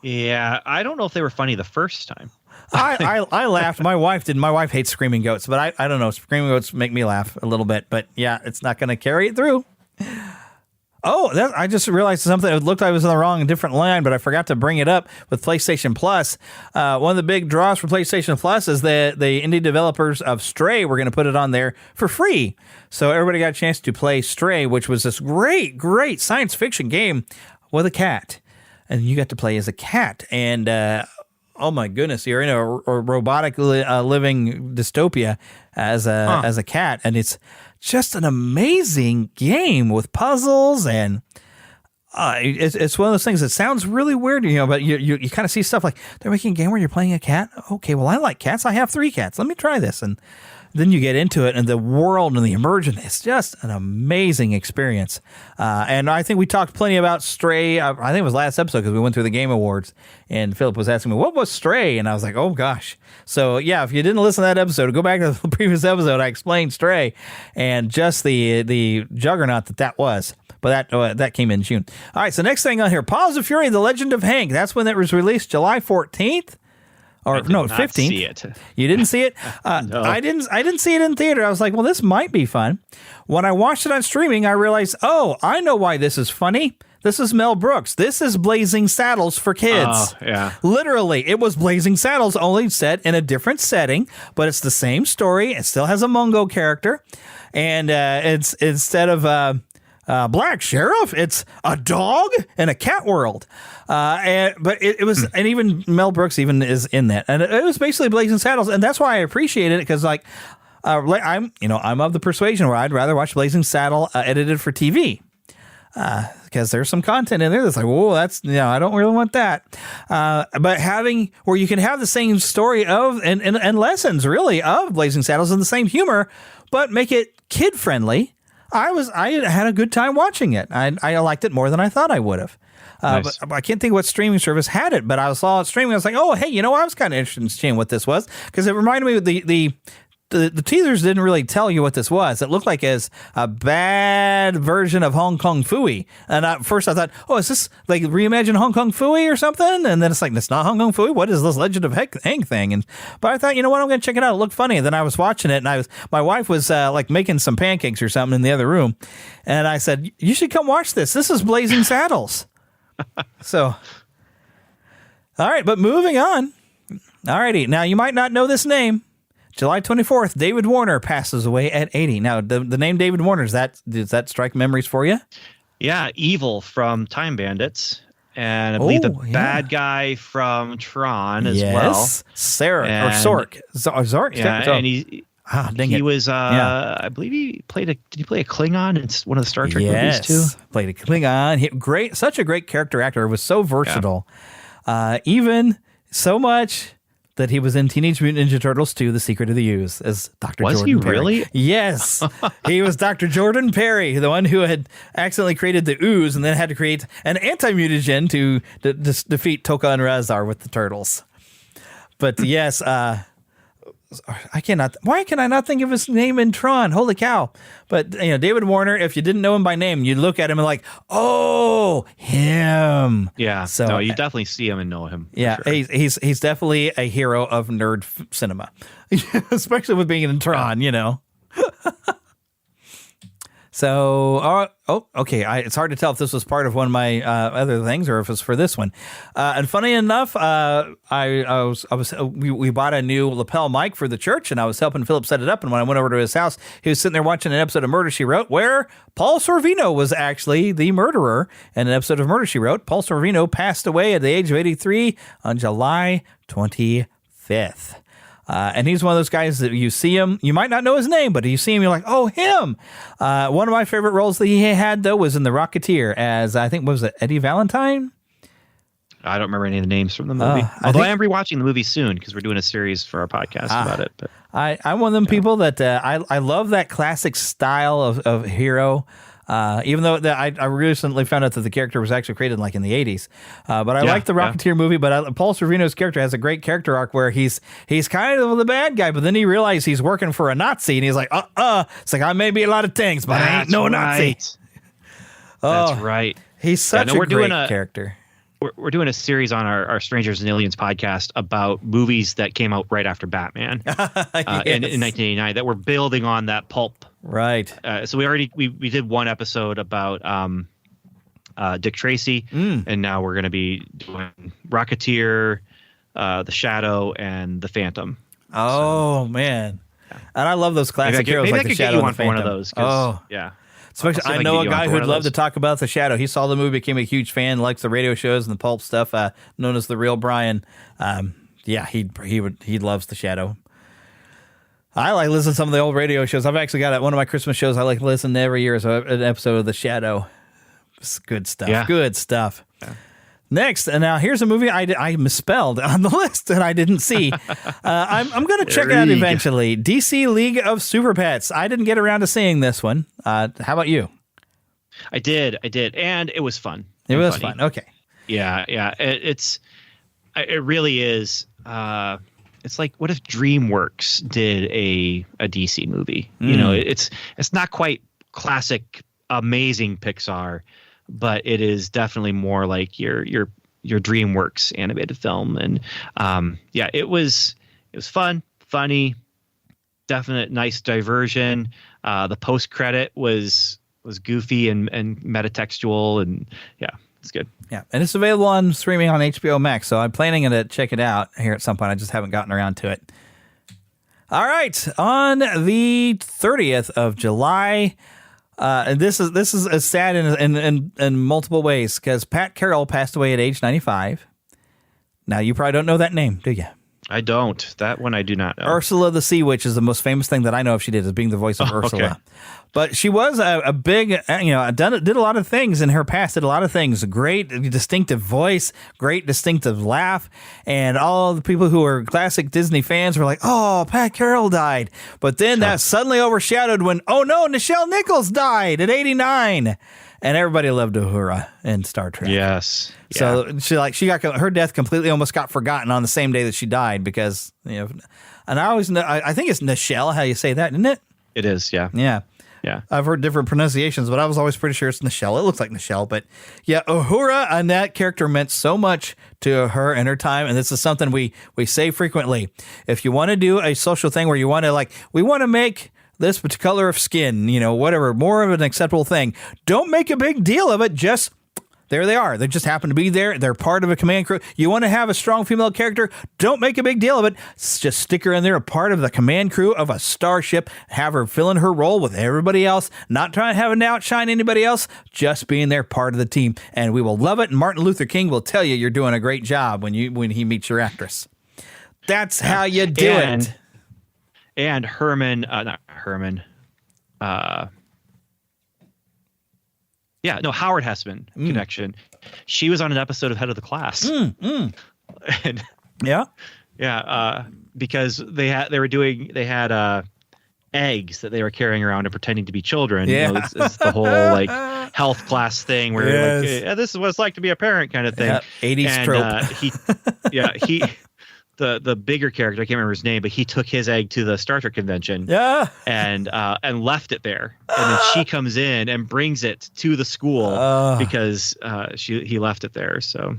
Yeah, I don't know if they were funny the first time. I laughed. My wife didn't. My wife hates screaming goats, but I don't know. Screaming goats make me laugh a little bit. But yeah, it's not going to carry it through. Oh, I just realized something. It looked like I was on the wrong different line, but I forgot to bring it up with PlayStation Plus. One of the big draws for PlayStation Plus is the indie developers of Stray were going to put it on there for free. So everybody got a chance to play Stray, which was this great, great science fiction game with a cat. And you got to play as a cat. And oh my goodness, you're in a robotic living dystopia as a cat. And it's just an amazing game with puzzles, and it's one of those things that sounds really weird, but you kind of see stuff like they're making a game where you're playing a cat. Okay, well, I like cats. I have 3 cats. Let me try this. And then you get into it, and the world and the immersion, it's just an amazing experience. And I think we talked plenty about Stray. I think it was last episode because we went through the Game Awards, and Philip was asking me, what was Stray? And I was like, oh, gosh. So, yeah, if you didn't listen to that episode, go back to the previous episode. I explained Stray and just the juggernaut that was. But that came in June. All right, so next thing on here, Paws of Fury, The Legend of Hank. That's when it was released, July 14th. Or no, 15th. See it. You didn't see it? No. I didn't see it in theater. I was like, well, this might be fun. When I watched it on streaming, I realized, oh, I know why this is funny. This is Mel Brooks. This is Blazing Saddles for kids. Oh, yeah. Literally, it was Blazing Saddles, only set in a different setting, but it's the same story. It still has a Mungo character, and it's instead of Black Sheriff, it's a dog in a cat world. But it was, and even Mel Brooks even is in that, and it was basically Blazing Saddles, and that's why I appreciate it, because I'm of the persuasion where I'd rather watch Blazing Saddle edited for TV. Because there's some content in there that's like, whoa, I don't really want that. But having where you can have the same story of and lessons really of Blazing Saddles and the same humor, but make it kid friendly. I had a good time watching it. I liked it more than I thought I would have. Nice. But I can't think what streaming service had it, but I saw it streaming. I was like, oh, hey, I was kind of interested in seeing what this was, because it reminded me of the teasers didn't really tell you what this was. It looked like as a bad version of Hong Kong Phooey. And at first I thought, oh, is this like reimagined Hong Kong Phooey or something? And then it's like, it's not Hong Kong Phooey. What is this Legend of Hank thing? But I thought, you know what, I'm going to check it out. It looked funny. And then I was watching it, and my wife was like making some pancakes or something in the other room. And I said, you should come watch this. This is Blazing Saddles. So, all right, but moving on. All righty. Now, you might not know this name. July 24th, David Warner passes away at 80. Now, the name David Warner, does that strike memories for you? Yeah, Evil from Time Bandits. And I believe the bad guy from Tron as well. Sarek, or Sork. Zork? Yeah, and he was, I believe did he play a Klingon in one of the Star Trek movies too? Played a Klingon. Such a great character actor. It was so versatile. Even so much that he was in Teenage Mutant Ninja Turtles 2, The Secret of the Ooze, as Dr. Was Jordan he Perry. really? Yes. He was Dr. Jordan Perry, the one who had accidentally created the ooze and then had to create an anti-mutagen to defeat Toka and Razar with the turtles. But yes, why can I not think of his name in Tron? Holy cow. But, David Warner, if you didn't know him by name, you'd look at him and like, oh, him. Yeah. So, no, you definitely see him and know him. Yeah. Sure. He's definitely a hero of nerd cinema, especially with being in Tron, So, okay. It's hard to tell if this was part of one of my other things or if it's for this one. And funny enough, we bought a new lapel mic for the church, and I was helping Philip set it up. And when I went over to his house, he was sitting there watching an episode of Murder, She Wrote, where Paul Sorvino was actually the murderer in an episode of Murder, She Wrote. Paul Sorvino passed away at the age of 83 on July 25th. And he's one of those guys that you see him, you might not know his name, but you see him, you're like, oh, him. One of my favorite roles that he had, though, was in The Rocketeer as, I think, what was it, Eddie Valentine? I don't remember any of the names from the movie. Although I am rewatching the movie soon because we're doing a series for our podcast about it. But I'm one of them people that I love that classic style of hero. Even though I recently found out that the character was actually created like in the 80s. But I like the Rocketeer movie, but Paul Sorvino's character has a great character arc where he's kind of the bad guy, but then he realizes he's working for a Nazi and he's like, it's like, I may be a lot of things, but I ain't no Nazi. That's right. He's such a great character. We're doing a series on our Strangers and Aliens podcast about movies that came out right after Batman in 1989 that were building on that pulp. Right. So we did one episode about Dick Tracy, and now we're going to be doing Rocketeer, The Shadow, and The Phantom. Oh, man. And I love those classic heroes like The Shadow and The Phantom. One of those. Yeah. Especially, I know a guy who'd love to talk about The Shadow. He saw the movie, became a huge fan, likes the radio shows and the pulp stuff, known as The Real Brian. He loves The Shadow. I like listening to some of the old radio shows. I've actually got one of my Christmas shows I like to listen to every year is an episode of The Shadow. It's good stuff. Yeah. Good stuff. Yeah. Next, and now here's a movie I misspelled on the list and I didn't see. I'm going to check it out eventually. DC League of Super Pets. I didn't get around to seeing this one. How about you? I did, and it was fun. It was fun. Okay. Yeah. It really is. It's like, what if DreamWorks did a DC movie? It's not quite classic, amazing Pixar, but it is definitely more like your DreamWorks animated film. And it was fun, funny, definite nice diversion. The post credit was goofy and metatextual, and it's good. Yeah, and it's available on streaming on HBO Max, so I'm planning to check it out here at some point. I just haven't gotten around to it. All right, on the 30th of July, and this is sad in multiple ways because Pat Carroll passed away at age 95. Now, you probably don't know that name, do you? I don't. That one I do not know. Ursula the Sea Witch is the most famous thing that I know if she did, is being the voice of Ursula. Okay. But she was a big, did a lot of things in her past, did a lot of things. Great, distinctive voice, great, distinctive laugh. And all the people who were classic Disney fans were like, oh, Pat Carroll died. But then that suddenly overshadowed when, oh no, Nichelle Nichols died at 89. And everybody loved Uhura in Star Trek. Yes. So she got her death completely almost got forgotten on the same day that she died because, and I always know, I think it's Nichelle, how you say that, isn't it? It is, yeah. Yeah. Yeah. I've heard different pronunciations, but I was always pretty sure it's Nichelle. It looks like Nichelle, but yeah, Uhura and that character meant so much to her and her time. And this is something we say frequently. If you want to do a social thing where you want to we want to make this color of skin, whatever, more of an acceptable thing. Don't make a big deal of it. Just there they are. They just happen to be there. They're part of a command crew. You want to have a strong female character? Don't make a big deal of it. Just stick her in there, a part of the command crew of a starship. Have her fill in her role with everybody else. Not trying to have an outshine anybody else. Just being there, part of the team. And we will love it. And Martin Luther King will tell you you're doing a great job when he meets your actress. That's how you do it. And Howard Hessman connection. She was on an episode of Head of the Class. And, yeah. Yeah, because they had eggs that they were carrying around and pretending to be children. Yeah. You know, it's the whole like health class thing where you're like, Yes. yeah, this is what it's like to be a parent kind of thing. Yeah, 80s trope. The bigger character, I can't remember his name, but he took his egg to the Star Trek convention. Yeah. And left it there. And then she comes in and brings it to the school because he left it there. So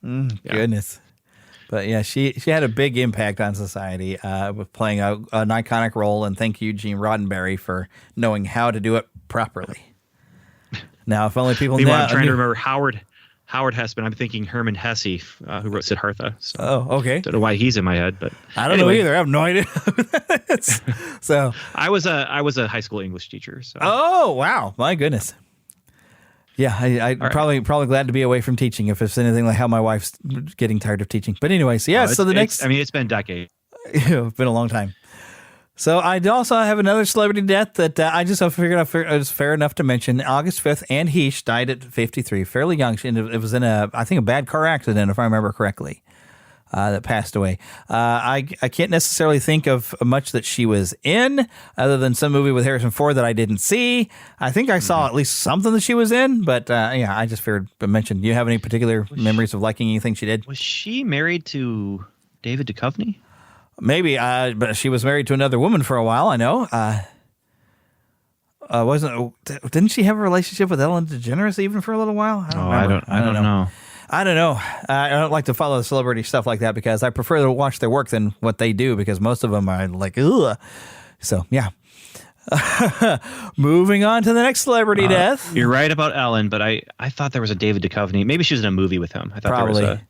Goodness. But yeah, she had a big impact on society with playing an iconic role, and thank you, Gene Roddenberry, for knowing how to do it properly. Now, if only people know. I'm trying to remember Howard Hesseman. I'm thinking Herman Hesse, who wrote Siddhartha. So okay. Don't know why he's in my head, but I don't know either. I have no idea. So I was a high school English teacher. So. Oh wow, my goodness. Yeah, I'm probably glad to be away from teaching if it's anything like how my wife's getting tired of teaching. But anyways, so the next... it's been decades. It's been a long time. So I also have another celebrity death that I just figured out it was fair enough to mention. August 5th, Anne Heche died at 53, fairly young. It was in a bad car accident, if I remember correctly, that passed away. I can't necessarily think of much that she was in other than some movie with Harrison Ford that I didn't see. I think I saw at least something that she was in, but I just figured to mention. Do you have any particular memories of liking anything she did? Was she married to David Duchovny? Maybe, but she was married to another woman for a while, I know. Didn't she have a relationship with Ellen DeGeneres even for a little while? I don't know. I don't know. I don't like to follow the celebrity stuff like that because I prefer to watch their work than what they do because most of them are like, ugh. So, yeah. Moving on to the next celebrity death. You're right about Ellen, but I thought there was a David Duchovny. Maybe she was in a movie with him. I thought there was a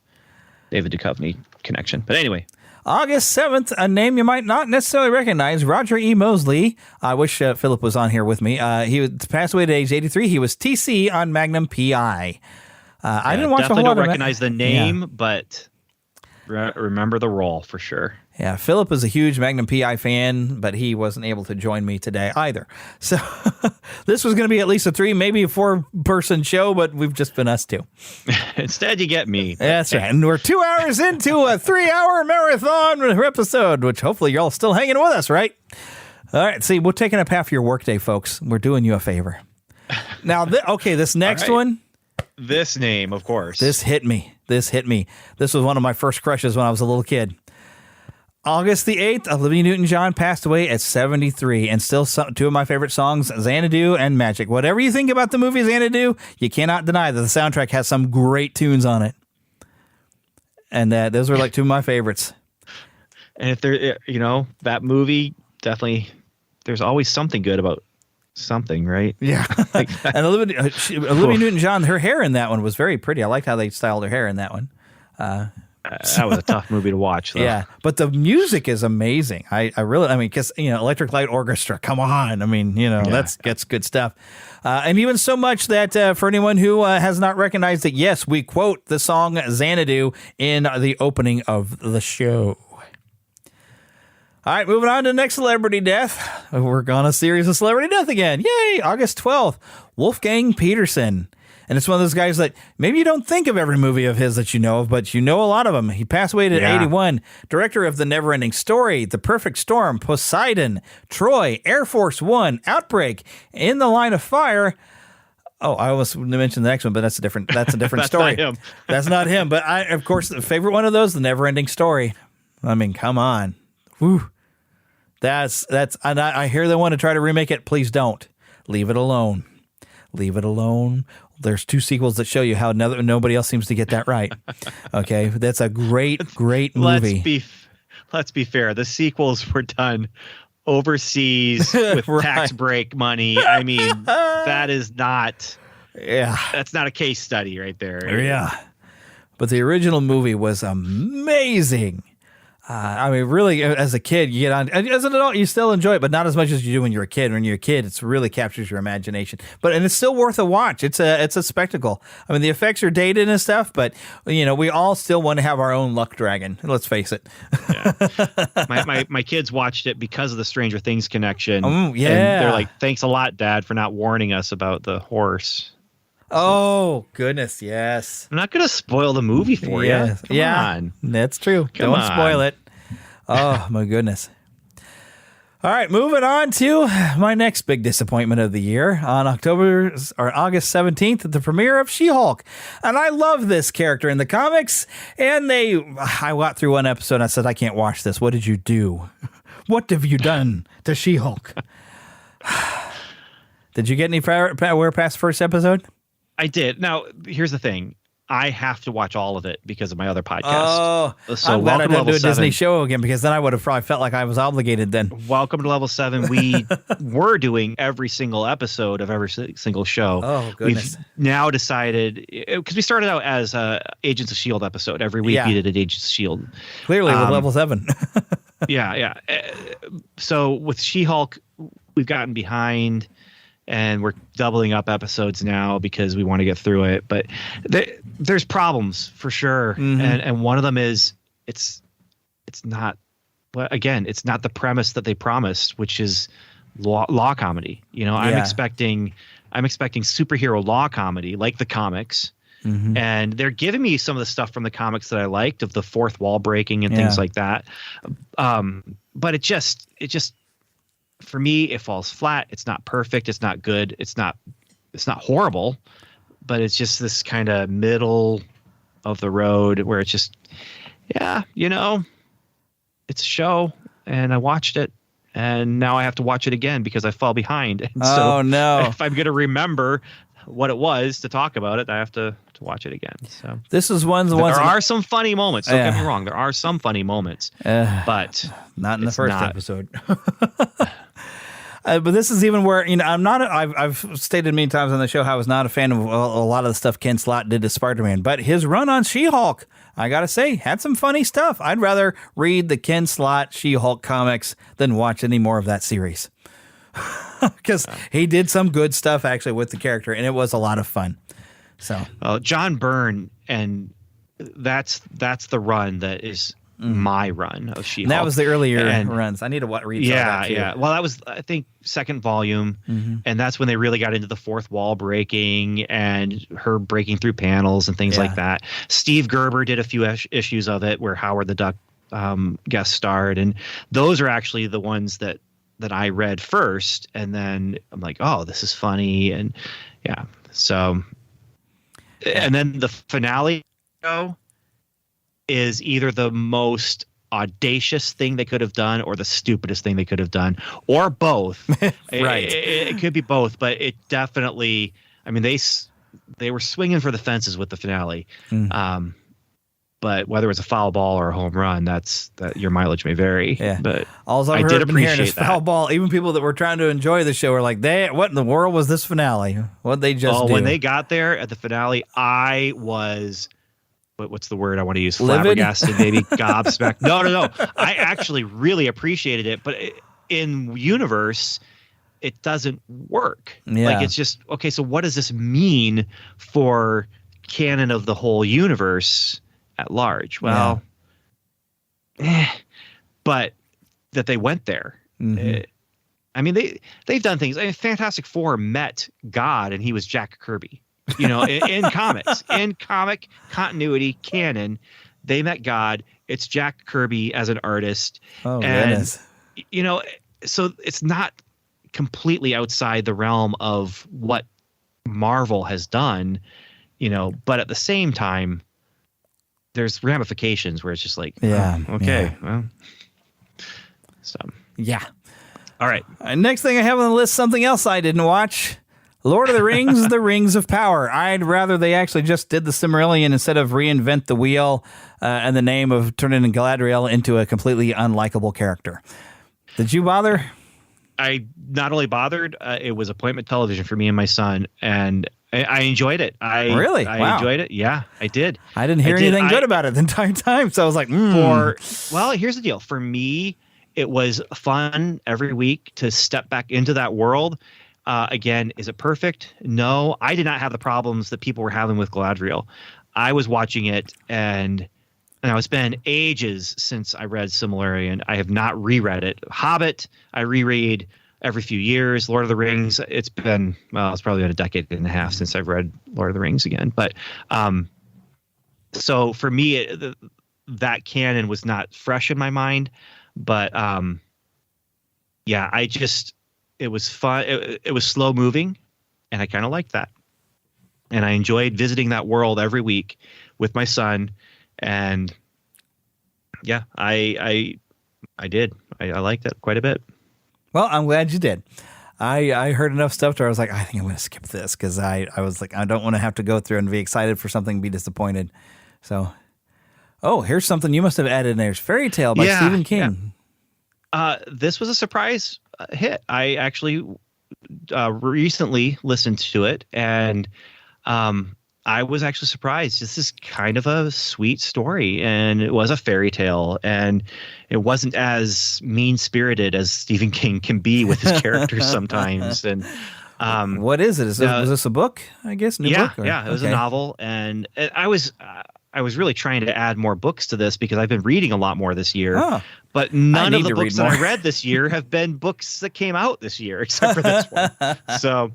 David Duchovny connection. But anyway. August 7th, a name you might not necessarily recognize, Roger E. Mosley. I wish Philip was on here with me. He passed away at age 83. He was TC on Magnum P.I. I didn't watch a whole lot of it. Definitely don't recognize the name, but remember the role for sure. Yeah, Philip is a huge Magnum P.I. fan, but he wasn't able to join me today either. So this was going to be at least a 3, maybe a 4-person show, but we've just been us 2. Instead, you get me. That's right. And we're 2 hours into a 3-hour marathon episode, which hopefully you're all still hanging with us, right? All right. See, we're taking up half your workday, folks. We're doing you a favor. Now, this next one. This name, of course. This hit me. This was one of my first crushes when I was a little kid. August the 8th, Olivia Newton-John passed away at 73, and still 2 of my favorite songs, Xanadu and Magic. Whatever you think about the movie Xanadu, you cannot deny that the soundtrack has some great tunes on it. And those were like 2 of my favorites. And if there, that movie, definitely, there's always something good about something, right? Yeah. And Olivia Newton-John, her hair in that one was very pretty. I liked how they styled her hair in that one. That was a tough movie to watch, though. Yeah, but the music is amazing. I really, because, Electric Light Orchestra, come on. That's good stuff. And even so much that for anyone who has not recognized it, yes, we quote the song Xanadu in the opening of the show. All right, moving on to the next celebrity death. We're on a series of celebrity death again. Yay! August 12th, Wolfgang Petersen. And it's one of those guys that maybe you don't think of every movie of his that you know of, but you know a lot of them. He passed away at 81. Director of The Neverending Story, The Perfect Storm, Poseidon, Troy, Air Force One, Outbreak, In the Line of Fire. Oh, I almost mentioned the next one, but that's a different story. Not him. That's not him. But of course, the favorite one of those, The Neverending Story. Come on. Whew. That's and I hear they want to try to remake it. Please don't. Leave it alone. Leave it alone. There's 2 sequels that show you how nobody else seems to get that right. Okay, that's a great movie. Let's be fair. The sequels were done overseas with tax break money. That is not. Yeah, that's not a case study right there. Yeah, but the original movie was amazing. Really, as a kid, you get on. As an adult, you still enjoy it, but not as much as you do when you're a kid. When you're a kid, it really captures your imagination. And it's still worth a watch. It's a spectacle. The effects are dated and stuff, but we all still want to have our own luck dragon. Let's face it. Yeah. My kids watched it because of the Stranger Things connection. Oh, yeah. And they're like, "Thanks a lot, Dad, for not warning us about the horse." Oh, goodness, yes. I'm not going to spoil the movie for you. Come on. That's true. Come Don't on. spoil it. Oh, my goodness. All right, moving on to my next big disappointment of the year. On August 17th, at the premiere of She-Hulk. And I love this character in the comics. And I got through one episode and I said, I can't watch this. What did you do? What have you done to She-Hulk? Did you get any where past the first episode? I did. Now, here's the thing. I have to watch all of it because of my other podcast. Oh, so I'm glad I didn't do a 7. Disney show again, because then I would have probably felt like I was obligated then. Welcome to Level 7. We were doing every single episode of every single show. Oh, goodness. We've now decided, because we started out as Agents of S.H.I.E.L.D. episode. Every week we did an Agents of S.H.I.E.L.D. Clearly with Level 7. Yeah. So with She-Hulk, we've gotten behind. And we're doubling up episodes now because we want to get through it. But there's problems for sure. Mm-hmm. And one of them is it's not, well, again, it's not the premise that they promised, which is law comedy. You know, I'm expecting superhero law comedy like the comics. Mm-hmm. And they're giving me some of the stuff from the comics that I liked, of the fourth wall breaking and things like that. But it just for me, it falls flat. It's not perfect. It's not good. It's not horrible, but it's just this kind of middle of the road where it's just, it's a show, and I watched it, and now I have to watch it again because I fell behind. And so no! If I'm going to remember what it was to talk about it, I have to watch it again. So this is there are some funny moments. Don't get me wrong. There are some funny moments, but not in the first episode. But this is even where, I've stated many times on the show how I was not a fan of a lot of the stuff Ken Slott did to Spider-Man, but his run on She-Hulk, I got to say, had some funny stuff. I'd rather read the Ken Slott She-Hulk comics than watch any more of that series. Because he did some good stuff actually with the character, and it was a lot of fun. So John Byrne, and that's the run that is my run of She-Hulk. And that was the earlier runs. I need to read some of that too. Yeah. Well, that was, I think, second volume, and that's when they really got into the fourth wall breaking and her breaking through panels and things like that. Steve Gerber did a few issues of it where Howard the Duck guest starred, and those are actually the ones that I read first, and then I'm like, oh, this is funny, and so, and then the finale show is either the most audacious thing they could have done or the stupidest thing they could have done, or both. Right. It could be both, but it definitely, I mean, they were swinging for the fences with the finale. But whether it was a foul ball or a home run, that your mileage may vary. Yeah. But all I've heard from hearing is foul ball. Even people that were trying to enjoy the show were like, what in the world was this finale? What'd they just do? When they got there at the finale, I was, what's the word I want to use? Livid? Flabbergasted, maybe gobsmacked. No. I actually really appreciated it, but in universe, it doesn't work. Yeah. Like, it's just, okay, so what does this mean for canon of the whole universe at large? Well, but that they went there. I mean, they've done things. I mean, Fantastic Four met God, and he was Jack Kirby. In comics, in comic continuity canon, they met God. It's Jack Kirby as an artist. Oh, goodness. So it's not completely outside the realm of what Marvel has done, but at the same time, there's ramifications where it's just like, well, so. Yeah. All right. Next thing I have on the list, something else I didn't watch. Lord of the Rings, The Rings of Power. I'd rather they actually just did the Silmarillion instead of reinvent the wheel and the name of turning Galadriel into a completely unlikable character. Did you bother? I not only bothered, it was appointment television for me and my son, and I enjoyed it. Really? I enjoyed it. Yeah, I did. I didn't hear anything good about it the entire time, so I was like, Well, here's the deal. For me, it was fun every week to step back into that world. Again, is it perfect? No. I did not have the problems that people were having with Galadriel. I was watching it, and it's been ages since I read Silmarillion. I have not reread it. Hobbit, I reread every few years. Lord of the Rings, it's probably been a decade and a half since I've read Lord of the Rings again. But so for me, that canon was not fresh in my mind. But it was fun. It was slow moving, and I kind of liked that. And I enjoyed visiting that world every week with my son. And yeah, I did. I liked it quite a bit. Well, I'm glad you did. I heard enough stuff to where I was like, I think I'm going to skip this because I was like, I don't want to have to go through and be excited for something and be disappointed. So, here's something you must have added in there. Fairy Tale by Stephen King. Yeah. This was a surprise hit. I actually recently listened to it, and I was actually surprised. This is kind of a sweet story, and it was a fairy tale, and it wasn't as mean-spirited as Stephen King can be with his characters sometimes. And what is it? Was this a book? I guess. Book, yeah, it was a novel, and I was really trying to add more books to this because I've been reading a lot more this year. But none of the books that I read this year have been books that came out this year, except for this one. So.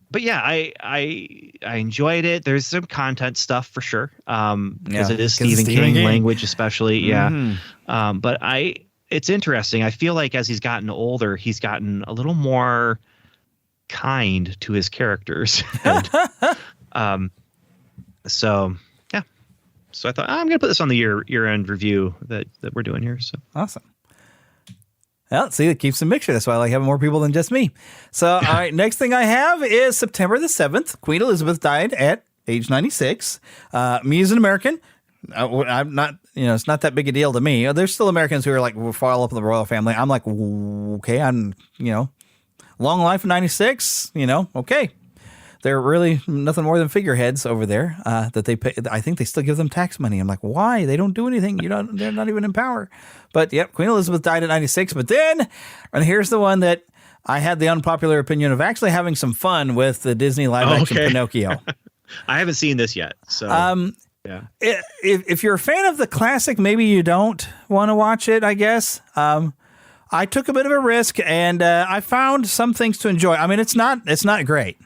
But yeah, I enjoyed it. There's some content stuff for sure, because it is Stephen King language, especially. Yeah, but it's interesting. I feel like as he's gotten older, he's gotten a little more kind to his characters. And, so yeah, so I thought I'm going to put this on the year-end review that we're doing here. So awesome. Well, see, it keeps the mixture. That's why I like having more people than just me. So, all right, next thing I have is September the 7th. Queen Elizabeth died at age 96. Me as an American, I'm not, it's not that big a deal to me. There's still Americans who are like, will follow up in the royal family. I'm like, okay, long life of 96, okay. They're really nothing more than figureheads over there that they pay. I think they still give them tax money. I'm like, why? They don't do anything. They're not even in power. But yep, Queen Elizabeth died at 96. But then, and here's the one that I had the unpopular opinion of actually having some fun with the Disney live action Pinocchio. I haven't seen this yet. So yeah, if you're a fan of the classic, maybe you don't want to watch it, I guess. I took a bit of a risk, and I found some things to enjoy. I mean, it's not great.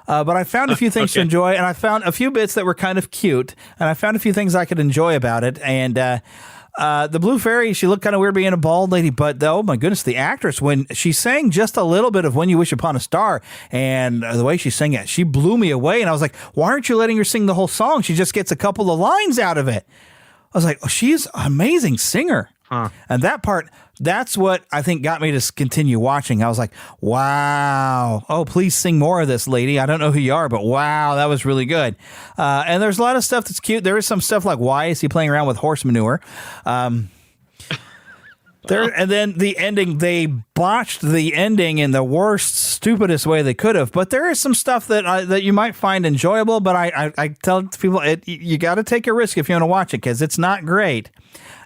But I found a few things to enjoy, and I found a few bits that were kind of cute, and I found a few things I could enjoy about it. And the Blue Fairy, she looked kind of weird being a bald lady, but oh my goodness, the actress, when she sang just a little bit of When You Wish Upon a Star, and the way she sang it, she blew me away. And I was like, why aren't you letting her sing the whole song? She just gets a couple of lines out of it. I was like, she's an amazing singer. And that part, that's what I think got me to continue watching. I was like, wow. Oh, please sing more of this, lady. I don't know who you are, but wow, that was really good. And there's a lot of stuff that's cute. There is some stuff like, why is he playing around with horse manure? And then the ending, they botched the ending in the worst, stupidest way they could have. But there is some stuff that you might find enjoyable. But I tell people, you got to take a risk if you want to watch it, because it's not great.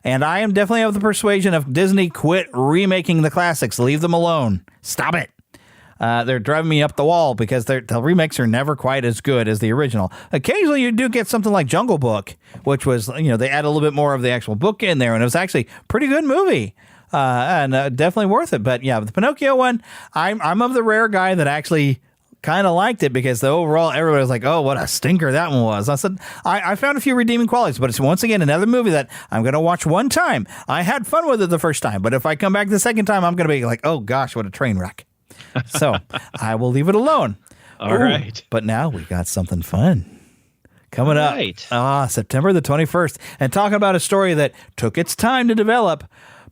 And I am definitely of the persuasion of Disney, quit remaking the classics. Leave them alone. Stop it. They're driving me up the wall because the remakes are never quite as good as the original. Occasionally you do get something like Jungle Book, which was, they add a little bit more of the actual book in there, and it was actually a pretty good movie. And definitely worth it. But yeah, the Pinocchio one, I'm of the rare guy that actually kind of liked it, because the overall everybody was like, oh, what a stinker that one was. I said, I found a few redeeming qualities, but it's once again another movie that I'm going to watch one time. I had fun with it the first time, but if I come back the second time, I'm going to be like, oh gosh, what a train wreck. So I will leave it alone. All right. But now we got something fun coming up. September the 21st. And talking about a story that took its time to develop.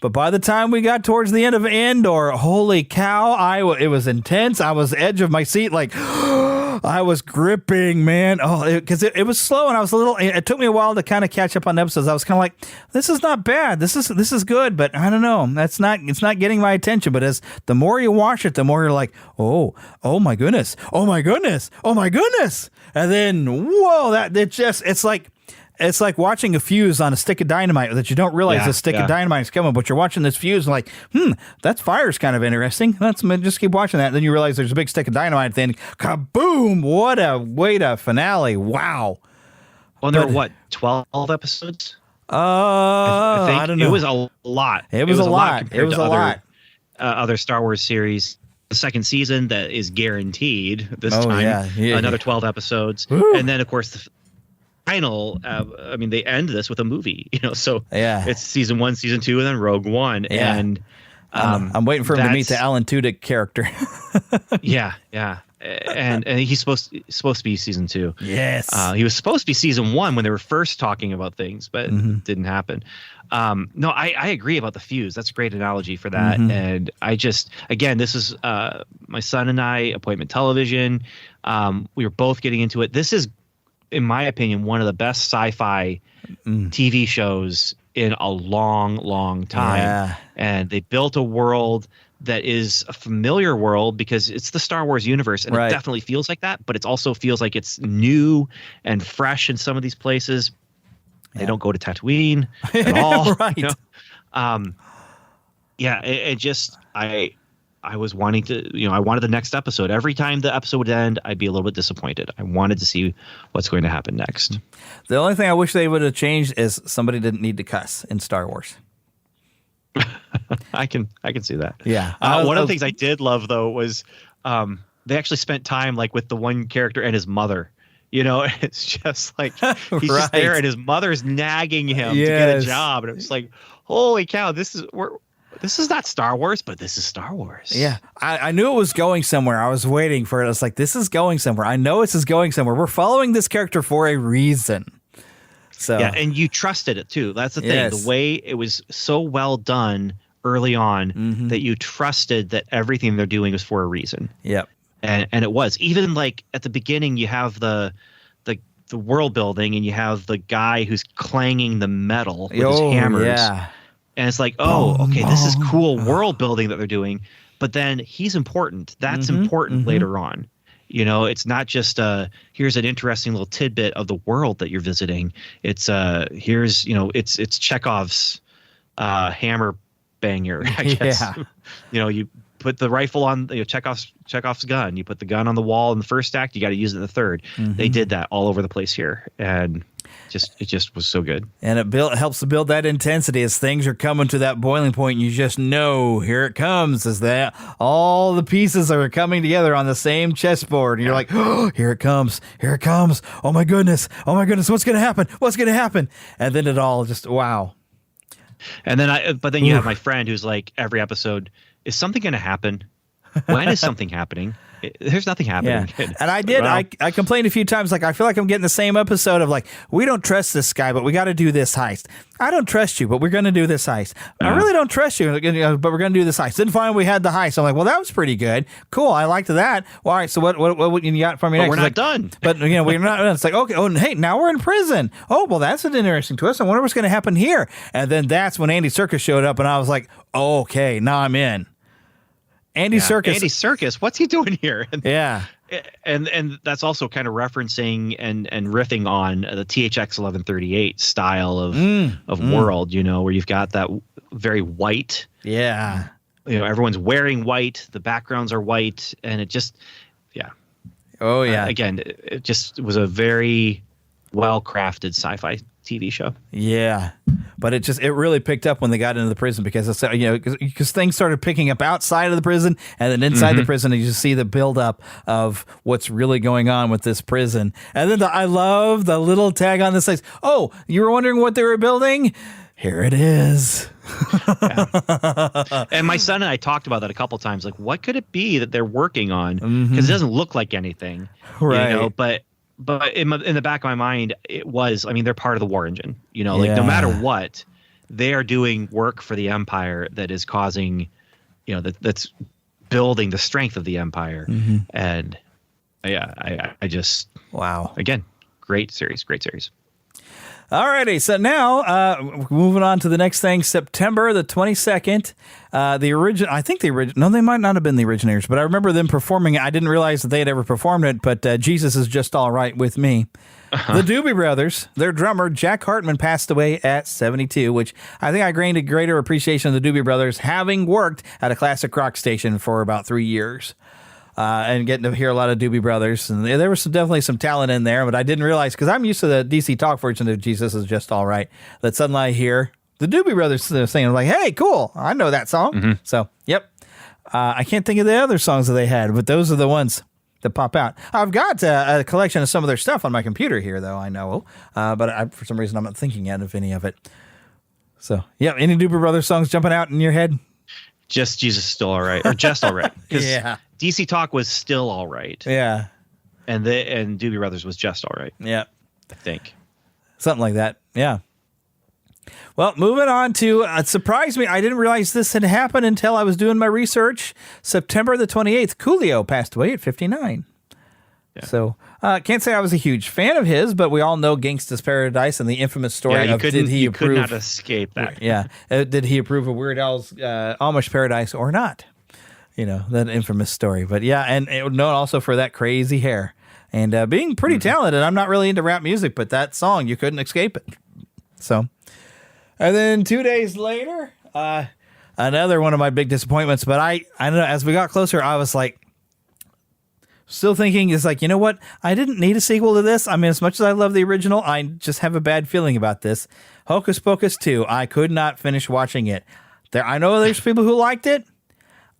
But by the time we got towards the end of Endor, holy cow, it was intense. I was edge of my seat, like I was gripping, man. Because it was slow, and I was it took me a while to kind of catch up on episodes. I was kind of like, this is not bad. This is good, but I don't know. It's not getting my attention. But as the more you watch it, the more you're like, oh my goodness, oh my goodness, oh my goodness. And then, whoa, it's like watching a fuse on a stick of dynamite that you don't realize the stick of dynamite is coming, but you're watching this fuse and like, that fire's kind of interesting. Let's just keep watching that. And then you realize there's a big stick of dynamite at the end. Kaboom! What a way to finale. Wow. Well, there were 12 episodes? I think I don't know. It was a lot. It was a lot. other Star Wars series, the second season that is guaranteed this time. Another 12 episodes. Woo. And then, of course, the final, they end this with a movie, so it's season 1, season 2, and then Rogue One. Yeah. And I'm waiting for him to meet the Alan Tudyk character. Yeah. And he's supposed to be season 2. Yes. He was supposed to be season 1 when they were first talking about things, but it didn't happen. No, I agree about the fuse. That's a great analogy for that. And I just, again, this is my son and I, appointment television. We were both getting into it. This is, in my opinion, one of the best sci-fi TV shows in a long, long time. Yeah. And they built a world that is a familiar world because it's the Star Wars universe, and it definitely feels like that, but it also feels like it's new and fresh in some of these places. They don't go to Tatooine at all. Right. I was wanting to, I wanted the next episode. Every time the episode would end, I'd be a little bit disappointed. I wanted to see what's going to happen next. The only thing I wish they would have changed is somebody didn't need to cuss in Star Wars. I can see that. Yeah. One of the things I did love though was they actually spent time like with the one character and his mother. It's just like he's just there and his mother's nagging him to get a job, and it was like, holy cow, this is not Star Wars, but this is Star Wars. Yeah, I knew it was going somewhere. I was waiting for it. I was like, this is going somewhere. I know this is going somewhere. We're following this character for a reason. So yeah, and you trusted it too. That's the thing. Yes. The way it was so well done early on that you trusted that everything they're doing was for a reason. Yep. And it was. Even like at the beginning, you have the world building, and you have the guy who's clanging the metal with his hammers. Yeah. And it's like, okay, this is cool world building that they're doing. But then he's important. That's important later on. It's not just here's an interesting little tidbit of the world that you're visiting. It's here's it's Chekhov's hammer banger, I guess. You put the rifle on Chekhov's gun. You put the gun on the wall in the first act. You got to use it in the third. They did that all over the place here, and it just was so good. And it helps to build that intensity as things are coming to that boiling point. And you just know here it comes, as that all the pieces are coming together on the same chessboard, and you're like, oh, here it comes, oh my goodness, what's gonna happen? And then it all just wow. And then but then you have my friend who's like, every episode, is something going to happen? When is something happening? There's nothing happening. Yeah. And I did. Well, I complained a few times. Like, I feel like I'm getting the same episode of like, we don't trust this guy, but we got to do this heist. I don't trust you, but we're going to do this heist. I really don't trust you, but we're going to do this heist. Then finally we had the heist. I'm like, well, that was pretty good. Cool. I liked that. Well, all right. So what you got for me next? We're not done. But we're not done. It's like, okay. Oh, and hey, now we're in prison. Oh, well, that's an interesting twist. I wonder what's going to happen here. And then that's when Andy Serkis showed up, and I was like, oh, okay, now I'm in. Andy Serkis, what's he doing here? And that's also kind of referencing and riffing on the THX 1138 style of world, where you've got that very white. Yeah. Everyone's wearing white. The backgrounds are white, and it just, yeah. Oh yeah. Again, it just was a very well-crafted sci-fi TV show. Yeah. But it really picked up when they got into the prison, because it's, because things started picking up outside of the prison, and then inside the prison, and you just see the buildup of what's really going on with this prison. And then I love the little tag on this says, "Oh, you were wondering what they were building? Here it is." And my son and I talked about that a couple times. Like, what could it be that they're working on? Because it doesn't look like anything, right? But in the back of my mind, it was, they're part of the war engine, like no matter what, they are doing work for the Empire that is causing, that's building the strength of the Empire. And I just, wow. Again, great series. Alrighty, so now moving on to the next thing, September the 22nd. No, they might not have been the originators, but I remember them performing it. I didn't realize that they had ever performed it, but Jesus Is Just All Right With Me. The Doobie Brothers, their drummer, Jack Hartman, passed away at 72, which I think I gained a greater appreciation of the Doobie Brothers, having worked at a classic rock station for about 3 years. And getting to hear a lot of Doobie Brothers. And there was definitely some talent in there, but I didn't realize, because I'm used to the DC Talk version of Jesus Is Just All Right, that suddenly I hear the Doobie Brothers singing. I'm like, hey, cool. I know that song. So, yep. I can't think of the other songs that they had, but those are the ones that pop out. I've got a collection of some of their stuff on my computer here, though, I know. But for some reason, I'm not thinking yet of any of it. So, yeah, any Doobie Brothers songs jumping out in your head? Just Jesus Still All Right, or Just All Right. Yeah. DC Talk was Still All Right. Yeah. And Doobie Brothers was Just All Right. Yeah. I think. Something like that. Yeah. Well, moving on to, it surprised me. I didn't realize this had happened until I was doing my research. September the 28th, Coolio passed away at 59. Yeah. So, can't say I was a huge fan of his, but we all know Gangsta's Paradise and the infamous story of did he approve. You could not escape that. Yeah. Did he approve of Weird Al's Amish Paradise or not? You know, that infamous story. But yeah, and known also for that crazy hair and being pretty talented. I'm not really into rap music, but that song, you couldn't escape it. So, and then 2 days later, another one of my big disappointments. But I don't know, as we got closer, I was like, still thinking, it's like, you know what? I didn't need a sequel to this. I mean, as much as I love the original, I just have a bad feeling about this. Hocus Pocus 2. I could not finish watching it. I know there's people who liked it.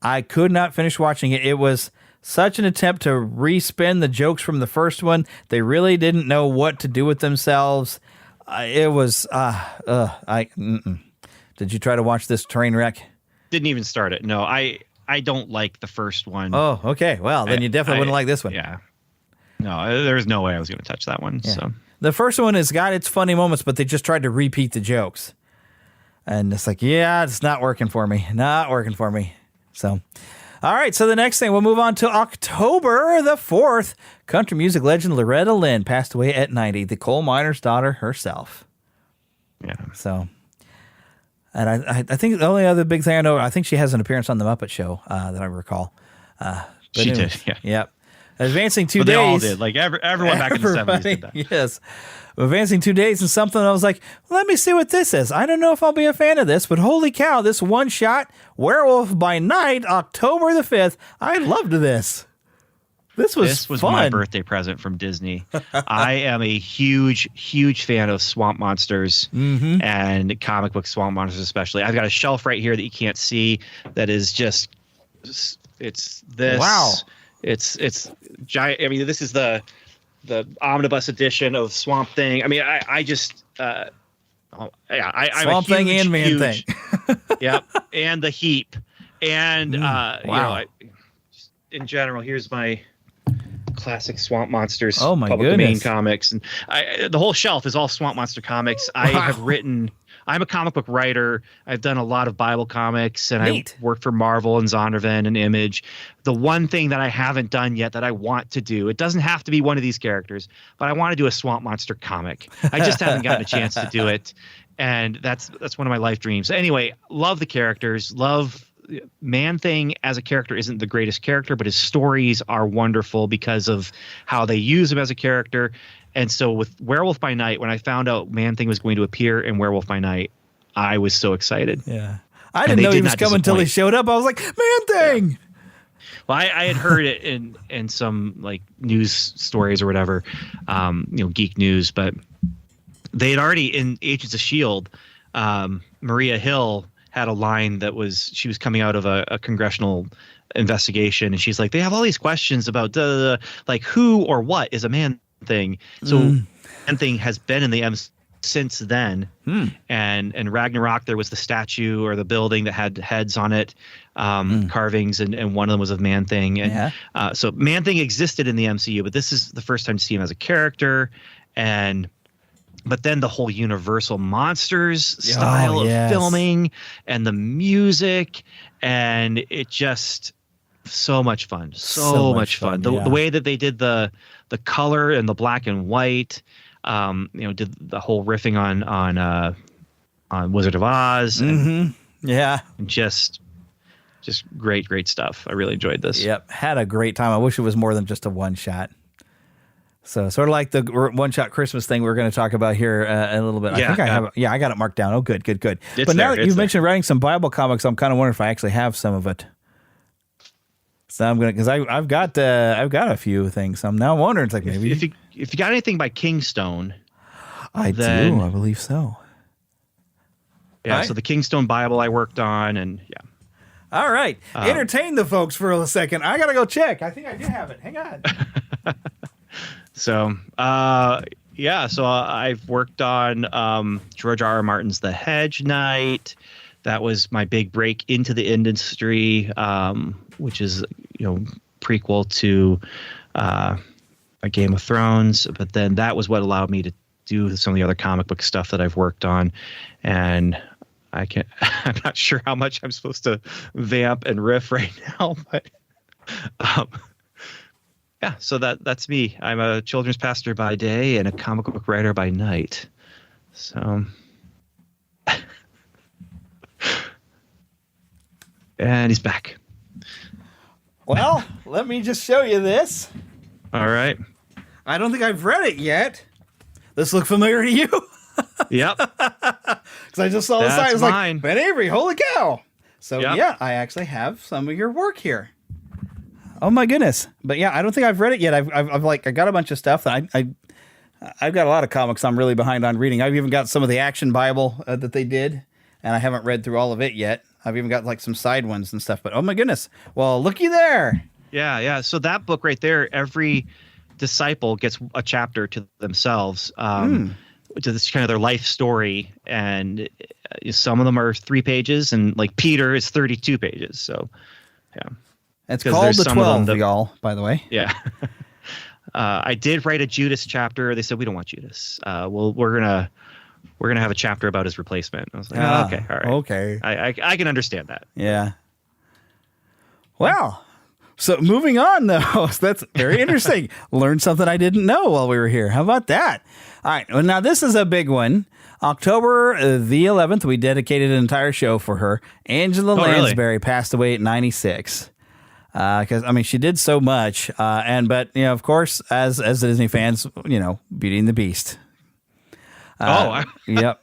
I could not finish watching it. It was such an attempt to respin the jokes from the first one. They really didn't know what to do with themselves. It was, Did you try to watch this train wreck? Didn't even start it. No, I don't like the first one. Oh, okay. Well, then you definitely wouldn't like this one. Yeah. No, there's no way I was going to touch that one. Yeah. So the first one has got its funny moments, but they just tried to repeat the jokes. And it's like, yeah, it's not working for me. Not working for me. So, all right. So the next thing, we'll move on to October the 4th. Country music legend Loretta Lynn passed away at 90, the coal miner's daughter herself. Yeah. So, and I think the only other big thing I know, I think she has an appearance on the Muppet Show that I recall. She did, yeah. Yep. Advancing 2 days. They all did. Like everyone back in the 70s did that. Yes. Advancing 2 days and something, I was like, let me see what this is. I don't know if I'll be a fan of this, but holy cow, this one shot, Werewolf by Night, October the 5th. I loved this. This was fun. My birthday present from Disney. I am a huge, huge fan of swamp monsters and comic book swamp monsters especially. I've got a shelf right here that you can't see that is just, it's this. Wow. It's giant. I mean, this is the omnibus edition of Swamp Thing. I mean, I just I'm Swamp Thing and Man Thing. Yep, and the Heap, and wow. In general, here's my classic Swamp Monsters. Oh my public goodness. domain comics, and the whole shelf is all Swamp Monster comics. I have written. I'm a comic book writer. I've done a lot of Bible comics, and Neat. I worked for Marvel and Zondervan and Image. The one thing that I haven't done yet that I want to do, it doesn't have to be one of these characters, but I want to do a Swamp Monster comic. I just haven't gotten a chance to do it, and that's one of my life dreams. Anyway, love the characters. Love Man Thing as a character isn't the greatest character, but his stories are wonderful because of how they use him as a character. And so with Werewolf by Night, when I found out Man Thing was going to appear in Werewolf by Night, I was so excited. Yeah. I didn't know he was coming until he showed up. I was like, Man Thing! Yeah. Well, I had heard it in some like news stories or whatever, geek news, but they had already in Agents of S.H.I.E.L.D., Maria Hill had a line that she was coming out of a congressional investigation, and she's like, they have all these questions about like who or what is a Man Thing. So Man Thing has been in the M since then. And Ragnarok, there was the statue or the building that had heads on it, carvings, and one of them was of Man Thing. And so Man Thing existed in the MCU, but this is the first time to see him as a character. But then the whole Universal Monsters style of filming and the music, and it just so much fun. So much fun. The way that they did the color and the black and white, did the whole riffing on Wizard of Oz. And just great stuff. I really enjoyed this. Yep. Had a great time. I wish it was more than just a one shot. So sort of like the one-shot Christmas thing we're going to talk about here in a little bit. I think I have. I got it marked down. Oh, good. But now that you've mentioned writing some Bible comics, I'm kind of wondering if I actually have some of it. So I'm gonna, because I've got a few things. I'm now wondering, it's like maybe if you got anything by Kingstone, I do. I believe so. Yeah. Right. So the Kingstone Bible I worked on, and All right. Entertain the folks for a second. I got to go check. I think I do have it. Hang on. So, so I've worked on George R.R. Martin's The Hedge Knight. That was my big break into the industry, which is, prequel to A Game of Thrones. But then that was what allowed me to do some of the other comic book stuff that I've worked on. And I'm not sure how much I'm supposed to vamp and riff right now, but so that's me. I'm a children's pastor by day and a comic book writer by night. So, and he's back. Well, let me just show you this. All right. I don't think I've read it yet. This look familiar to you? Yep. Because I just saw the site. I was mine. like, Ben Avery, holy cow. So, Yep. yeah, I actually have some of your work here. Oh, my goodness. But, yeah, I don't think I've read it yet. I got a bunch of stuff that I've got a lot of comics I'm really behind on reading. I've even got some of the Action Bible that they did, and I haven't read through all of it yet. I've even got, like, some side ones and stuff. But, oh, my goodness. Well, looky there. Yeah. So that book right there, every disciple gets a chapter to themselves. Which is kind of their life story, and some of them are 3 pages, and like Peter is 32 pages. So, yeah, it's called the 12, y'all. By the way, yeah. I did write a Judas chapter. They said we don't want Judas. We're gonna have a chapter about his replacement. I was like, okay, all right, okay. I can understand that. Yeah. Well. So moving on, though, that's very interesting. Learned something I didn't know while we were here. How about that? All right. Well, now this is a big one. October the 11th, we dedicated an entire show for her. Angela Lansbury passed away at 96. Because she did so much. But of course, as Disney fans, Beauty and the Beast. Yep.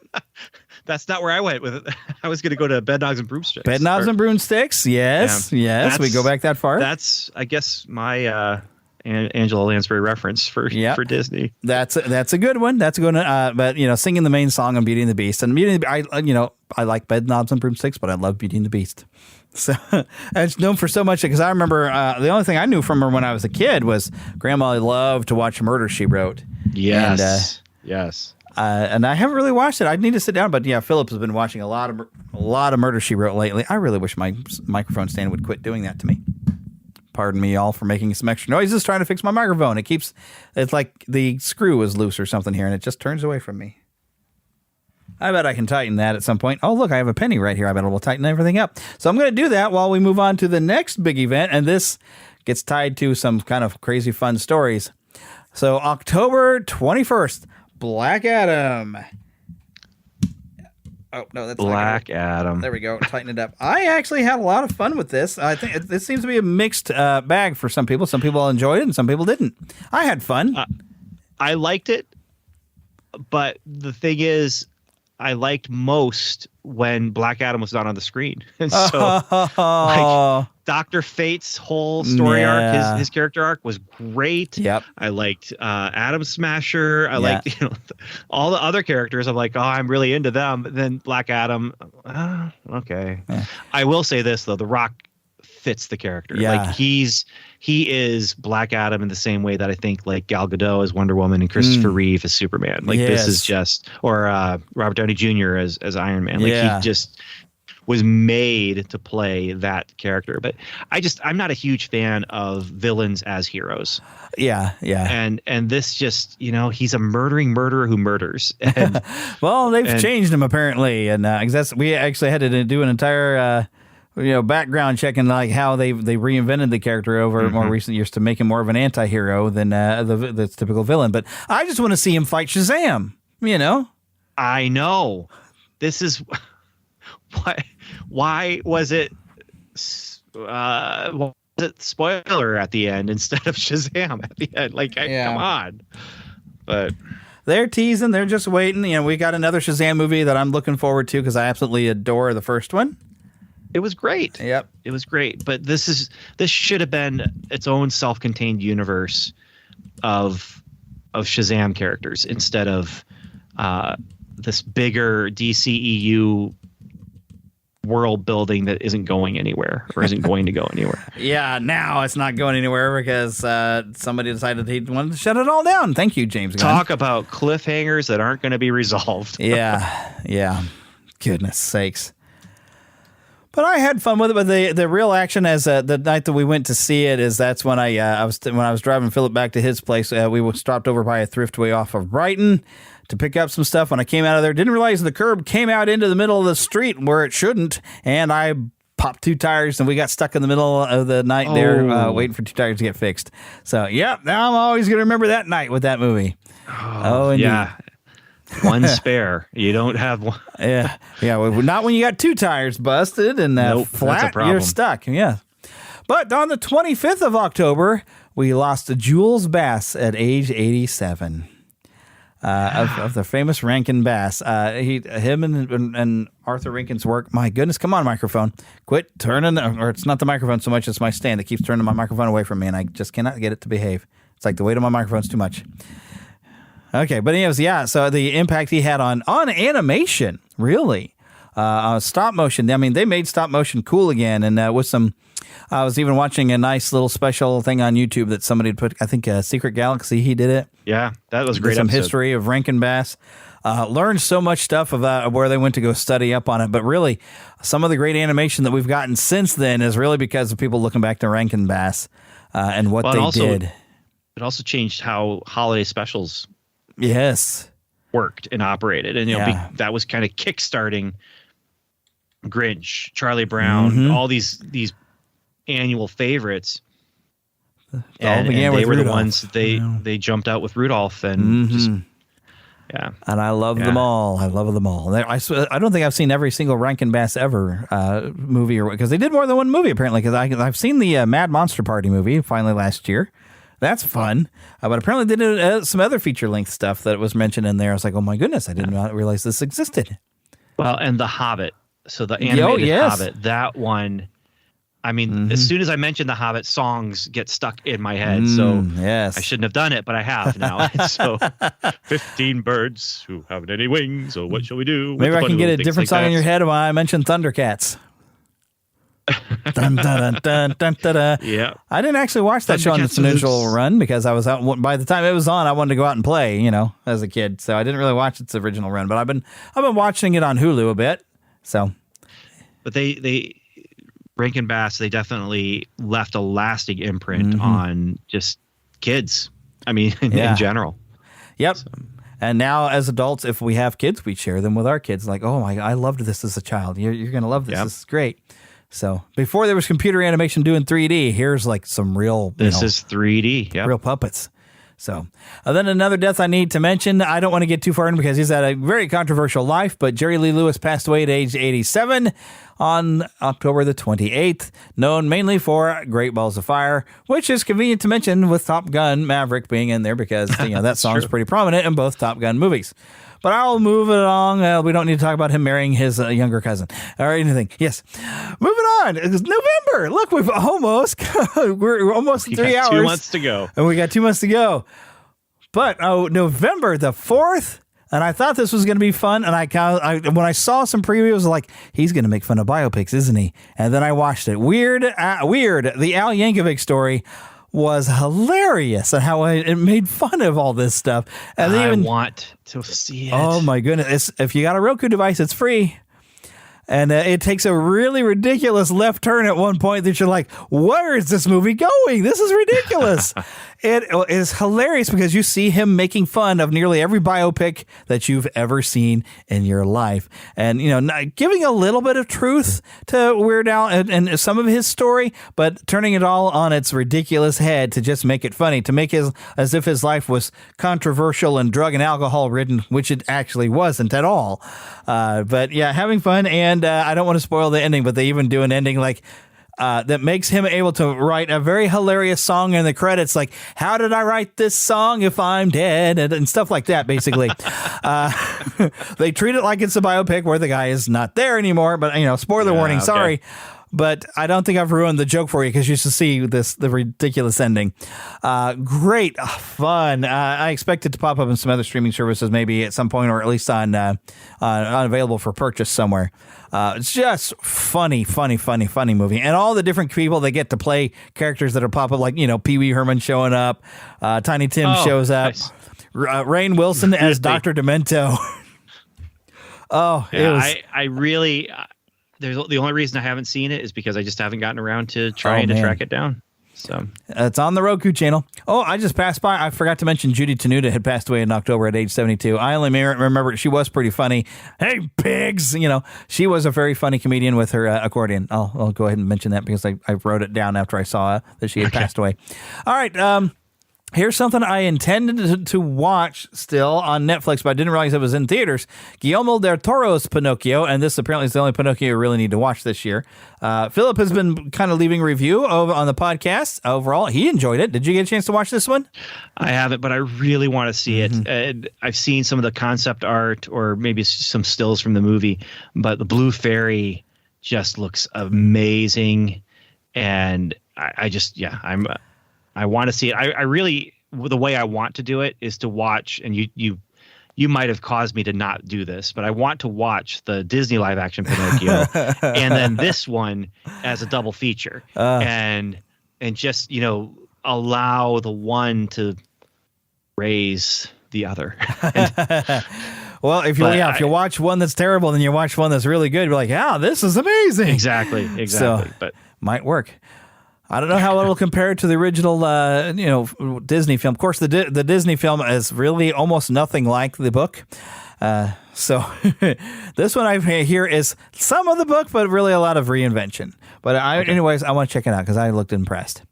That's not where I went with it. I was going to go to Bed Knobs and Broomsticks. Bed Knobs and Broomsticks. Yes. We go back that far. That's, I guess, my Angela Lansbury reference for Disney. That's a good one. That's a good one. But singing the main song on Beauty and the Beast, and Beauty and the, I like Bed Knobs and Broomsticks, but I love Beauty and the Beast. So it's known for so much because I remember the only thing I knew from her when I was a kid was Grandma loved to watch Murder, She Wrote. Yes. Yes. And I haven't really watched it. I need to sit down, but Philip has been watching a lot of Murder, She Wrote lately. I really wish my microphone stand would quit doing that to me. Pardon me all for making some extra noise. Just trying to fix my microphone. It's like the screw is loose or something here, and it just turns away from me. I bet I can tighten that at some point. Oh, look, I have a penny right here. I bet we'll tighten everything up. So I'm going to do that while we move on to the next big event, and this gets tied to some kind of crazy fun stories. So October 21st, Black Adam. Oh, no, that's Black Adam. There we go. Tighten it up. I actually had a lot of fun with this. I think this seems to be a mixed bag for some people. Some people enjoyed it and some people didn't. I had fun. I liked it, but the thing is, I liked most when Black Adam was not on the screen. And so, like, Dr. Fate's whole story arc, his character arc was great. Yep. I liked Atom Smasher. I liked all the other characters. I'm like, I'm really into them. But then Black Adam, okay. Yeah. I will say this though, The Rock fits the character. Yeah. Like he is Black Adam in the same way that I think like Gal Gadot is Wonder Woman and Christopher Reeve is Superman. Like this is just, or Robert Downey Jr. as Iron Man. Like he just was made to play that character. But I'm not a huge fan of villains as heroes. Yeah. And this just, he's a murdering murderer who murders. And, well, they've changed him apparently, and we actually had to do an entire background checking like how they reinvented the character over more recent years to make him more of an anti-hero than the typical villain. But I just want to see him fight Shazam. I know. This is why was it spoiler at the end instead of Shazam at the end? Like, come on. But they're teasing. They're just waiting. We got another Shazam movie that I'm looking forward to because I absolutely adore the first one. It was great. Yep. It was great. But this should have been its own self-contained universe of Shazam characters instead of this bigger DCEU world building that isn't going anywhere or isn't going to go anywhere. Yeah, now it's not going anywhere because somebody decided he wanted to shut it all down. Thank you, James Gunn. Talk about cliffhangers that aren't going to be resolved. Yeah. Goodness sakes. But I had fun with it. But the real action as the night that we went to see it is that's when I was driving Philip back to his place. We stopped over by a thriftway off of Brighton to pick up some stuff. When I came out of there, didn't realize the curb came out into the middle of the street where it shouldn't, and I popped 2 tires, and we got stuck in the middle of the night there waiting for 2 tires to get fixed. So, now I'm always going to remember that night with that movie. Oh, indeed. Yeah. One spare. You don't have one. Yeah. Well, not when you got 2 tires busted and flat. You're stuck. Yeah. But on the 25th of October, we lost to Jules Bass at age 87. Of the famous Rankin Bass. Him and Arthur Rankin's work. My goodness, come on, microphone. Quit turning, or it's not the microphone so much, it's my stand that keeps turning my microphone away from me, and I just cannot get it to behave. It's like the weight of my microphone's too much. Okay, but anyways, so the impact he had on animation, really. Stop motion. I mean, they made stop motion cool again, and with some... I was even watching a nice little special thing on YouTube that somebody had put, I think Secret Galaxy, he did it. Yeah, that was a great Some episode. history of Rankin Bass. Learned so much stuff about where they went to go study up on it. But really, some of the great animation that we've gotten since then is really because of people looking back to Rankin Bass and what they did. It also changed how holiday specials worked and operated. And that was kind of kickstarting Grinch, Charlie Brown, all these annual favorites. And they were the ones they jumped out with Rudolph and and I love them all. I love them all. I don't think I've seen every single Rankin Bass ever movie, because they did more than one movie apparently. Because I've seen the Mad Monster Party movie finally last year. That's fun. But apparently they did some other feature length stuff that was mentioned in there. I was like, oh my goodness, I did not realize this existed. Well, and The Hobbit. So the animated Hobbit, that one. I mean, as soon as I mentioned The Hobbit, songs get stuck in my head. So I shouldn't have done it, but I have now. So 15 birds who haven't any wings. So what shall we do? Maybe I can get a different song in your head when I mentioned Thundercats. Dun, dun, dun, dun, dun, dun. Yeah. I didn't actually watch that show on its initial run because I was out. By the time it was on, I wanted to go out and play, as a kid. So I didn't really watch its original run, but I've been watching it on Hulu a bit. So, but they Rankin Bass, they definitely left a lasting imprint on just kids. I mean, in general. Yep. So. And now as adults, if we have kids, we share them with our kids. Like, oh my, I loved this as a child. You're going to love this. Yep. This is great. So before there was computer animation doing 3D, here's like some real, this is 3D. Real puppets. So then another death I need to mention. I don't want to get too far in because he's had a very controversial life, but Jerry Lee Lewis passed away at age 87 on October the 28th, known mainly for Great Balls of Fire, which is convenient to mention with Top Gun Maverick being in there because that song's pretty prominent in both Top Gun movies. But I'll move it along. We don't need to talk about him marrying his younger cousin or anything. Yes. Moving on. It's November. Look, we're almost 3 hours. 2 months to go. And we got 2 months to go. But November the 4th, and I thought this was going to be fun. And when I saw some previews, I was like, he's going to make fun of biopics, isn't he? And then I watched it. Weird. The Al Yankovic story was hilarious and how it made fun of all this stuff. And I want to see it. Oh my goodness. If you got a Roku device, it's free. And it takes a really ridiculous left turn at one point that you're like, where is this movie going? This is ridiculous. It is hilarious because you see him making fun of nearly every biopic that you've ever seen in your life. And, giving a little bit of truth to Weird Al and some of his story, but turning it all on its ridiculous head to just make it funny, to make as if his life was controversial and drug and alcohol ridden, which it actually wasn't at all. But yeah, having fun. And I don't want to spoil the ending, but they even do an ending like, that makes him able to write a very hilarious song in the credits, like, how did I write this song if I'm dead? And stuff like that, basically. They treat it like it's a biopic where the guy is not there anymore, but, spoiler warning, sorry. but I don't think I've ruined the joke for you because you should see the ridiculous ending. Great fun. I expect it to pop up in some other streaming services maybe at some point, or at least on unavailable for purchase somewhere. It's just funny movie, and all the different people that get to play characters that are pop up, like Pee Wee Herman showing up, Tiny Tim shows up, nice. Rainn Wilson as Dr. Demento. I really. The only reason I haven't seen it is because I just haven't gotten around to trying to track it down. So it's on the Roku channel. Oh, I just passed by. I forgot to mention Judy Tenuta had passed away in October at age 72. I only remember she was pretty funny. Hey, pigs! She was a very funny comedian with her accordion. I'll go ahead and mention that because I wrote it down after I saw that she had passed away. All right. Here's something I intended to watch still on Netflix, but I didn't realize it was in theaters. Guillermo del Toro's Pinocchio, and this apparently is the only Pinocchio you really need to watch this year. Philip has been kind of leaving review on the podcast. Overall, he enjoyed it. Did you get a chance to watch this one? I haven't, but I really want to see it. I've seen some of the concept art or maybe some stills from the movie, but the Blue Fairy just looks amazing, and I want to see it. I really, the way I want to do it is to watch, and you might have caused me to not do this, but I want to watch the Disney live action Pinocchio and then this one as a double feature, and just allow the one to raise the other. Well, if you watch one that's terrible, then you watch one that's really good, you're like, yeah, this is amazing. Exactly. So, but might work. I don't know how it'll compare to the original, Disney film. Of course, the Disney film is really almost nothing like the book. So this one I hear is some of the book, but really a lot of reinvention. But anyways, I want to check it out because I looked impressed.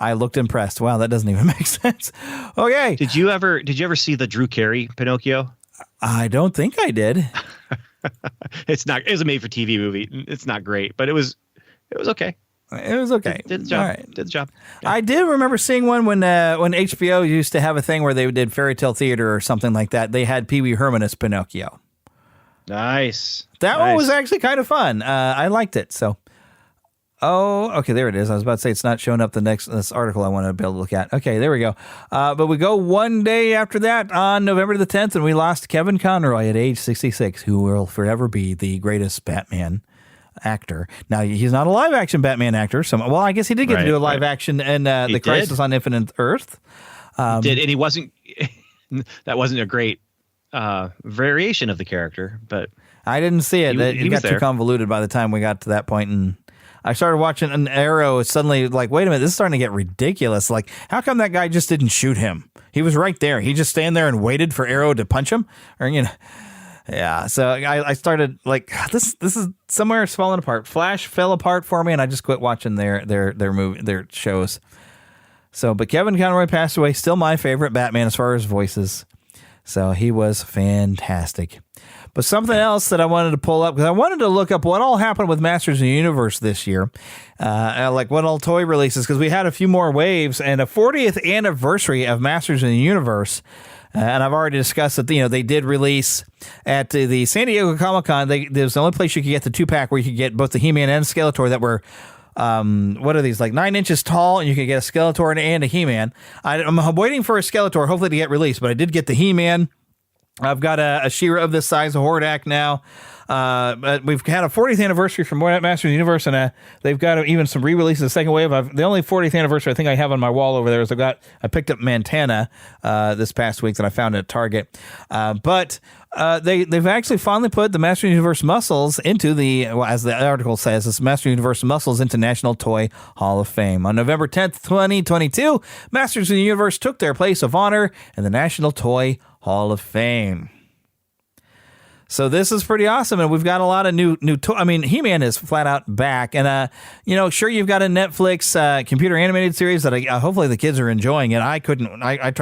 Wow, that doesn't even make sense. Okay. Did you ever see the Drew Carey Pinocchio? I don't think I did. It was a made-for-TV movie. It's not great, but it was okay. It was okay. Did the job. All right. Did the job. Yeah. I did remember seeing one when HBO used to have a thing where they did fairy tale theater or something like that. They had Pee Wee Herman as Pinocchio. Nice. That one was actually kind of fun. I liked it. So, okay, there it is. I was about to say it's not showing up this article I want to be able to look at. Okay, there we go. But we go one day after that on November the 10th, and we lost Kevin Conroy at age 66, who will forever be the greatest Batman actor. Now, he's not a live action Batman actor. I guess he did get to do a live action in the Crisis on Infinite Earth. He did, and he wasn't. That wasn't a great variation of the character, but I didn't see it. It got too convoluted by the time we got to that point, and I started watching an Arrow. Suddenly, like, wait a minute, this is starting to get ridiculous. Like, how come that guy just didn't shoot him? He was right there. He just stand there and waited for Arrow to punch him, or Yeah, so I started like this is somewhere it's falling apart. Flash fell apart for me, and I just quit watching their shows. So, but Kevin Conroy passed away. Still my favorite Batman as far as voices. So he was fantastic. But something else that I wanted to pull up, because I wanted to look up what all happened with Masters of the Universe this year, like what all toy releases, because we had a few more waves and a 40th anniversary of Masters of the Universe. And I've already discussed that, they did release at the San Diego Comic-Con. There's the only place you could get the 2-pack where you could get both the He-Man and Skeletor that were, what are these, like 9 inches tall, and you could get a Skeletor and a He-Man. I'm waiting for a Skeletor, hopefully to get released, but I did get the He-Man. I've got a She-Ra of this size, a Hordak now. But we've had a 40th anniversary from Masters of the Universe, and they've got even some re-releases of the second wave. The only 40th anniversary I think I have on my wall over there is I picked up Montana this past week that I found at Target. But they've actually finally put the Masters of the Universe muscles into as the article says, this Masters of the Universe muscles into National Toy Hall of Fame. On November 10th, 2022, Masters of the Universe took their place of honor in the National Toy Hall of Fame. So this is pretty awesome, and we've got a lot of new He-Man is flat out back, and sure, you've got a Netflix computer animated series that hopefully the kids are enjoying it. I tried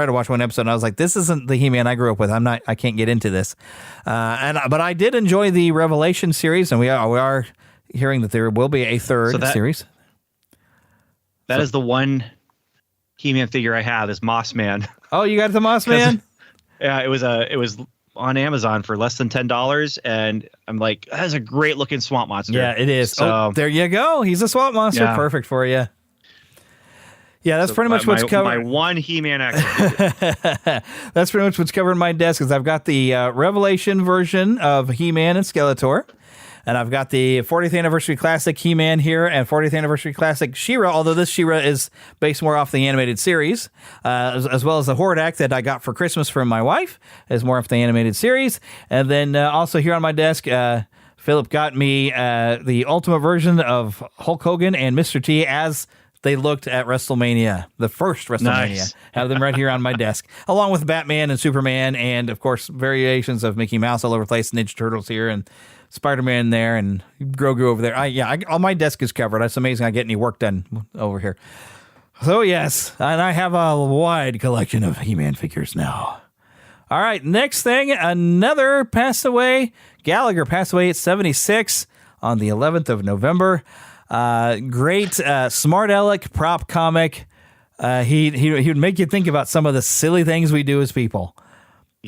to watch one episode, and I was like, this isn't the He-Man I grew up with. I can't get into this, but I did enjoy the Revelation series, and we are hearing that there will be a third series. That is the one He-Man figure I have is Moss Man. Oh, you got the Moss Man? Yeah, it was on Amazon for less than $10, and I'm like, that's a great looking swamp monster. Yeah, it is. So, there you go. He's a swamp monster. Yeah. Perfect for you. Yeah, that's pretty much what's covered. My one He-Man action figure. That's pretty much what's covered in my desk. Is I've got the Revelation version of He-Man and Skeletor, and I've got the 40th Anniversary Classic He-Man here and 40th Anniversary Classic She-Ra, although this She-Ra is based more off the animated series, as well as the Hordak that I got for Christmas from my wife is more off the animated series. And then also here on my desk, Philip got me the Ultimate version of Hulk Hogan and Mr. T as they looked at WrestleMania, the first WrestleMania. Nice. Have them right here on my desk, along with Batman and Superman, and of course variations of Mickey Mouse all over the place, Ninja Turtles here, and Spider-Man there, and Grogu over there. All my desk is covered. It's amazing I get any work done over here. So yes, and I have a wide collection of He-Man figures now. All right, next thing, another passed away. Gallagher passed away at 76 on the 11th of November. Great, smart aleck prop comic. He would make you think about some of the silly things we do as people,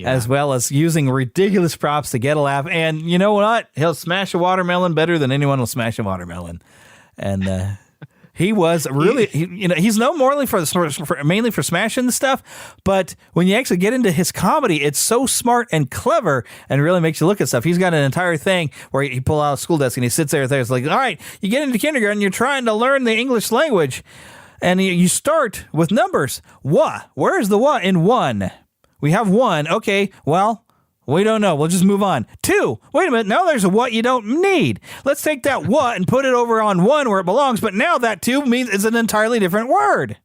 as well as using ridiculous props to get a laugh. And you know what? He'll smash a watermelon better than anyone will smash a watermelon. And he was really, he's known mainly for smashing the stuff. But when you actually get into his comedy, it's so smart and clever and really makes you look at stuff. He's got an entire thing where he pull out a school desk and he sits there. It's like, all right, you get into kindergarten, you're trying to learn the English language. And you start with numbers. What? Where is the what in one? We have one. Okay, well, we don't know. We'll just move on. Two. Wait a minute. Now there's a what you don't need. Let's take that what and put it over on one where it belongs. But now that two means it's an entirely different word.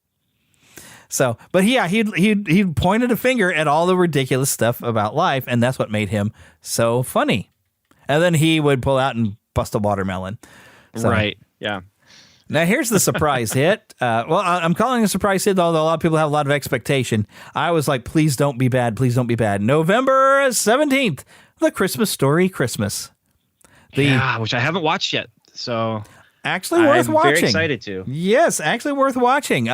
So, but yeah, he pointed a finger at all the ridiculous stuff about life, and that's what made him so funny. And then he would pull out and bust a watermelon. So, right. Yeah. Now, here's the surprise hit. I'm calling it a surprise hit, although a lot of people have a lot of expectation. I was like, please don't be bad. Please don't be bad. November 17th, The Christmas Story Christmas. Which I haven't watched yet. So actually worth watching. I'm very excited to. Yes, actually worth watching.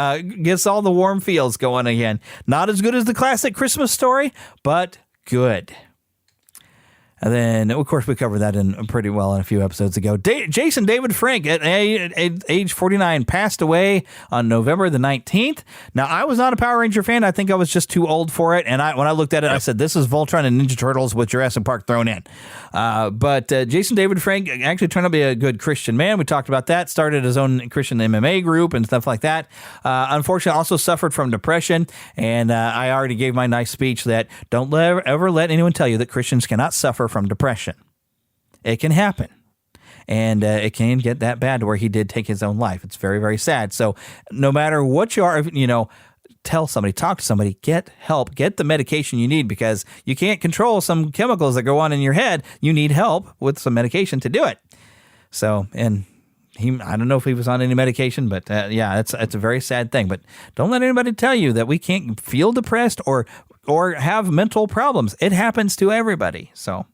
Gets all the warm feels going again. Not as good as the classic Christmas Story, but good. And then, of course, we covered that in pretty well in a few episodes ago. Jason David Frank, at age 49, passed away on November the 19th. Now, I was not a Power Ranger fan. I think I was just too old for it. And when I looked at it, I said, this is Voltron and Ninja Turtles with Jurassic Park thrown in. But Jason David Frank actually turned out to be a good Christian man. We talked about that. Started his own Christian MMA group and stuff like that. Unfortunately, also suffered from depression. And I already gave my nice speech that don't ever let anyone tell you that Christians cannot suffer from depression. It can happen. And it can get that bad where he did take his own life. It's very, very sad. So no matter what you are, tell somebody, talk to somebody, get help, get the medication you need, because you can't control some chemicals that go on in your head. You need help with some medication to do it. So, and I don't know if he was on any medication, but it's a very sad thing. But don't let anybody tell you that we can't feel depressed or have mental problems. It happens to everybody. So,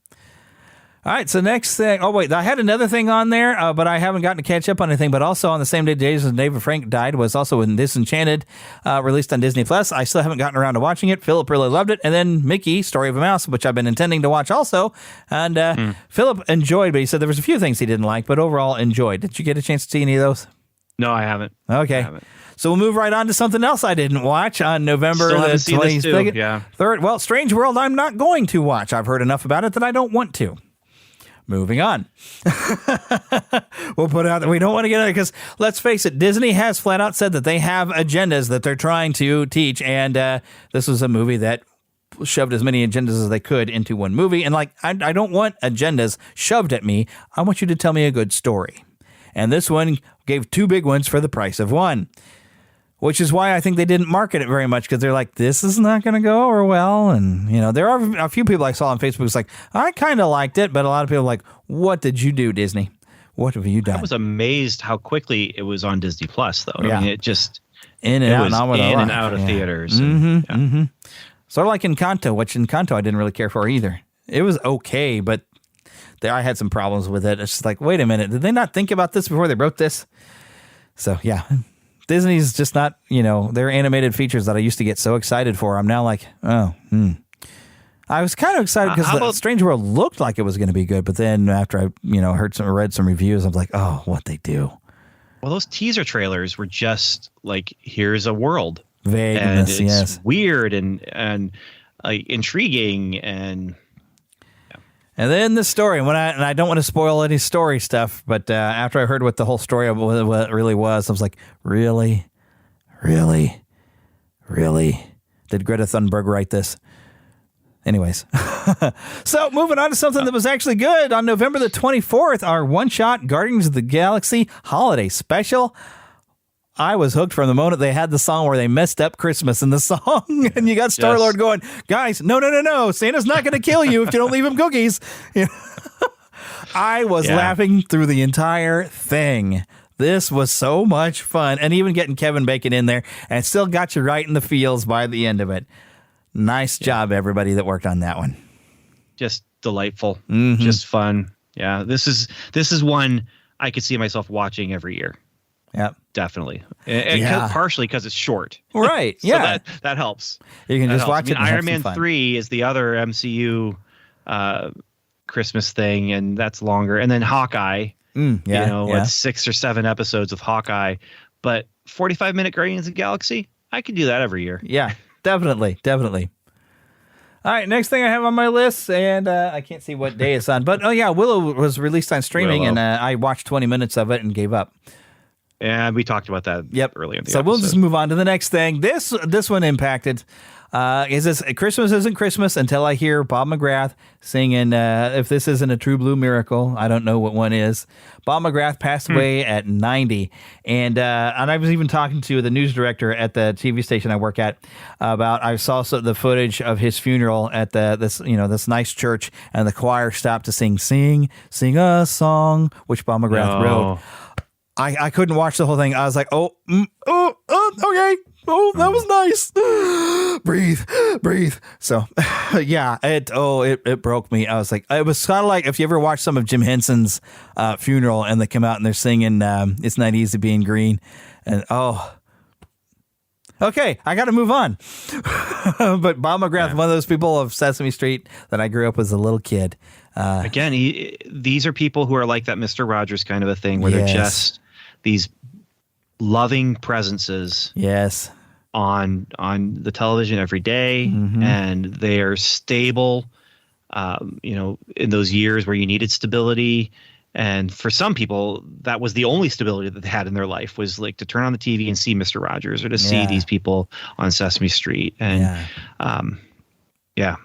all right, so next thing. Oh, wait, I had another thing on there, but I haven't gotten to catch up on anything. But also on the same day Jason David Frank died was also in Disenchanted, released on Disney+. I still haven't gotten around to watching it. Philip really loved it. And then Mickey, Story of a Mouse, which I've been intending to watch also. And Philip enjoyed, but he said there was a few things he didn't like, but overall enjoyed. Did you get a chance to see any of those? No, I haven't. Okay. I haven't. So we'll move right on to something else I didn't watch on November the 22nd. Yeah. 3rd. Well, Strange World I'm not going to watch. I've heard enough about it that I don't want to. Moving on. We'll put out that we don't want to get into it because, let's face it, Disney has flat out said that they have agendas that they're trying to teach, and this was a movie that shoved as many agendas as they could into one movie. And I don't want agendas shoved at me. I want you to tell me a good story. And this one gave two big ones for the price of one, which is why I think they didn't market it very much, because they're like, this is not going to go over well. And, there are a few people I saw on Facebook who's like, I kind of liked it, but a lot of people are like, what did you do, Disney? What have you done? I was amazed how quickly it was on Disney Plus, though. Yeah. I mean, it just in and out of theaters. Sort of like Encanto, which Encanto I didn't really care for either. It was okay, but I had some problems with it. It's just like, wait a minute, did they not think about this before they wrote this? So, yeah. Disney's just not, their animated features that I used to get so excited for. I'm now like, I was kind of excited because Strange World looked like it was going to be good, but then after I, read some reviews, I was like, oh, what they do. Well, those teaser trailers were just like, here's a world. Vagueness, and it's yes. weird and intriguing and. And then the story, and I don't want to spoil any story stuff, but after I heard what the whole story of what it really was, I was like, really? Did Greta Thunberg write this? Anyways, so moving on to something that was actually good. On November the 24th, our one-shot Guardians of the Galaxy holiday special. I was hooked from the moment they had the song where they messed up Christmas in the song. And you got Star-Lord going, guys, no. Santa's not going to kill you if you don't leave him cookies. I was laughing through the entire thing. This was so much fun. And even getting Kevin Bacon in there, and it still got you right in the feels by the end of it. Nice job, everybody that worked on that one. Just delightful. Just fun. Yeah, this is one I could see myself watching every year. Yep. Definitely. And partially because it's short. Right. So yeah. That helps. You can just watch it. Iron Man 3 is the other MCU Christmas thing, and that's longer. And then Hawkeye. It's 6 or 7 episodes of Hawkeye. But 45-minute Guardians of the Galaxy, I could do that every year. Yeah, definitely. All right, next thing I have on my list, and I can't see what day it's on, but Willow was released on streaming, and I watched 20 minutes of it and gave up. And we talked about that earlier in the episode. So we'll just move on to the next thing. This one impacted. Is this Christmas isn't Christmas until I hear Bob McGrath singing If This Isn't a True Blue Miracle. I don't know what one is. Bob McGrath passed away at 90. And I was even talking to the news director at the TV station I work at about, I saw the footage of his funeral at this nice church, and the choir stopped to sing a song, which Bob McGrath wrote. I couldn't watch the whole thing. I was like, okay. Oh, that was nice. Breathe. So, it broke me. I was like, it was kind of like if you ever watch some of Jim Henson's funeral and they come out and they're singing It's Not Easy Being Green. And, okay, I got to move on. But Bob McGrath, one of those people of Sesame Street that I grew up as a little kid. Again, these are people who are like that Mr. Rogers kind of a thing where they're just these loving presences. Yes. On the television every day, and they are stable, in those years where you needed stability. And for some people, that was the only stability that they had in their life, was like to turn on the TV and see Mr. Rogers or to see these people on Sesame Street. And and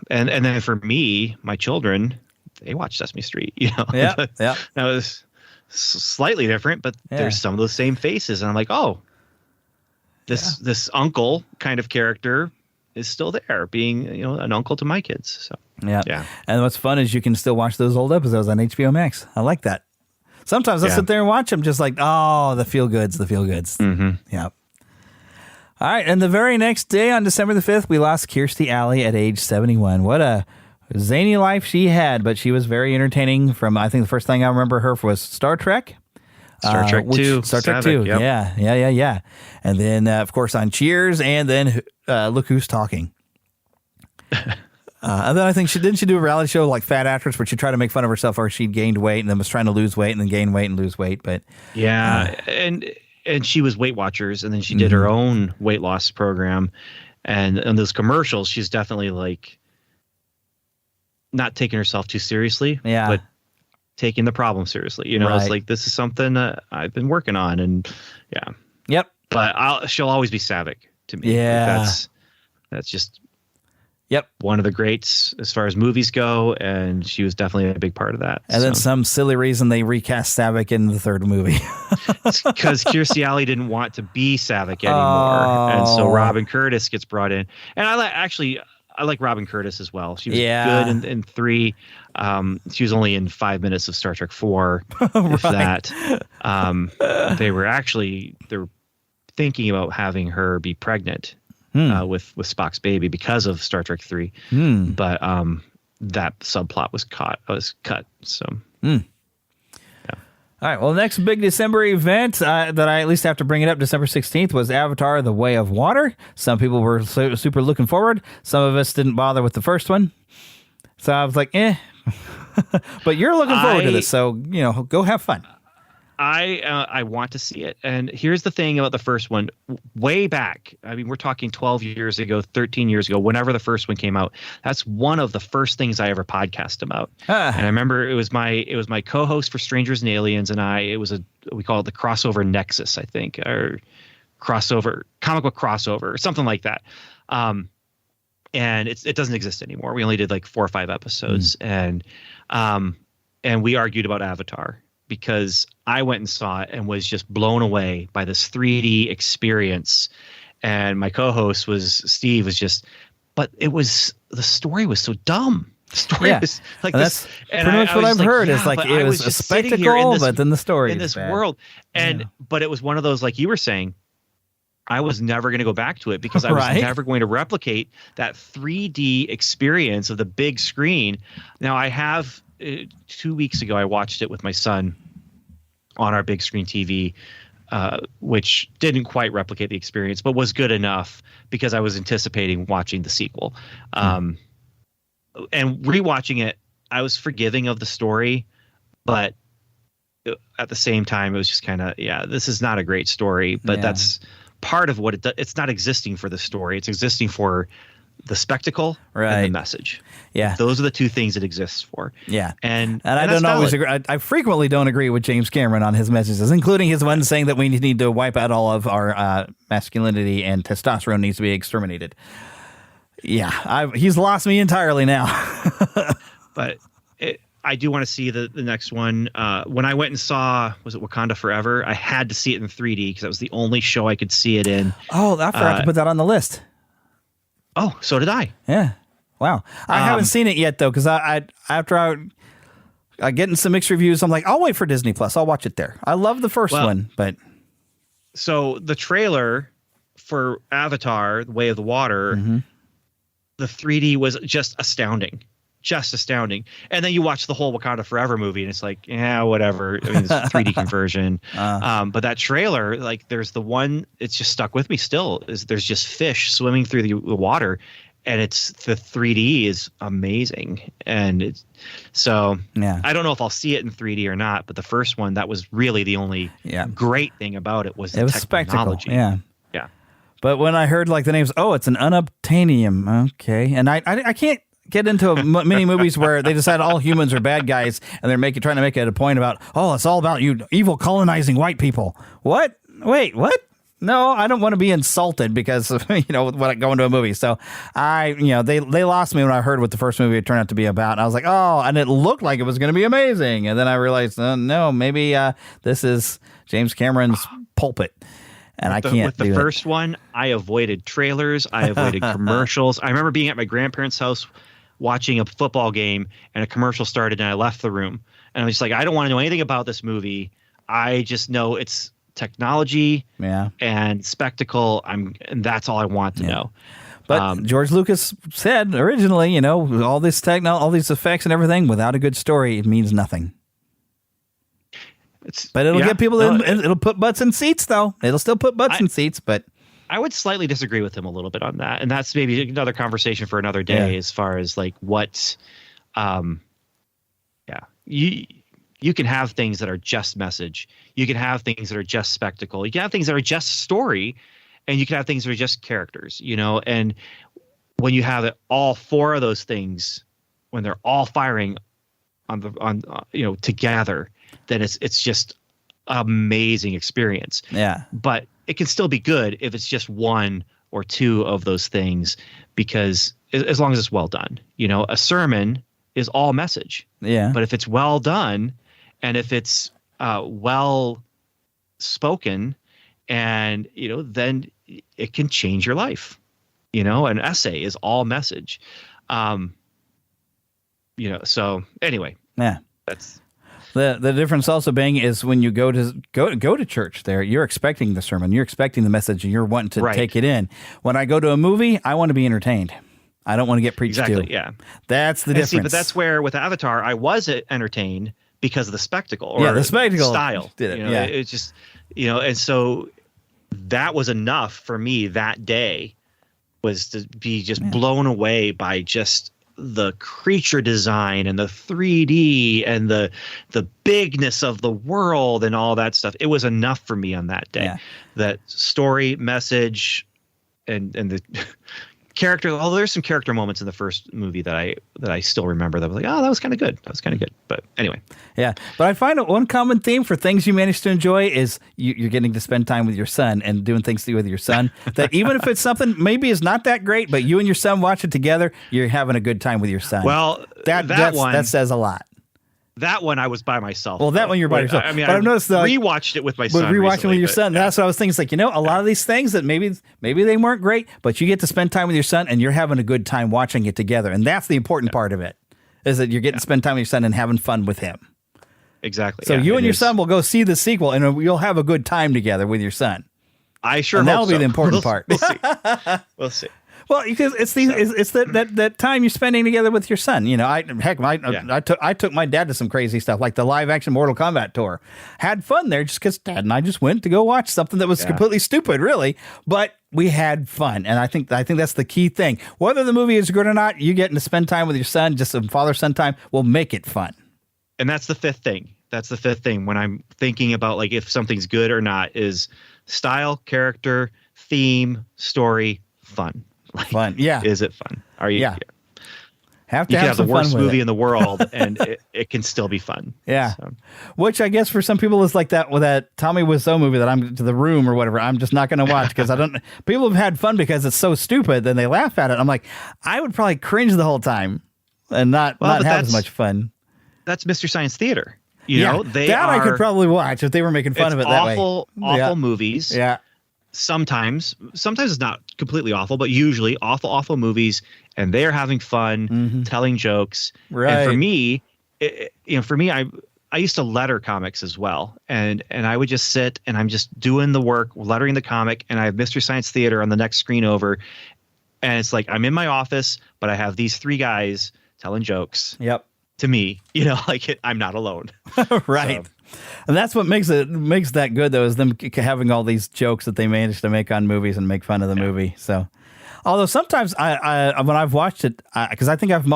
then for me, my children, they watch Sesame Street, That was slightly different, but there's some of those same faces. And I'm like, this uncle kind of character is still there, being an uncle to my kids. So yeah. And what's fun is you can still watch those old episodes on HBO Max. I like that. Sometimes I sit there and watch them, just like, the feel goods. Yeah. All right, and the very next day, on December the 5th, we lost Kirstie Alley at age 71. What a zany life she had, but she was very entertaining. From, I think the first thing I remember her was Star Trek. Star Trek 2. Star Trek 2. Yep. Yeah. And then, of course, on Cheers, and then Look Who's Talking. And then I think she do a reality show like Fat Actress, where she tried to make fun of herself, or she gained weight and then was trying to lose weight and then gain weight and lose weight. But and she was Weight Watchers, and then she did her own weight loss program. And in those commercials, she's definitely like not taking herself too seriously, but taking the problem seriously. It's like, this is something I've been working on, and Yep. But she'll always be Saavik to me. Yeah. That's just one of the greats as far as movies go, and she was definitely a big part of that. And then some silly reason they recast Saavik in the third movie. Because Kirstie Alley didn't want to be Saavik anymore, and so Robin Curtis gets brought in. And I like Robin Curtis as well. She was good in 3. She was only in 5 minutes of Star Trek 4, if that. They were thinking about having her be pregnant with Spock's baby because of Star Trek 3. But that subplot was cut. So All right. Well, the next big December event that I at least have to bring it up, December 16th, was Avatar: The Way of Water. Some people were super looking forward. Some of us didn't bother with the first one. So I was like, eh. But you're looking forward to this, so, go have fun. I want to see it. And here's the thing about the first one. Way back, I mean, we're talking 12 years ago, 13 years ago, whenever the first one came out. That's one of the first things I ever podcast about. And I remember it was my co-host for Strangers and Aliens and we call it the Crossover Nexus, I think, or crossover, comic book crossover, or something like that. And it doesn't exist anymore. We only did like 4 or 5 episodes, and we argued about Avatar, because I went and saw it and was just blown away by this 3D experience. And my co-host Steve was just, but the story was so dumb. The story was like this. That's pretty much what I've heard is like it was a spectacle, but then the story in this world. But it was one of those, like you were saying, I was never going to go back to it because I was never going to replicate that 3D experience of the big screen. Now I have 2 weeks ago, I watched it with my son on our big screen TV, which didn't quite replicate the experience, but was good enough because I was anticipating watching the sequel. And rewatching it, I was forgiving of the story, but at the same time, it was just kind of, this is not a great story, but that's part of what it does. It's not existing for the story. It's existing for the spectacle and the message. Yeah. Those are the two things it exists for. Yeah. And I don't always agree. I frequently don't agree with James Cameron on his messages, including his one saying that we need to wipe out all of our masculinity and testosterone needs to be exterminated. Yeah. He's lost me entirely now. But I do want to see the next one. When I went and saw, was it Wakanda Forever? I had to see it in 3D because that was the only show I could see it in. Oh, I forgot to put that on the list. Oh, so did I. Yeah. Wow. I haven't seen it yet, though, because after I getting some mixed reviews, I'm like, I'll wait for Disney Plus. I'll watch it there. I love the first one, but. So the trailer for Avatar, The Way of the Water, the 3D was just astounding. Just astounding. And then you watch the whole Wakanda Forever movie and it's like, whatever. I mean, it's a 3D conversion. But that trailer, like there's the one, it's just stuck with me still, is there's just fish swimming through the water, and it's the 3D is amazing. And it's I don't know if I'll see it in 3D or not, but the first one, that was really the only great thing about it was the technology. Spectacle. Yeah. But when I heard like the names, it's an unobtainium. Okay. And I can't get into many movies where they decide all humans are bad guys and they're trying to make it a point about, it's all about you evil colonizing white people. What? Wait, what? No, I don't want to be insulted because of, when I go into a movie. So they lost me when I heard what the first movie turned out to be about. And I was like, and it looked like it was going to be amazing. And then I realized, no, maybe this is James Cameron's pulpit. And I can't. With the first one, I avoided trailers. I avoided commercials. I remember being at my grandparents' house watching a football game and a commercial started and I left the room. And I was just like, I don't want to know anything about this movie. I just know it's technology and spectacle. And that's all I want to know. But George Lucas said originally, all this all these effects and everything, without a good story, it means nothing. But it'll get people in. It'll put butts in seats, though. It'll still put butts in seats, but I would slightly disagree with him a little bit on that, and that's maybe another conversation for another day. As far as like what, you can have things that are just message. You can have things that are just spectacle. You can have things that are just story, and you can have things that are just characters. And when you have all 4 of those things, when they're all firing on together, then it's just amazing experience. Yeah. But it can still be good if it's just 1 or 2 of those things, because as long as it's well done. A sermon is all message. Yeah. But if it's well done and if it's well spoken, and then it can change your life. An essay is all message. So anyway. Yeah. That's The difference also being is when you go to church there, you're expecting the sermon, you're expecting the message, and you're wanting to take it in. When I go to a movie, I want to be entertained. I don't want to get preached to. Yeah. That's the difference. But that's where with Avatar, I was entertained, because of the spectacle or the spectacle style. did it. You know, Yeah. It's just, and so that was enough for me that day, was to be just blown away by just the creature design and the 3D and the bigness of the world and all that stuff. It was enough for me on that day. That story, message, and the character. Although there's some character moments in the first movie that I still remember that was like, oh, that was kind of good. But anyway. Yeah. But I find one common theme for things you manage to enjoy is you're getting to spend time with your son and doing things with your son. That even if it's something maybe is not that great, but you and your son watch it together, you're having a good time with your son. Well, that says a lot. That one I was by myself. Well, that one you're by yourself. I mean, but I've noticed that rewatched it with my son. But rewatching recently, with your son, that's what I was thinking. It's like, a lot of these things that maybe they weren't great, but you get to spend time with your son and you're having a good time watching it together. And that's the important part of it, is that you're getting to spend time with your son and having fun with him. Exactly. So you and your son will go see the sequel and you'll have a good time together with your son. I sure and hope that'll be so. the important part. We'll see. We'll see. Well, because it's that time you're spending together with your son. I took my dad to some crazy stuff, like the live action Mortal Kombat tour. Had fun there just because Dad and I just went to go watch something that was completely stupid, really. But we had fun, and I think that's the key thing. Whether the movie is good or not, you getting to spend time with your son, just some father-son time, will make it fun. And that's the fifth thing. That's the fifth thing when I'm thinking about like if something's good or not is style, character, theme, story, fun. Like, fun, yeah. Is it fun? Are you? Yeah. You can have the worst movie in the world, and it can still be fun. Yeah. So. Which I guess for some people is like that with that Tommy Wiseau movie that I'm to The Room or whatever. I'm just not going to watch because people have had fun because it's so stupid. Then they laugh at it. I'm like, I would probably cringe the whole time and not have as much fun. That's Mystery Science Theater. I could probably watch if they were making fun of it that way. Awful movies. Yeah. Sometimes it's not completely awful, but usually awful movies, and they're having fun, telling jokes. Right. And for me, I used to letter comics as well, and I would just sit and I'm just doing the work, lettering the comic, and I have Mystery Science Theater on the next screen over, and it's like I'm in my office, but I have these three guys telling jokes. Yep. To me, I'm not alone. Right. So. And that's what makes that good, though, is them having all these jokes that they manage to make on movies and make fun of the movie. So, although sometimes I when I've watched it, because I think I've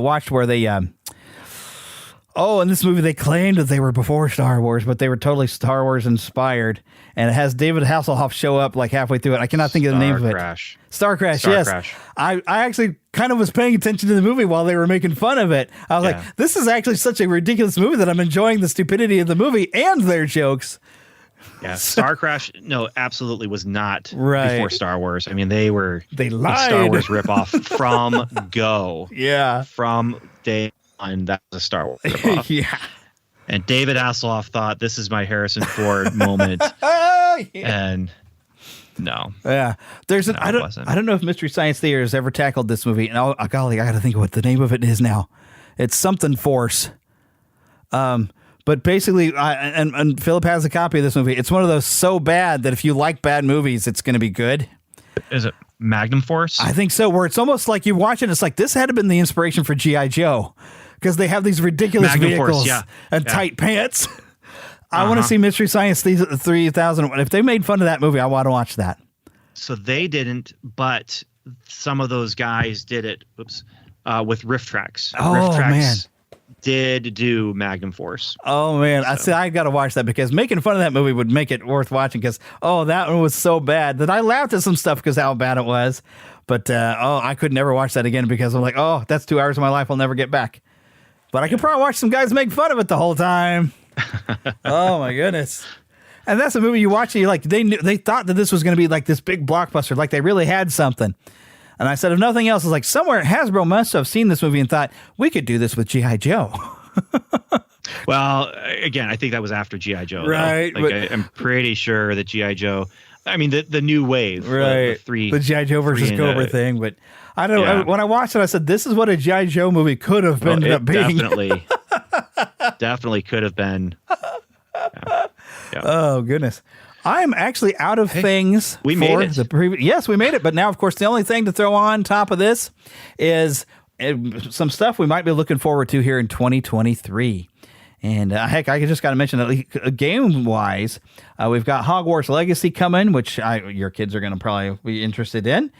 watched where they, in this movie they claimed that they were before Star Wars, but they were totally Star Wars inspired, and it has David Hasselhoff show up like halfway through it. I cannot think of the name of it. Star Crash. Yes. I actually kind of was paying attention to the movie while they were making fun of it. I was like, this is actually such a ridiculous movie that I'm enjoying the stupidity of the movie and their jokes. Yeah, Star Crash, no, absolutely was not before Star Wars. I mean, they lied. A Star Wars ripoff from go. Yeah. From day one, that was a Star Wars ripoff. Yeah. And David Hasselhoff thought, this is my Harrison Ford moment. And no. Yeah. I don't know if Mystery Science Theater has ever tackled this movie. And golly, I got to think of what the name of it is now. It's something Force. But basically, and Philip has a copy of this movie. It's one of those so bad that if you like bad movies, it's going to be good. Is it Magnum Force? I think so, where it's almost like you watch it, it's like this had to have been the inspiration for G.I. Joe. Because they have these ridiculous Magnum vehicles Force, and tight pants. I want to see Mystery Science 3000. If they made fun of that movie, I want to watch that. So they didn't, but some of those guys did it with Riff Tracks. Oh, Riff Tracks man. Did do Magnum Force. Oh, man. I got to watch that because making fun of that movie would make it worth watching because, that one was so bad that I laughed at some stuff because how bad it was. But, I could never watch that again because I'm like, that's 2 hours of my life I'll never get back. But I could probably watch some guys make fun of it the whole time. Oh my goodness. And that's a movie you watch and you're like, they thought that this was going to be like this big blockbuster, like they really had something. And I said, if nothing else, it's like somewhere Hasbro must have seen this movie and thought, we could do this with G.I. Joe. Well, again, I think that was after G.I. Joe. Right. I'm pretty sure that G.I. Joe, I mean, the new wave. Right. The G.I. Joe versus Cobra thing. But I don't know. When I watched it, I said, this is what a G.I. Joe movie could have ended up being. Definitely could have been. Yeah. Oh, goodness. I'm actually out of things. We made it. Yes, we made it. But now, of course, the only thing to throw on top of this is some stuff we might be looking forward to here in 2023. And heck, I just got to mention that game-wise, we've got Hogwarts Legacy coming, which your kids are going to probably be interested in.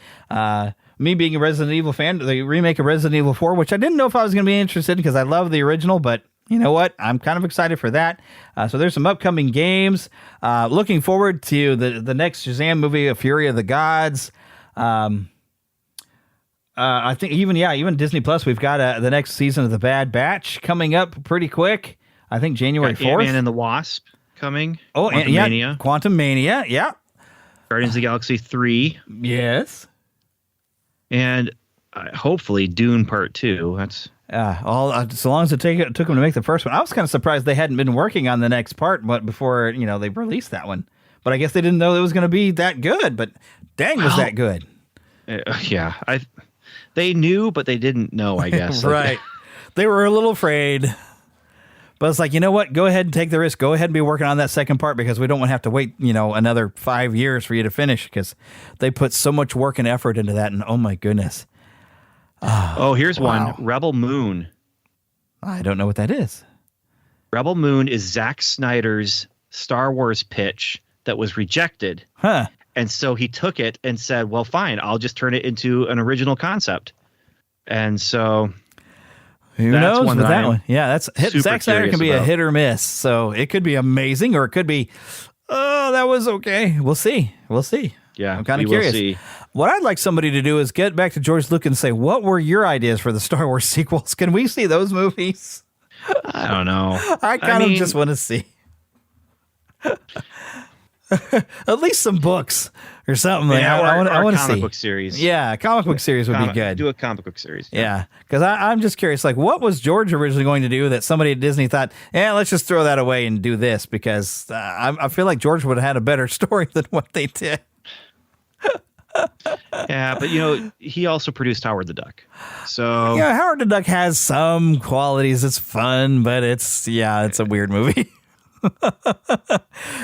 Me being a Resident Evil fan, the remake of Resident Evil 4, which I didn't know if I was going to be interested in because I love the original, but you know what? I'm kind of excited for that. So there's some upcoming games. Looking forward to the next Shazam movie, A Fury of the Gods. I think even Disney Plus, we've got the next season of The Bad Batch coming up pretty quick. I think January 4th. Ant-Man and the Wasp coming. Oh, Quantum Mania. Yeah. Guardians of the Galaxy 3. Yes. And hopefully Dune Part 2. That's so long as it took them to make the first one. I was kind of surprised they hadn't been working on the next part, but before they released that one. But I guess they didn't know it was going to be that good. But dang, was that good? Yeah, they knew, but they didn't know. I guess right. They were a little afraid. But it's like, you know what? Go ahead and take the risk. Go ahead and be working on that second part because we don't want to have to wait, another 5 years for you to finish because they put so much work and effort into that. And oh my goodness. Here's one. Rebel Moon. I don't know what that is. Rebel Moon is Zack Snyder's Star Wars pitch that was rejected. Huh. And so he took it and said, well, fine, I'll just turn it into an original concept. And so... Who knows with that one? Yeah, Zack Snyder can be a hit or miss. So it could be amazing or it could be, that was okay. We'll see. Yeah, I'm kind of curious. See. What I'd like somebody to do is get back to George Lucas and say, what were your ideas for the Star Wars sequels? Can we see those movies? I don't know. I kind of just want to see. At least some books or something. Yeah, I want to see. Comic book series. Yeah, comic book series would be good. Do a comic book series. Yeah, because I'm just curious, like, what was George originally going to do that somebody at Disney thought, let's just throw that away and do this? Because I feel like George would have had a better story than what they did. Yeah, but he also produced Howard the Duck. So yeah, Howard the Duck has some qualities. It's fun, but it's a weird movie.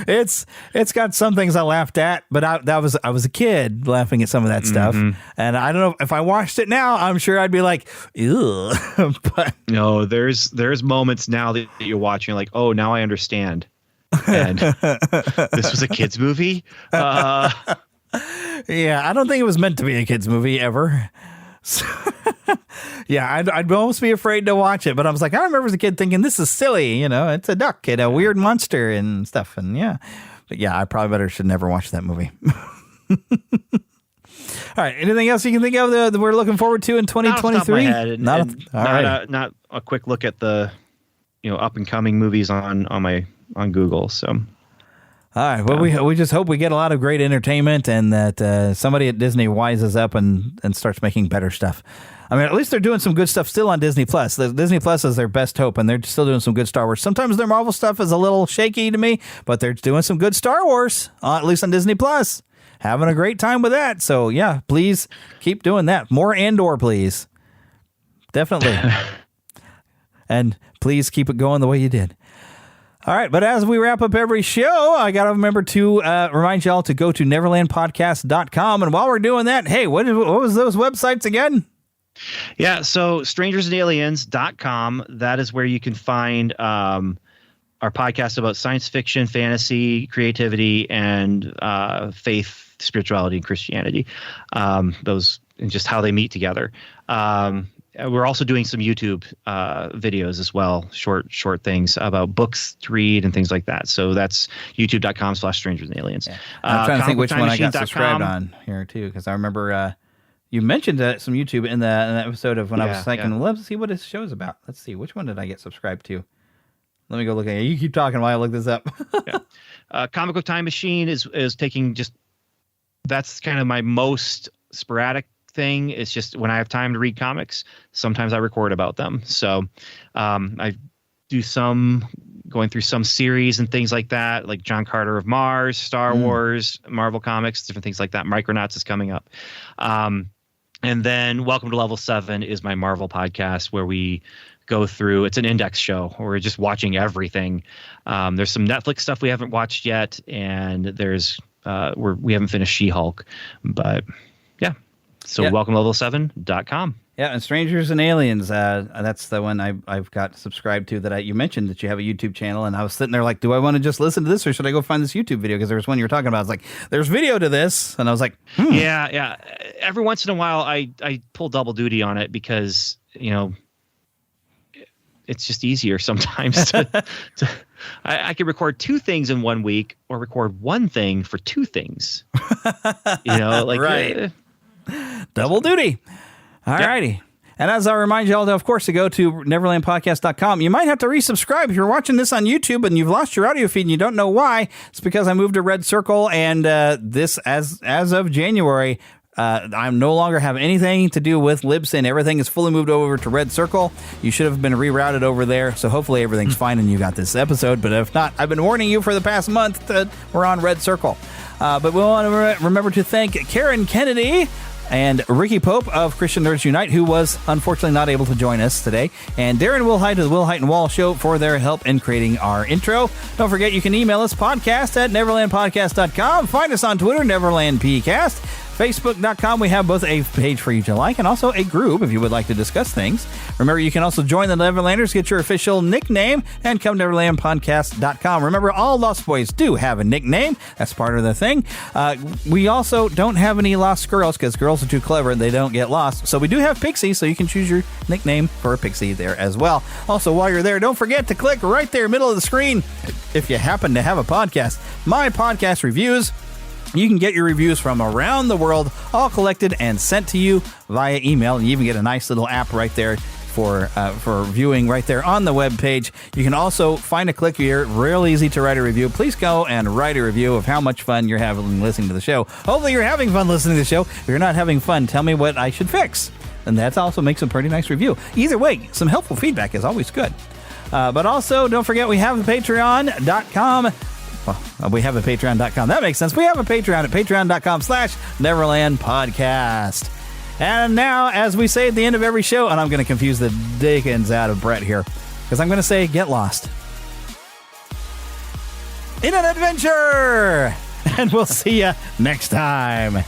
It's got some things I laughed at, but I was a kid laughing at some of that stuff, and I don't know if I watched it now, I'm sure I'd be like, ew. But no, there's moments now that you're watching, like, oh, now I understand. And this was a kids movie. Yeah, I don't think it was meant to be a kids movie ever. So, yeah, I'd almost be afraid to watch it, but I was like, I remember as a kid thinking this is silly, it's a duck and a weird monster and stuff, and but I probably should never watch that movie. All right, anything else you can think of that we're looking forward to in 2023? Not a quick look at the up and coming movies on Google. So. All right. Well, we just hope we get a lot of great entertainment and that somebody at Disney wises up and starts making better stuff. I mean, at least they're doing some good stuff still on Disney Plus. Disney Plus is their best hope, and they're still doing some good Star Wars. Sometimes their Marvel stuff is a little shaky to me, but they're doing some good Star Wars, at least on Disney Plus. Having a great time with that. So, yeah, please keep doing that. More Andor, please. Definitely. And please keep it going the way you did. All right, but as we wrap up every show, I got to remember to remind y'all to go to neverlandpodcast.com. And while we're doing that, hey, what was those websites again? Yeah, so strangersandaliens.com. That is where you can find our podcast about science fiction, fantasy, creativity, and faith, spirituality, and Christianity. Those and just how they meet together. We're also doing some YouTube videos as well, short things about books to read and things like that. So that's youtube.com/strangersandaliens. Yeah. I'm trying to think which one I got subscribed on here too, because I remember you mentioned some YouTube in that episode of when I was thinking, well, let's see what this show's about. Let's see, which one did I get subscribed to? Let me go look at it. You keep talking while I look this up. Comic Book Time Machine is taking that's kind of my most sporadic thing. It's just when I have time to read comics, sometimes I record about them. So I do some going through some series and things like that, like John Carter of Mars, Star Wars, Marvel Comics, different things like that. Micronauts is coming up. And then Welcome to Level 7 is my Marvel podcast where we go through, it's an index show where we're just watching everything. There's some Netflix stuff we haven't watched yet, and there's we haven't finished She-Hulk, but yeah. So welcome to level7.com. Yeah, and Strangers and Aliens, that's the one I've got subscribed to that you mentioned that you have a YouTube channel, and I was sitting there like, do I want to just listen to this or should I go find this YouTube video? Because there was one you were talking about. I was like, there's video to this, and I was like, Yeah. Every once in a while, I pull double duty on it because, it's just easier sometimes I can record two things in 1 week or record one thing for two things. Right. Double duty. All righty. And as I remind you all, of course, to go to neverlandpodcast.com. You might have to resubscribe if you're watching this on YouTube and you've lost your audio feed and you don't know why. It's because I moved to Red Circle, and this, as of January, I no longer have anything to do with Libsyn. Everything is fully moved over to Red Circle. You should have been rerouted over there, so hopefully everything's fine and you got this episode. But if not, I've been warning you for the past month that we're on Red Circle. But we want to remember to thank Karen Kennedy and Ricky Pope of Christian Nerds Unite, who was unfortunately not able to join us today, and Darren Wilhite of the Wilhite and Wall Show for their help in creating our intro. Don't forget, you can email us, podcast@neverlandpodcast.com. Find us on Twitter, NeverlandPcast. Facebook.com, we have both a page for you to like and also a group if you would like to discuss things. Remember, you can also join the Neverlanders, get your official nickname, and come to NeverlandPodcast.com. Remember, all Lost Boys do have a nickname. That's part of the thing. We also don't have any Lost Girls because girls are too clever and they don't get lost. So we do have Pixie, so you can choose your nickname for a Pixie there as well. Also, while you're there, don't forget to click right there, middle of the screen, if you happen to have a podcast, My Podcast Reviews. You can get your reviews from around the world, all collected and sent to you via email. And you even get a nice little app right there for viewing right there on the web page. You can also find a click here. Real easy to write a review. Please go and write a review of how much fun you're having listening to the show. Hopefully you're having fun listening to the show. If you're not having fun, tell me what I should fix. And that also makes a pretty nice review. Either way, some helpful feedback is always good. But also, don't forget, we have the Patreon.com. Well, we have a Patreon.com. That makes sense. We have a Patreon at patreon.com/Neverland Podcast. And now, as we say at the end of every show, and I'm going to confuse the dickens out of Brett here, because I'm going to say, get lost in an adventure. And we'll see you next time.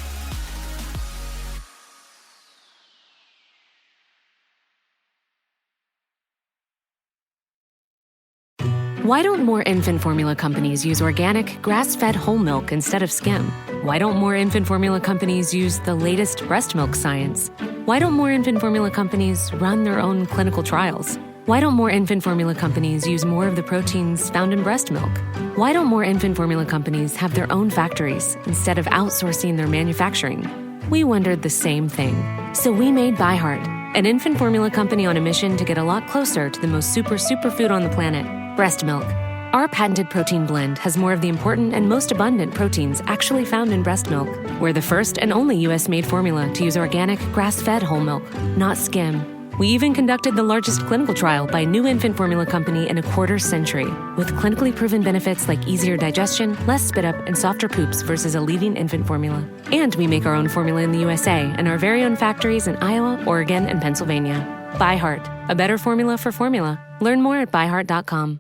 Why don't more infant formula companies use organic, grass-fed whole milk instead of skim? Why don't more infant formula companies use the latest breast milk science? Why don't more infant formula companies run their own clinical trials? Why don't more infant formula companies use more of the proteins found in breast milk? Why don't more infant formula companies have their own factories instead of outsourcing their manufacturing? We wondered the same thing. So we made ByHeart, an infant formula company on a mission to get a lot closer to the most superfood on the planet, breast milk. Our patented protein blend has more of the important and most abundant proteins actually found in breast milk. We're the first and only U.S.-made formula to use organic, grass-fed whole milk, not skim. We even conducted the largest clinical trial by a new infant formula company in a quarter century, with clinically proven benefits like easier digestion, less spit up, and softer poops versus a leading infant formula. And we make our own formula in the USA and our very own factories in Iowa, Oregon, and Pennsylvania. ByHeart, a better formula for formula. Learn more at byheart.com.